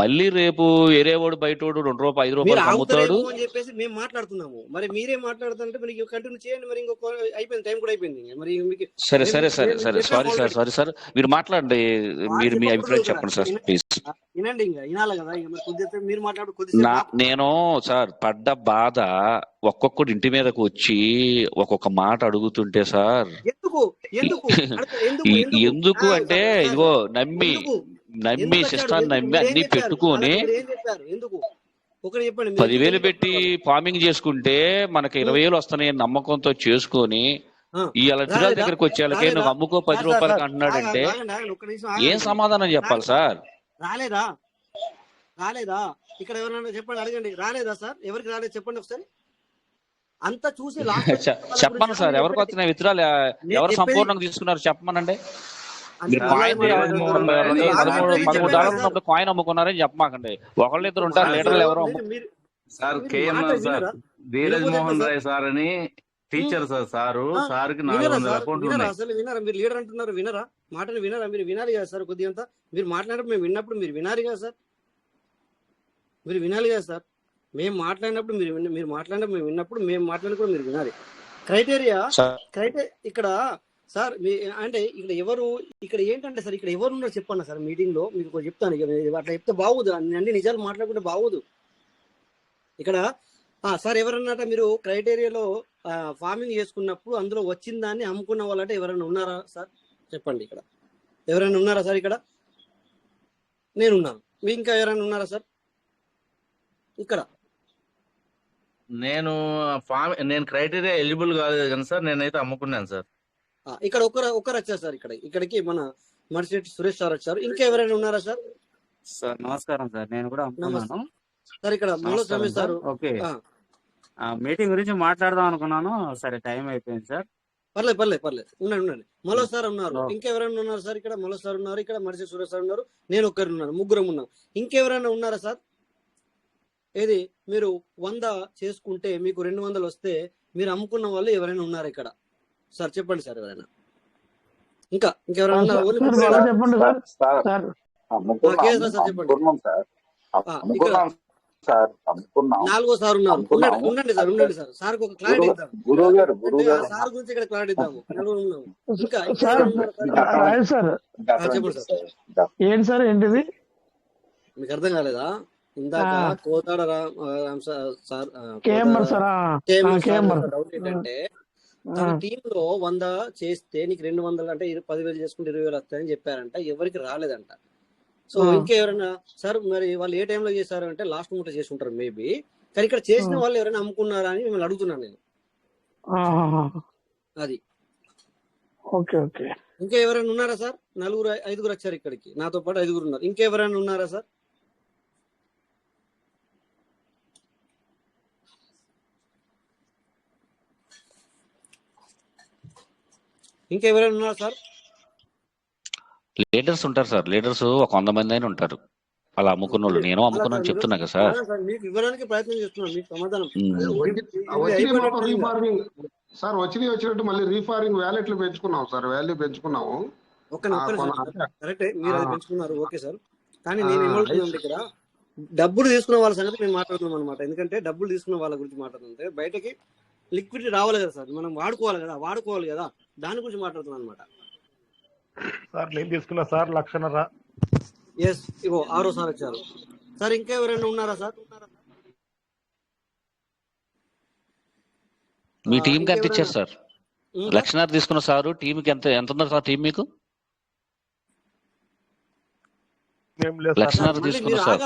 [SPEAKER 7] మళ్ళీ రేపు వేరే వాడు బయట ₹2 ₹5 అమ్ముతాడు
[SPEAKER 1] అని చెప్పేసి మేము మాట్లాడుతున్నాము. మరి మీరే మాట్లాడుతుంటే మరి కంటిన్యూ చేయండి. మరి ఇంకొక అయిపోయింది, టైం కూడా అయిపోయింది. మరి
[SPEAKER 7] సరే సారీ సార్, మీరు మాట్లాడండి, మీరు మీ అభిప్రాయం చెప్పండి సార్ ప్లీజ్. నేను సార్ పడ్డ బాధ ఒక్కొక్కటి ఇంటి మీదకు వచ్చి ఒక్కొక్క మాట అడుగుతుంటే సార్, ఎందుకు అంటే ఇదిగో నమ్మి సిస్టాన్ని నమ్మి అన్ని పెట్టుకొని 10,000 పెట్టి ఫార్మింగ్ చేసుకుంటే మనకి 20,000 వస్తున్నాయి నమ్మకంతో చేసుకొని ఈ విత్డ్రాల దగ్గరకు వచ్చేళ్ళకే నువ్వు అమ్ముకో ₹10 అంటున్నాడంటే ఏం సమాధానం చెప్పాలి సార్?
[SPEAKER 1] రాలేదా రాలేదా ఇక్కడ ఎవరైనా చెప్పండి, అడగండి. రాలేదా సార్? ఎవరికి రాలేదు చెప్పండి ఒకసారి. అంతా చూసి లాస్ట్
[SPEAKER 7] చెప్పమను సార్, ఎవరికి వచ్చినాయి విత్డ్రాలు, ఎవరు సంపూర్ణంగా తీసుకున్నారు చెప్పమనండి. మీరు కాయిన్ $13 ఉన్నప్పుడు కాయిన్ అమ్ముకున్నారని చెప్పమాకండి. ఒకళ్ళు ఇద్దరు ఉంటారు లీడర్లు ఎవరో
[SPEAKER 8] sir. KMR sir, Dheeraj Mohan Rai sir అని టీచర్ సార్. సార్కి 400 అకౌంట్లు ఉన్నాయి.
[SPEAKER 1] అసలు వినరా మీరు? లీడర్ అంటున్నారు, వినరా? మాటలు వినరా మీరు? వినాలి కదా సార్ కొద్దిగా. మీరు మాట్లాడినప్పుడు మేము విన్నప్పుడు మీరు వినాలి కదా సార్. మీరు వినాలి కదా సార్. మేము మాట్లాడినప్పుడు మీరు మాట్లాడినప్పుడు మేము విన్నప్పుడు మేము మాట్లాడినప్పుడు మీరు వినాలి. క్రైటీరియా ఇక్కడ సార్ అంటే ఇక్కడ ఏంటంటే సార్, ఇక్కడ ఎవరు ఉన్నారో చెప్పండి సార్. మీటింగ్ లో మీకు చెప్తాను, అట్లా చెప్తే బాగోదు. అన్ని నిజాలు మాట్లాడుకుంటే బాగోదు ఇక్కడ. సార్ ఎవరన్నట మీరు క్రైటీరియాలో ఫార్మింగ్ చేసుకున్నప్పుడు అందులో వచ్చిన దాన్ని అమ్ముకున్న వాళ్ళంటే ఎవరైనా ఉన్నారా సార్? చెప్పండి. ఇక్కడ ఎవరైనా ఉన్నారా సార్? ఇక్కడ నేనున్నాను. మీ ఇంకా ఎవరైనా ఉన్నారా సార్? ఇక్కడ
[SPEAKER 8] నేను క్రైటీరియా ఎలిజిబుల్ కాదు కానీ సార్, నేనైతే అమ్ముకున్నాను సార్.
[SPEAKER 1] ఇక్కడ ఒకరు వచ్చారు సార్. ఇక్కడికి మన మర్సిరెడ్డి సురేష్ సార్ వచ్చారు. ఇంకా ఎవరైనా ఉన్నారా సార్?
[SPEAKER 11] సార్ నమస్కారం సార్, నేను కూడా అమ్ముకున్నాను
[SPEAKER 1] సార్. ఇక్కడ మూల రమేష్ సార్.
[SPEAKER 11] ఓకే, మీటింగ్ గురించి మాట్లాడదాం అనుకున్నాను, సరే టైం అయిపోయింది సార్.
[SPEAKER 1] పర్లేదు ఉండండి. మలో సార్ ఉన్నారు. ఇంకెవరైనా ఉన్నారు సార్? ఇక్కడ మలో సార్ ఉన్నారు, ఇక్కడ మర్సిరెడ్డి సురేష్ సార్ ఉన్నారు, నేను ఒక్కరు ఉన్నాను, ముగ్గురం ఉన్నాం. ఇంకెవరైనా ఉన్నారా సార్? ఏది మీరు 100 చేసుకుంటే మీకు 200 వస్తే మీరు అమ్ముకున్న వాళ్ళు ఎవరైనా ఉన్నారు ఇక్కడ సార్? చెప్పండి సార్. ఎవరైనా ఇంకెవరైనా
[SPEAKER 2] చెప్పండి సార్.
[SPEAKER 1] నాలుగో సార్ ఉన్నారు. ఉండండి సార్. సార్ ఒక క్లారిటీ ఇద్దాం. సార్ గురించి ఇక్కడ క్లారిటీ ఇద్దాము. ఇంకా చెప్పండి సార్.
[SPEAKER 2] ఏంటి సార్? ఏంటిది
[SPEAKER 1] మీకు అర్థం కాలేదా? ఇందాక కోదాడ సార్ డౌట్ ఏంటంటే, తన టీమ్ లో 100 చేస్తే నీకు 200 అంటే 10,000 చేసుకుంటే 20,000 వస్తాయని చెప్పారంట. ఎవరికి రాలేదంట. సో ఇంకెవరైనా సార్ మరి వాళ్ళు ఏ టైంలో చేశారు అంటే లాస్ట్ మూట చేసి ఉంటారు మేబీ. కానీ ఇక్కడ చేసిన వాళ్ళు ఎవరైనా అమ్ముకున్నారా అని మిమ్మల్ని అడుగుతున్నాను నేను. అది ఇంకా ఎవరైనా ఉన్నారా సార్? 5 వచ్చారు ఇక్కడికి, నాతో పాటు 5 ఉన్నారు. ఇంకెవరైనా ఉన్నారా సార్? ఇంకెవరైనా ఉన్నారు సార్?
[SPEAKER 7] లీడర్స్ ఉంటారు సార్. లీడర్స్ ఒక 100 మంది అయినా ఉంటారు అలా అమ్ముకున్న వాళ్ళు. నేను అమ్ముకున్నాను చెప్తున్నా కదా సార్.
[SPEAKER 1] మీకు ఇవ్వడానికి ప్రయత్నం చేస్తున్నాను. మీకు సమాధానం
[SPEAKER 9] సార్ వచ్చినట్టు మళ్ళీ రీఫారింగ్ వ్యాలెట్లు పెంచుకున్నాం సార్. వాల్యూ పెంచుకున్నాము.
[SPEAKER 1] కరెక్టే, మీరు అది పెంచుకున్నారు. Okay sir. కానీ నేను ఏమవుతుందంటే ఇక్కడ డబ్బులు తీసుకున్న వాళ్ళ సంగతి మేము మాట్లాడుతున్నాం అనమాట. ఎందుకంటే డబ్బులు తీసుకున్న వాళ్ళ గురించి మాట్లాడుతుంటే బయటకి లిక్విడిటీ రావాలి కదా సార్, మనం వాడుకోవాలి కదా, దాని గురించి మాట్లాడుతున్నాం అనమాట.
[SPEAKER 12] సార్ నేను తీసుకున్నా సార్ 1,00,000.
[SPEAKER 1] ఎస్, ఇగో 6వ సార్ వచ్చారు సార్. ఇంకా ఎవరైనా ఉన్నారా సార్?
[SPEAKER 7] మీ టీం కి ఎంత ఇచ్చారు సార్? 1,00,000 తీసుకున్న సార్ టీమ్ కి ఎంత ఉన్నారు సార్? టీం మీకు 1,00,000 తీసుకున్నా సార్.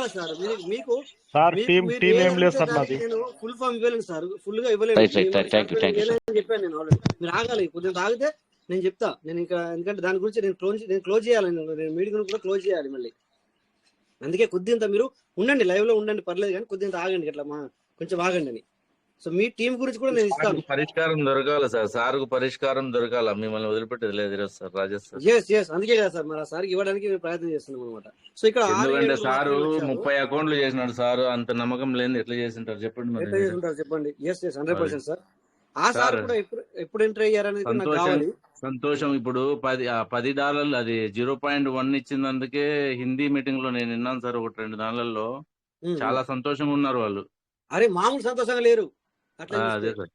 [SPEAKER 1] ఫుల్ ఫామ్ ఇవ్వలేను సార్, ఫుల్ గా ఇవ్వలేదు చెప్పాను నేను ఆల్రెడీ. మీరు ఆగాలి, కొద్దిగా తాగితే నేను చెప్తా. నేను ఇంకా ఎందుకంటే దాని గురించి నేను క్లోజ్ చేయాలి, నేను మీటింగ్ కూడా క్లోజ్ చేయాలి మళ్ళీ. అందుకే కొద్దిగా మీరు ఉండండి, లైవ్ లో ఉండండి, పర్లేదు, కానీ కొద్దిగా ఆగండి, అట్లా కొంచెం ఆగండి అని. సో మీ టీం గురించి కూడా నేను ఇస్తాను.
[SPEAKER 8] పరిష్కారం దొరకాలి సార్, సార్కు పరిష్కారం దొరకాల, మిమ్మల్ని వదిలిపెట్టేది లేదు సార్ రాజేష్ సార్.
[SPEAKER 1] ఎస్ అందుకే కదా సార్ మరి ఆ సార్కి ఇవ్వడానికి మేము ప్రయత్నం చేస్తున్నాం అనమాట. సో ఇక్కడ
[SPEAKER 8] ఎందుకంటే సారు 30 అకౌంట్లు చేసినాడు సార్, అంత నమ్మకం లేని ఎట్లా చేసింటారు చెప్పండి.
[SPEAKER 1] ఎట్లా చేసింటారు చెప్పండి. Yes 100% sir. ఆ సార్ కూడా ఎప్పుడు ఎంటర్ అయ్యారనేది నాకు కావాలి.
[SPEAKER 8] సంతోషం. ఇప్పుడు $10 అది 0.1 ఇచ్చినందుకే హిందీ మీటింగ్ లో నేను విన్నాను సార్. 1-2 దానిలలో చాలా సంతోషంగా ఉన్నారు వాళ్ళు.
[SPEAKER 1] అరే మామూలు సంతోషంగా లేరు.
[SPEAKER 8] అదే సార్.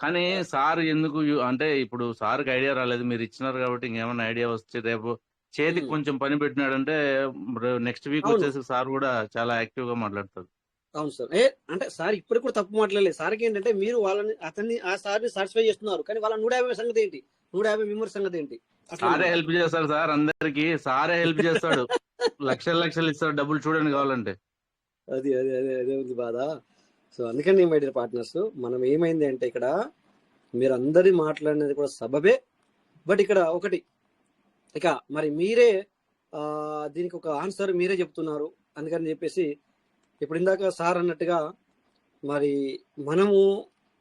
[SPEAKER 8] కానీ సార్ ఎందుకు అంటే ఇప్పుడు సార్కి ఐడియా రాలేదు, మీరు ఇచ్చినారు కాబట్టి ఇంకేమైనా ఐడియా వస్తే రేపు చేతికి కొంచెం పని పెట్టినాడంటే నెక్స్ట్ వీక్ వచ్చేసి సార్ కూడా చాలా యాక్టివ్ గా మాట్లాడతారు.
[SPEAKER 1] అవును సార్. అంటే సార్ ఇప్పుడు కూడా తప్పు మాట్లాడలేదు. సార్కి ఏంటంటే మీరు ఆ సార్ని సాటిస్ఫై చేస్తున్నారు, కానీ వాళ్ళ 150 సంగతి ఏంటి, 150 మెంబర్స్ సంగతి ఏంటి?
[SPEAKER 8] సారే హెల్ప్ చేస్తాడు సార్, అందరికి సారే హెల్ప్ చేస్తాడు. లక్షలు ఇస్తాడు డబ్బులు చూడండి కావాలంటే.
[SPEAKER 1] అదే ఉంది బాధ. సో అందుకని మై డియర్ పార్ట్నర్స్, మనం ఏమైంది అంటే ఇక్కడ మీరు అందరి మాట్లాడినది కూడా సబబే. బట్ ఇక్కడ ఒకటి, ఇక మరి మీరే దీనికి ఒక ఆన్సర్ మీరే చెప్తున్నారు. అందుకని చెప్పేసి ఇప్పుడు ఇందాక సార్ అన్నట్టుగా మరి మనము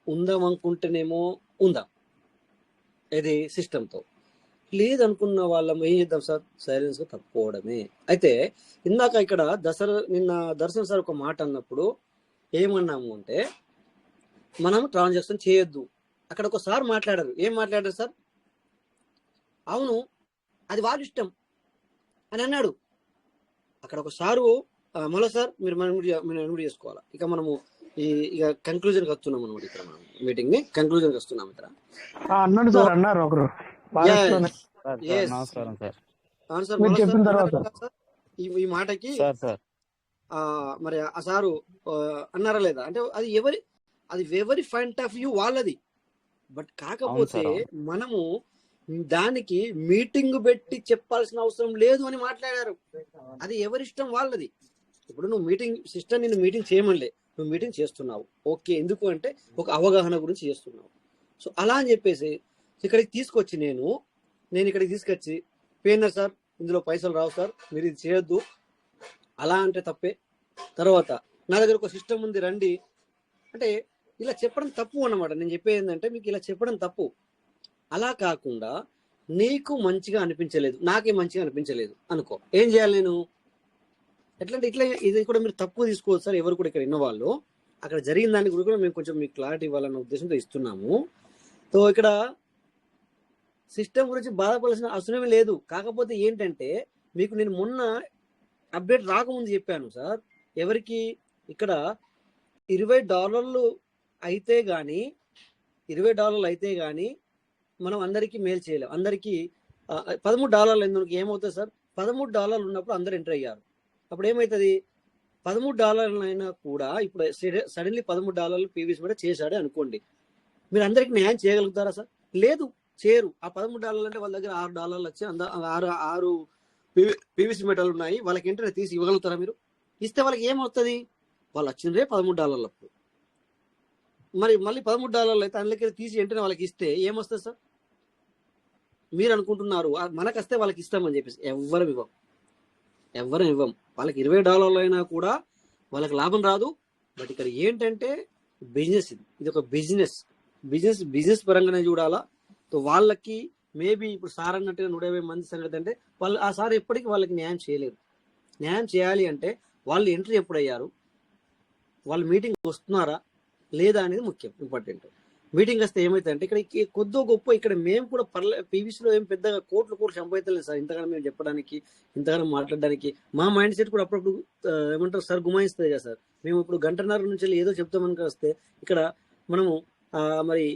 [SPEAKER 1] ఉందాం అనుకుంటేనేమో ఉందాం ఇది సిస్టంతో, లేదనుకున్న వాళ్ళం ఏం చేద్దాం సార్, సైలెన్స్గా తప్పుకోవడమే. అయితే ఇందాక ఇక్కడ నిన్న దర్శన్ సార్ ఒక మాట అన్నప్పుడు ఏమన్నాము అంటే మనం ట్రాన్సాక్షన్ చేయొద్దు. అక్కడ ఒకసారి మాట్లాడారు, ఏం మాట్లాడారు సార్, అవును అది వాళ్ళ ఇష్టం అని అన్నాడు. అక్కడ ఒక సారు మళ్ళీ సార్ మీరు మనం చేసుకోవాలి. ఇక మనము ఇక కంక్లూజన్కి వస్తున్నాం అనమాట. ఇక్కడ మనం మీటింగ్ ని కంక్లూజన్కి వస్తున్నాం. ఇక్కడ
[SPEAKER 2] అన్నాడు సార్, అన్నారు ఒకరు చెప్పిన తర్వాత
[SPEAKER 1] ఈ మాటకి మరి ఆ సారు అన్నారా లేదా అంటే అది ఎవరి పాయింట్ ఆఫ్ వ్యూ వాళ్ళది. బట్ కాకపోతే మనము దానికి మీటింగ్ పెట్టి చెప్పాల్సిన అవసరం లేదు అని మాట్లాడారు. అది ఎవరిష్టం వాళ్ళది. ఇప్పుడు నువ్వు సిస్టర్ నిన్ను మీటింగ్ చేయమనిలే, నువ్వు మీటింగ్ చేస్తున్నావు, ఓకే. ఎందుకు అంటే ఒక అవగాహన గురించి చేస్తున్నావు. సో అలా అని చెప్పేసి ఇక్కడికి తీసుకొచ్చి నేను ఇక్కడికి తీసుకొచ్చి పేనర్ సార్ ఇందులో పైసలు రావు సార్, మీరు ఇది చేయొద్దు అలా అంటే తప్పే. తర్వాత నా దగ్గర ఒక సిస్టమ్ ఉంది రండి అంటే ఇలా చెప్పడం తప్పు అన్నమాట. నేను చెప్పేది ఏంటంటే మీకు ఇలా చెప్పడం తప్పు. అలా కాకుండా నీకు మంచిగా అనిపించలేదు, నాకే మంచిగా అనిపించలేదు అనుకో, ఏం చేయాలి నేను? ఇట్లా ఇది కూడా మీరు తప్పు తీసుకోవచ్చు సార్. ఎవరు కూడా ఇక్కడ విన్నవాళ్ళు అక్కడ జరిగిన దాన్ని కూడా మేము కొంచెం మీకు క్లారిటీ ఇవ్వాలన్న ఉద్దేశంతో ఇస్తున్నాము. సో ఇక్కడ సిస్టమ్ గురించి బాధపడాల్సిన అవసరమే లేదు. కాకపోతే ఏంటంటే మీకు నేను మొన్న అప్డేట్ రాకముందు చెప్పాను సార్, ఎవరికి ఇక్కడ $20 అయితే కానీ $20 అయితే కానీ మనం అందరికీ మెయిల్ చేయలేం. అందరికీ $13 ఎందుకు ఏమవుతుంది సార్, $13 ఉన్నప్పుడు అందరు ఎంటర్ అయ్యారు. అప్పుడు ఏమవుతుంది, $13 అయినా కూడా ఇప్పుడు సడన్లీ $13 పీవీసీ కూడా చేశాడే అనుకోండి, మీరు అందరికి న్యాయం చేయగలుగుతారా సార్? లేదు, చేయరు. ఆ $13 అంటే వాళ్ళ దగ్గర $6 వచ్చి ఆరు పీవీసీ మెటల్ ఉన్నాయి, వాళ్ళకి ఏంటంటే తీసి ఇవ్వగలుగుతారా మీరు? ఇస్తే వాళ్ళకి ఏమవుతుంది, వాళ్ళు వచ్చిందే $13 అప్పుడు, మరి మళ్ళీ $13 అయితే అందులోకి తీసి వెంటనే వాళ్ళకి ఇస్తే ఏమొస్తుంది సార్? మీరు అనుకుంటున్నారు మనకు వస్తే వాళ్ళకి ఇస్తామని చెప్పేసి. ఎవ్వరం ఇవ్వం. వాళ్ళకి $20 అయినా కూడా వాళ్ళకి లాభం రాదు. బట్ ఇక్కడ ఏంటంటే బిజినెస్, ఇది ఒక బిజినెస్ పరంగానే చూడాలా. సో వాళ్ళకి మేబీ ఇప్పుడు సార్ అన్నట్టుగా 150 మంది సంగతి అంటే వాళ్ళు ఆ సార్ ఎప్పటికీ వాళ్ళకి న్యాయం చేయలేరు. న్యాయం చేయాలి అంటే వాళ్ళు ఎంట్రీ ఎప్పుడు అయ్యారు, వాళ్ళు మీటింగ్ వస్తున్నారా లేదా అనేది ముఖ్యం, ఇంపార్టెంట్. మీటింగ్ వస్తే ఏమైతుందంటే ఇక్కడ కొద్దో గొప్ప ఇక్కడ మేము కూడా పీవీసీలో ఏం పెద్దగా కోట్లు సంపాదించలేదు సార్. ఇంతగానో మేము చెప్పడానికి, ఇంతగానో మాట్లాడడానికి మా మైండ్ సెట్ కూడా అప్పుడప్పుడు ఏమంటారు సార్ గుమాయిస్తుంది కదా సార్. మేము ఇప్పుడు 1.5 నుంచి ఏదో చెప్తామని వస్తే ఇక్కడ మనము మరి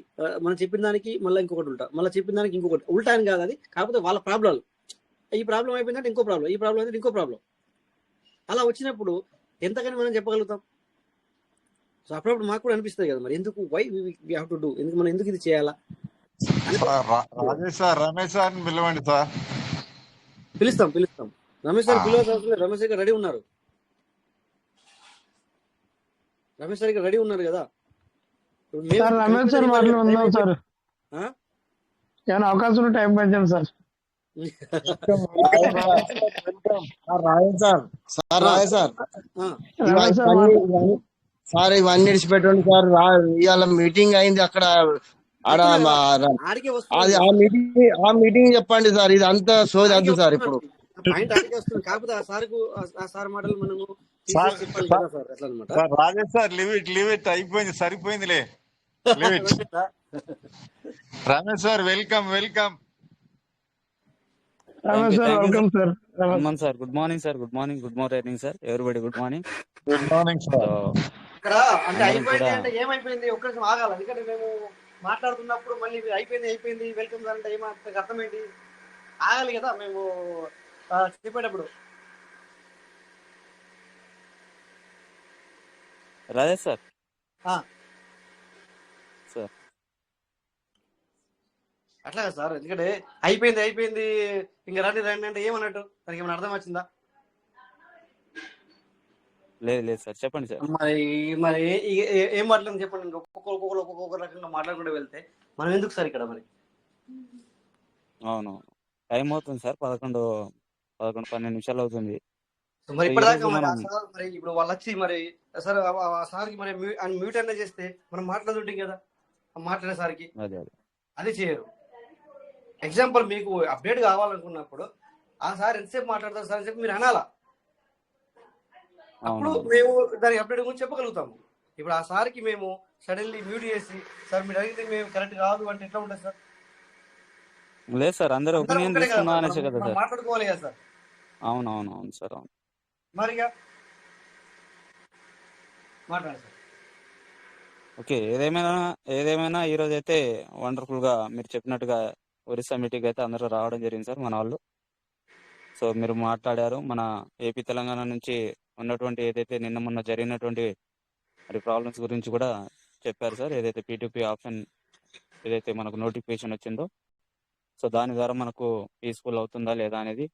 [SPEAKER 1] మనం చెప్పిన దానికి మళ్ళీ ఇంకొకటి ఉల్టా, మళ్ళీ చెప్పిన దానికి ఇంకొకటి ఉల్టా అని కాదు అది. కాకపోతే వాళ్ళ ప్రాబ్లం, ఈ ప్రాబ్లం అయిపోయిందంటే ఇంకో ప్రాబ్లం, ఈ ప్రాబ్లం అయితే ఇంకో ప్రాబ్లం. అలా వచ్చినప్పుడు ఎంతకని మనం చెప్పగలుగుతాం? సో అప్పుడప్పుడు మాకు కూడా అనిపిస్తుంది కదా, మరి ఎందుకు why we have to do, ఎందుకు మనం ఎందుకు ఇది చేయాలా?
[SPEAKER 5] రాజేష్ సార్, రమేష్ సార్ పిలవండి సార్.
[SPEAKER 1] పిలుస్తాం. రమేష్ సార్ పిలవాల్సిన రమేష్ గారు రెడీ ఉన్నారు. రమేష్ సార్ రెడీ ఉన్నారు కదా.
[SPEAKER 2] రమేష్ సార్ మాటలు ఉందాం సార్, ఏమైనా అవకాశం టైం పెంచాం సార్.
[SPEAKER 3] సార్ ఇవన్నీ విడిచిపెట్టండి సార్. ఇవాళ మీటింగ్ అయింది అక్కడ, ఆ మీటింగ్ చెప్పండి సార్. ఇది అంతా సోది వద్దు సార్. ఇప్పుడు
[SPEAKER 1] కాకపోతే ఆ సార్ మాటలు మనము
[SPEAKER 5] రాజేష్ సార్ లివ్ ఇట్ అయిపోయింది, సరిపోయిందిలే. Ramesh sir welcome.
[SPEAKER 11] Sir good morning sir, good morning sir ఎవరిబడి, గుడ్ మార్నింగ్
[SPEAKER 5] సార్.
[SPEAKER 1] ఇక్కడ అంటే అయిపోయింది అంటే ఏమైపోయింది, ఒక్కసారి ఆగాలి. ఎందుకంటే మేము మాట్లాడుతున్నప్పుడు మళ్ళీ అయిపోయింది వెల్కమ్ సార్ అంటే ఏమంటే అర్థం ఏంటి, ఆగాలి కదా మేము చెప్పేటప్పుడు.
[SPEAKER 11] రాజేష్ సార్
[SPEAKER 1] అట్లా కదా సార్, ఎందుకంటే అయిపోయింది ఇంకా రండి అంటే ఏమన్నట్టు, దానికి ఏమైనా అర్థం వచ్చిందా?
[SPEAKER 11] లేదు సార్, చెప్పండి సార్.
[SPEAKER 1] మరి ఏం మాట్లాడని చెప్పండి. ఒక్కొక్క రకంగా మాట్లాడుకుంటూ వెళ్తే మనం ఎందుకు సార్ ఇక్కడ మరి?
[SPEAKER 11] అవును, టైం అవుతుంది సార్. 11 11-12 నిమిషాలు అవుతుంది.
[SPEAKER 1] మరి
[SPEAKER 11] సో ఈ
[SPEAKER 1] ఇప్పటిదాకా
[SPEAKER 11] రోజు
[SPEAKER 1] మరి ఆ
[SPEAKER 11] మనం
[SPEAKER 1] సార్ మరి ఇప్పుడు వాళ్ళు వచ్చి మరి సార్ ఆ సార్కి మరి మ్యూట్ అన్న చేస్తే మనం మాట్లాడుతుంటాం కదా, ఆ మాట్లాడే సార్కి
[SPEAKER 11] అదే
[SPEAKER 1] అది చేయరు. ఎగ్జాంపుల్ మీకు అప్డేట్ కావాలనుకున్నప్పుడు ఆ సార్ ఎంతసేపు మాట్లాడతారు సార్ అని చెప్పి మీరు అనాలా, అప్పుడు
[SPEAKER 11] అవునవును.
[SPEAKER 1] మేము దాని అప్డేట్ గురించి చెప్పగలుగుతాము. ఇప్పుడు ఆ సార్కి మేము సడన్లీ మ్యూట్ చేసి సార్ మీరు అడిగితే మేము కరెక్ట్ కాదు అంటే ఎట్లా ఉంటుంది సార్?
[SPEAKER 11] లేదు సార్, అందరూ
[SPEAKER 1] అందరం
[SPEAKER 11] ఒపీనియన్
[SPEAKER 1] ఒక్కటే కదా,
[SPEAKER 11] తీసుకుందాం
[SPEAKER 1] మనం
[SPEAKER 11] అనేసి కదా
[SPEAKER 1] మనం
[SPEAKER 11] సార్.
[SPEAKER 1] మాట్లాడుకోవాలి కదా సార్.
[SPEAKER 11] అవును సార్, అవును.
[SPEAKER 1] మరిగా మాట్లాడాలి సార్.
[SPEAKER 11] ఓకే, ఏదేమైనా ఈ రోజు అయితే వండర్ఫుల్ గా మీరు చెప్పినట్టుగా ఒరిస్సా మీటింగ్ అయితే అందరూ రావడం జరిగింది సార్, మన వాళ్ళు. సో మీరు మాట్లాడారు, మన ఏపీ తెలంగాణ నుంచి ఉన్నటువంటి ఏదైతే నిన్న మొన్న జరిగినటువంటి మరి ప్రాబ్లమ్స్ గురించి కూడా చెప్పారు సార్. ఏదైతే P2P ఆప్షన్ ఏదైతే మనకు నోటిఫికేషన్ వచ్చిందో, సో దాని ద్వారా మనకు పీస్ఫుల్ అవుతుందా లేదా అనేది.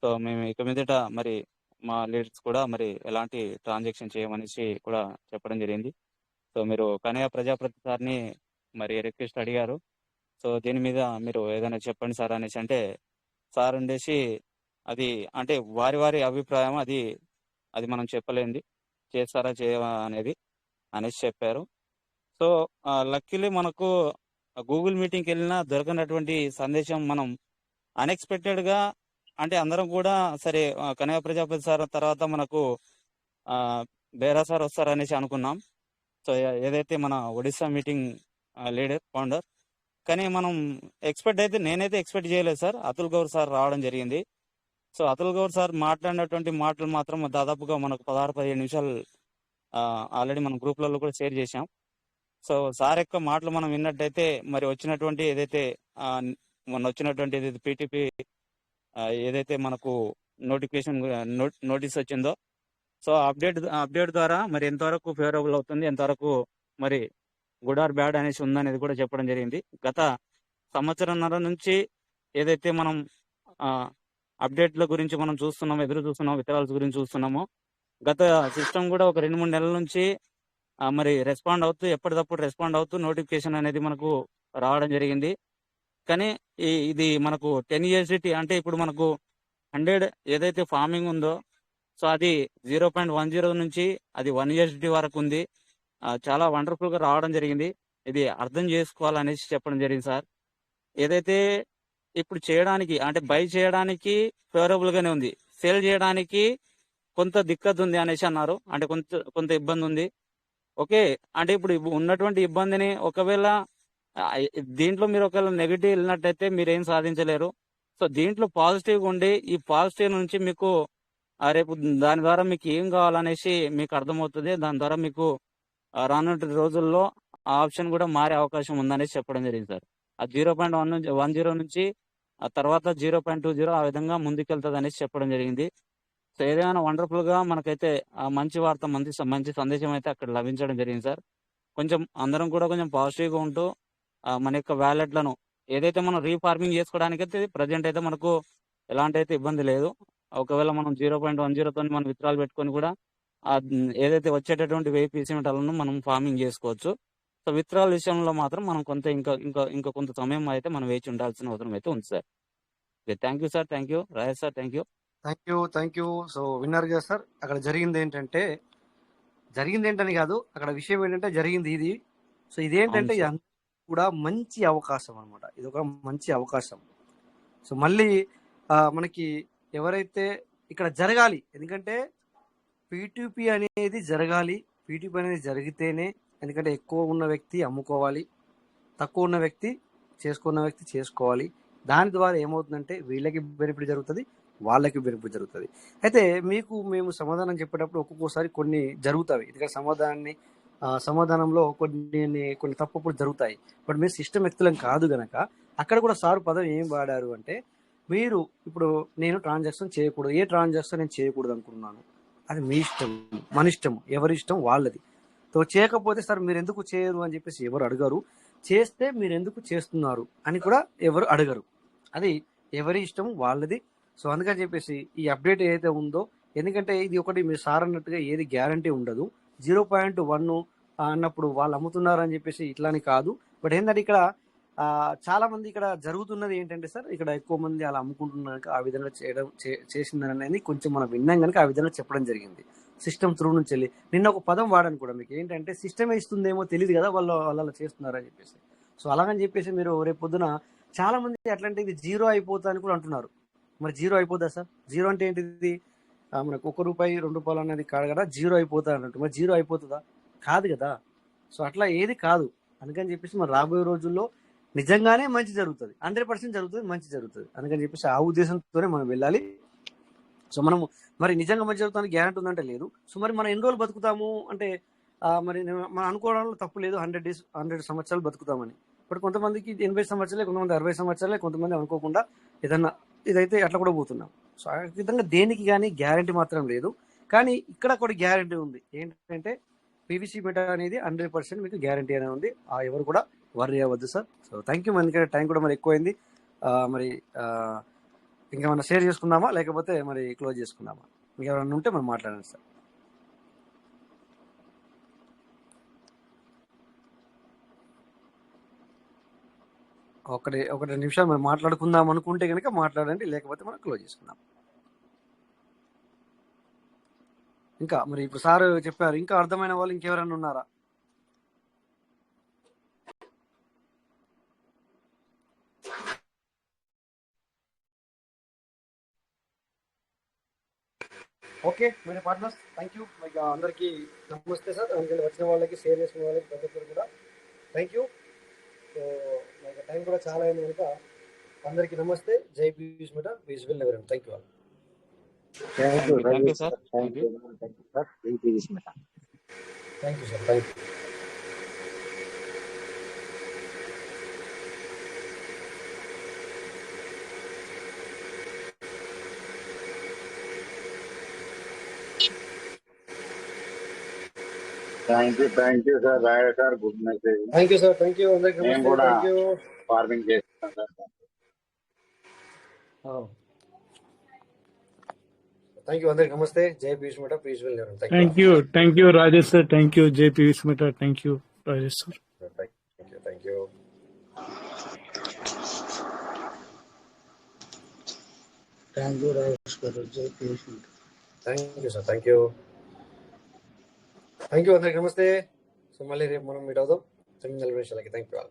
[SPEAKER 11] సో మేము ఇక మీదట మరి మా లీడర్స్ కూడా మరి ఎలాంటి ట్రాన్సాక్షన్ చేయమనేసి కూడా చెప్పడం జరిగింది. సో మీరు కనయ్య ప్రజాపతి సార్ని మరి రిక్వెస్ట్ అడిగారు. సో దీని మీద మీరు ఏదైనా చెప్పండి సార్ అనేసి అంటే, సార్ ఉండేసి అది అంటే వారి అభిప్రాయం, అది మనం చెప్పలేంది, చేస్తారా చేయవా అనేది అనేసి చెప్పారు. సో లక్కీలీ మనకు గూగుల్ మీటింగ్కి వెళ్ళినా దొరకనటువంటి సందేశం మనం అన్ఎక్స్పెక్టెడ్గా అంటే అందరం కూడా సరే కనయ్య ప్రజాపతి సార్ తర్వాత మనకు బేరా సార్ వస్తారు అనేసి అనుకున్నాం. సో ఏదైతే మన ఒడిస్సా మీటింగ్ లీడర్ ఫౌండర్, కానీ మనం నేనైతే ఎక్స్పెక్ట్ చేయలేదు సార్. అతుల్ గౌర్ సార్ రావడం జరిగింది. సో అతుల్ గౌర్ సార్ మాట్లాడినటువంటి మాటలు మాత్రం దాదాపుగా మనకు 16-17 నిమిషాలు ఆల్రెడీ మనం గ్రూప్లలో కూడా షేర్ చేశాం. సో సార్ యొక్క మాటలు మనం విన్నట్టయితే మరి వచ్చినటువంటి ఏదైతే మొన్న వచ్చినటువంటి ఏదైతే P2P ఏదైతే మనకు నోటీస్ వచ్చిందో, సో అప్డేట్ ద్వారా మరి ఎంతవరకు ఫేవరబుల్ అవుతుంది, ఎంతవరకు మరి గుడ్ ఆర్ బ్యాడ్ అనేసి ఉందనేది కూడా చెప్పడం జరిగింది. గత సంవత్సరంన్నర నుంచి ఏదైతే మనం అప్డేట్ల గురించి మనం చూస్తున్నామో, ఎదురు చూస్తున్నామో, విత్తనాల గురించి చూస్తున్నామో, గత సిస్టమ్ కూడా ఒక 2-3 నెలల నుంచి మరి ఎప్పటికప్పుడు రెస్పాండ్ అవుతూ నోటిఫికేషన్ అనేది మనకు రావడం జరిగింది. కానీ ఇది మనకు 10 USDT అంటే ఇప్పుడు మనకు 100 ఏదైతే ఫార్మింగ్ ఉందో, సో అది 0.10 నుంచి అది 1 USDT వరకు ఉంది. చాలా వండర్ఫుల్గా రావడం జరిగింది. ఇది అర్థం చేసుకోవాలనేసి చెప్పడం జరిగింది సార్. ఏదైతే ఇప్పుడు చేయడానికి అంటే బై చేయడానికి ఫేవరబుల్గానే ఉంది, సేల్ చేయడానికి కొంత దిక్కత్ ఉంది అనేసి అన్నారు. అంటే కొంత ఇబ్బంది ఉంది. ఓకే, అంటే ఇప్పుడు ఉన్నటువంటి ఇబ్బందిని ఒకవేళ దీంట్లో మీరు ఒకవేళ నెగిటివ్ వెళ్ళినట్టయితే మీరు ఏం సాధించలేరు. సో దీంట్లో పాజిటివ్గా ఉండి ఈ పాజిటివ్ నుంచి మీకు రేపు దాని ద్వారా మీకు ఏం కావాలనేసి మీకు అర్థమవుతుంది. దాని ద్వారా మీకు రానున్న రోజుల్లో ఆ ఆప్షన్ కూడా మారే అవకాశం ఉందనేసి చెప్పడం జరిగింది సార్. ఆ 0.10 నుంచి ఆ తర్వాత 0.20 ఆ విధంగా ముందుకెళ్తుంది అనేసి చెప్పడం జరిగింది. సో ఏదైనా వండర్ఫుల్గా మనకైతే మంచి వార్త, మంచి సందేశం అయితే అక్కడ లభించడం జరిగింది సార్. కొంచెం అందరం కూడా కొంచెం పాజిటివ్గా ఉంటూ మన యొక్క వ్యాలెట్లను ఏదైతే మనం రీఫార్మింగ్ చేసుకోవడానికి అయితే ప్రజెంట్ అయితే మనకు ఎలాంటి అయితే ఇబ్బంది లేదు. ఒకవేళ మనం 0.10తో మనం విత్డ్రాల్ పెట్టుకొని కూడా ఏదైతే వచ్చేటటువంటి 1000 PC మెటాలను మనం ఫార్మింగ్ చేసుకోవచ్చు. సో విత్డ్రాల్ విషయంలో మాత్రం మనం ఇంకా కొంత సమయం అయితే మనం వేచి ఉండాల్సిన అవసరం అయితే ఉంది sir. Thank you sir, thank you Rajesh sir, thank you. So విన్నారు కదా సార్, అక్కడ జరిగింది ఏంటని కాదు, అక్కడ విషయం ఏంటంటే జరిగింది ఇది. సో ఇదేంటంటే ఇది కూడా మంచి అవకాశం అనమాట, ఇది ఒక మంచి అవకాశం. సో మళ్ళీ మనకి ఎవరైతే ఇక్కడ జరగాలి, ఎందుకంటే P2P అనేది జరగాలి. P2P అనేది జరిగితేనే, ఎందుకంటే ఎక్కువ ఉన్న వ్యక్తి అమ్ముకోవాలి, తక్కువ ఉన్న వ్యక్తి చేసుకోవాలి. దాని ద్వారా ఏమవుతుందంటే వీళ్ళకి బెనిఫిట్ జరుగుతుంది, వాళ్ళకి బెనిఫిట్ జరుగుతుంది. అయితే మేము సమాధానం చెప్పేటప్పుడు ఒక్కొక్కసారి కొన్ని జరుగుతాయి, ఎందుకంటే సమాధానంలో కొన్ని తప్పులు జరుగుతాయి. బట్ మీరు సిస్టమ్ వ్యక్తులం కాదు గనక అక్కడ కూడా సారు పదం ఏం వాడారు అంటే, మీరు ఇప్పుడు నేను ట్రాన్సాక్షన్ చేయకూడదు, ఏ ట్రాన్సాక్షన్ నేను చేయకూడదు అనుకున్నాను, అది మీ ఇష్టం, మన ఇష్టం, ఎవరి ఇష్టం వాళ్ళది. సో చేయకపోతే సార్ మీరు ఎందుకు చేయరు అని చెప్పేసి ఎవరు అడగరు, చేస్తే మీరు ఎందుకు చేస్తున్నారు అని కూడా ఎవరు అడగరు, అది ఎవరి ఇష్టం వాళ్ళది. సో అందుకని చెప్పేసి ఈ అప్డేట్ ఏదైతే ఉందో, ఎందుకంటే ఇది ఒకటి మీరు సార్ అన్నట్టుగా ఏది గ్యారంటీ ఉండదు. 0.1 అన్నప్పుడు వాళ్ళు అమ్ముతున్నారు అని చెప్పేసి ఇట్లాని కాదు. బట్ ఏంటంటే ఇక్కడ
[SPEAKER 1] చాలా మంది ఇక్కడ జరుగుతున్నది ఏంటంటే సార్, ఇక్కడ ఎక్కువ మంది అలా అమ్ముకుంటున్నారు, ఆ విధంగా చేసిందని అనేది కొంచెం మనం విన్నాం కనుక ఆ విధంగా చెప్పడం జరిగింది. సిస్టమ్ త్రూ నుంచి వెళ్ళి నిన్న ఒక పదం వాడాను కూడా మీకు, ఏంటంటే సిస్టమే ఇస్తుందేమో తెలియదు కదా వాళ్ళు అలా చేస్తున్నారని చెప్పేసి. సో అలాగని చెప్పేసి మీరు రేపు పొద్దున చాలా మంది అట్లాంటి ఇది జీరో అయిపోతా అని కూడా అంటున్నారు. మరి జీరో అయిపోదా సార్? జీరో అంటే ఏంటిది? మనకు ₹1 ₹2 అనేది కాదు కదా జీరో అయిపోతా అన్నట్టు. మరి జీరో అయిపోతుందా? కాదు కదా. సో అట్లా ఏది కాదు. అందుకని చెప్పేసి మరి రాబోయే రోజుల్లో నిజంగానే మంచి జరుగుతుంది, 100% జరుగుతుంది, మంచి జరుగుతుంది. అందుకని చెప్పేసి ఆ ఉద్దేశంతోనే మనం వెళ్ళాలి. సో మనము మరి నిజంగా మంచి జరుగుతుంది గ్యారెంటీ ఉందంటే లేదు. సో మరి మనం ఎన్ని రోజులు బతుకుతాము అంటే మరి మనం అనుకోవడంలో తప్పు లేదు, 100 సంవత్సరాలు బతుకుతామని. ఇప్పుడు కొంతమందికి 80 సంవత్సరాలే, కొంతమంది 60 సంవత్సరాలే, కొంతమంది అనుకోకుండా ఏదన్నా ఇదైతే అట్లా కూడా పోతున్నాం. సో ఆ విధంగా దేనికి కానీ గ్యారెంటీ మాత్రం లేదు. కానీ ఇక్కడ కూడా గ్యారెంటీ ఉంది, ఏంటంటే పీవీసీ మెటా అనేది 100% మీకు గ్యారెంటీ అనేది ఉంది. ఎవరు కూడా వర్రీ అవ్వద్దు సార్. So thank you. ఎందుకంటే టైం కూడా మరి ఎక్కువైంది. మరి ఇంకేమైనా షేర్ చేసుకుందామా లేకపోతే మరి క్లోజ్ చేసుకుందామా? ఇంకెవరైనా ఉంటే మనం మాట్లాడండి సార్. ఒకటి నిమిషాలు మనం మాట్లాడుకుందాం అనుకుంటే కనుక మాట్లాడండి, లేకపోతే మనం క్లోజ్ చేసుకుందాం. ఇంకా మరి ఇప్పుడు సార్ చెప్పారు, ఇంకా అర్థమైన వాళ్ళు ఇంకెవరైనా ఉన్నారా? ఓకే మరి పార్ట్నర్స్, థ్యాంక్ యూ. మీకు అందరికీ నమస్తే సార్. అందుకని వచ్చిన వాళ్ళకి, షేర్ చేసుకున్న వాళ్ళకి ప్రతి ఒక్కరు కూడా థ్యాంక్ యూ. సో నాకు టైం కూడా చాలా అయింది కనుక అందరికీ నమస్తే. జై Piyush Mehta, peace will never end. Thank you all.
[SPEAKER 11] Thank you sir.
[SPEAKER 1] Thank you sir. Thank you.
[SPEAKER 10] Thank you sir. Raya sir, good message.
[SPEAKER 1] Thank you sir. Thank you. అందరికీ
[SPEAKER 10] నేను
[SPEAKER 1] నమస్తే.
[SPEAKER 10] కూడా
[SPEAKER 1] థ్యాంక్ యూ.
[SPEAKER 10] ఫార్మింగ్ చేస్తాను సార్.
[SPEAKER 1] Thank you. అందరికీ నమస్తే. జై Piyush Mehta, peace will never end.
[SPEAKER 2] Thank you Rajesh sir. Thank you జై Piyush meta. Thank you Rajesh sir.
[SPEAKER 1] Thank you.
[SPEAKER 3] Thank you Rajesh గారు. జై Piyush meta.
[SPEAKER 1] Thank you sir. Thank you. Thank you. అందరికీ నమస్తే. So మళ్ళీ రేపు మనం మీట్ అవుదాం 9:40 నిమిషాలకి. Thank you all.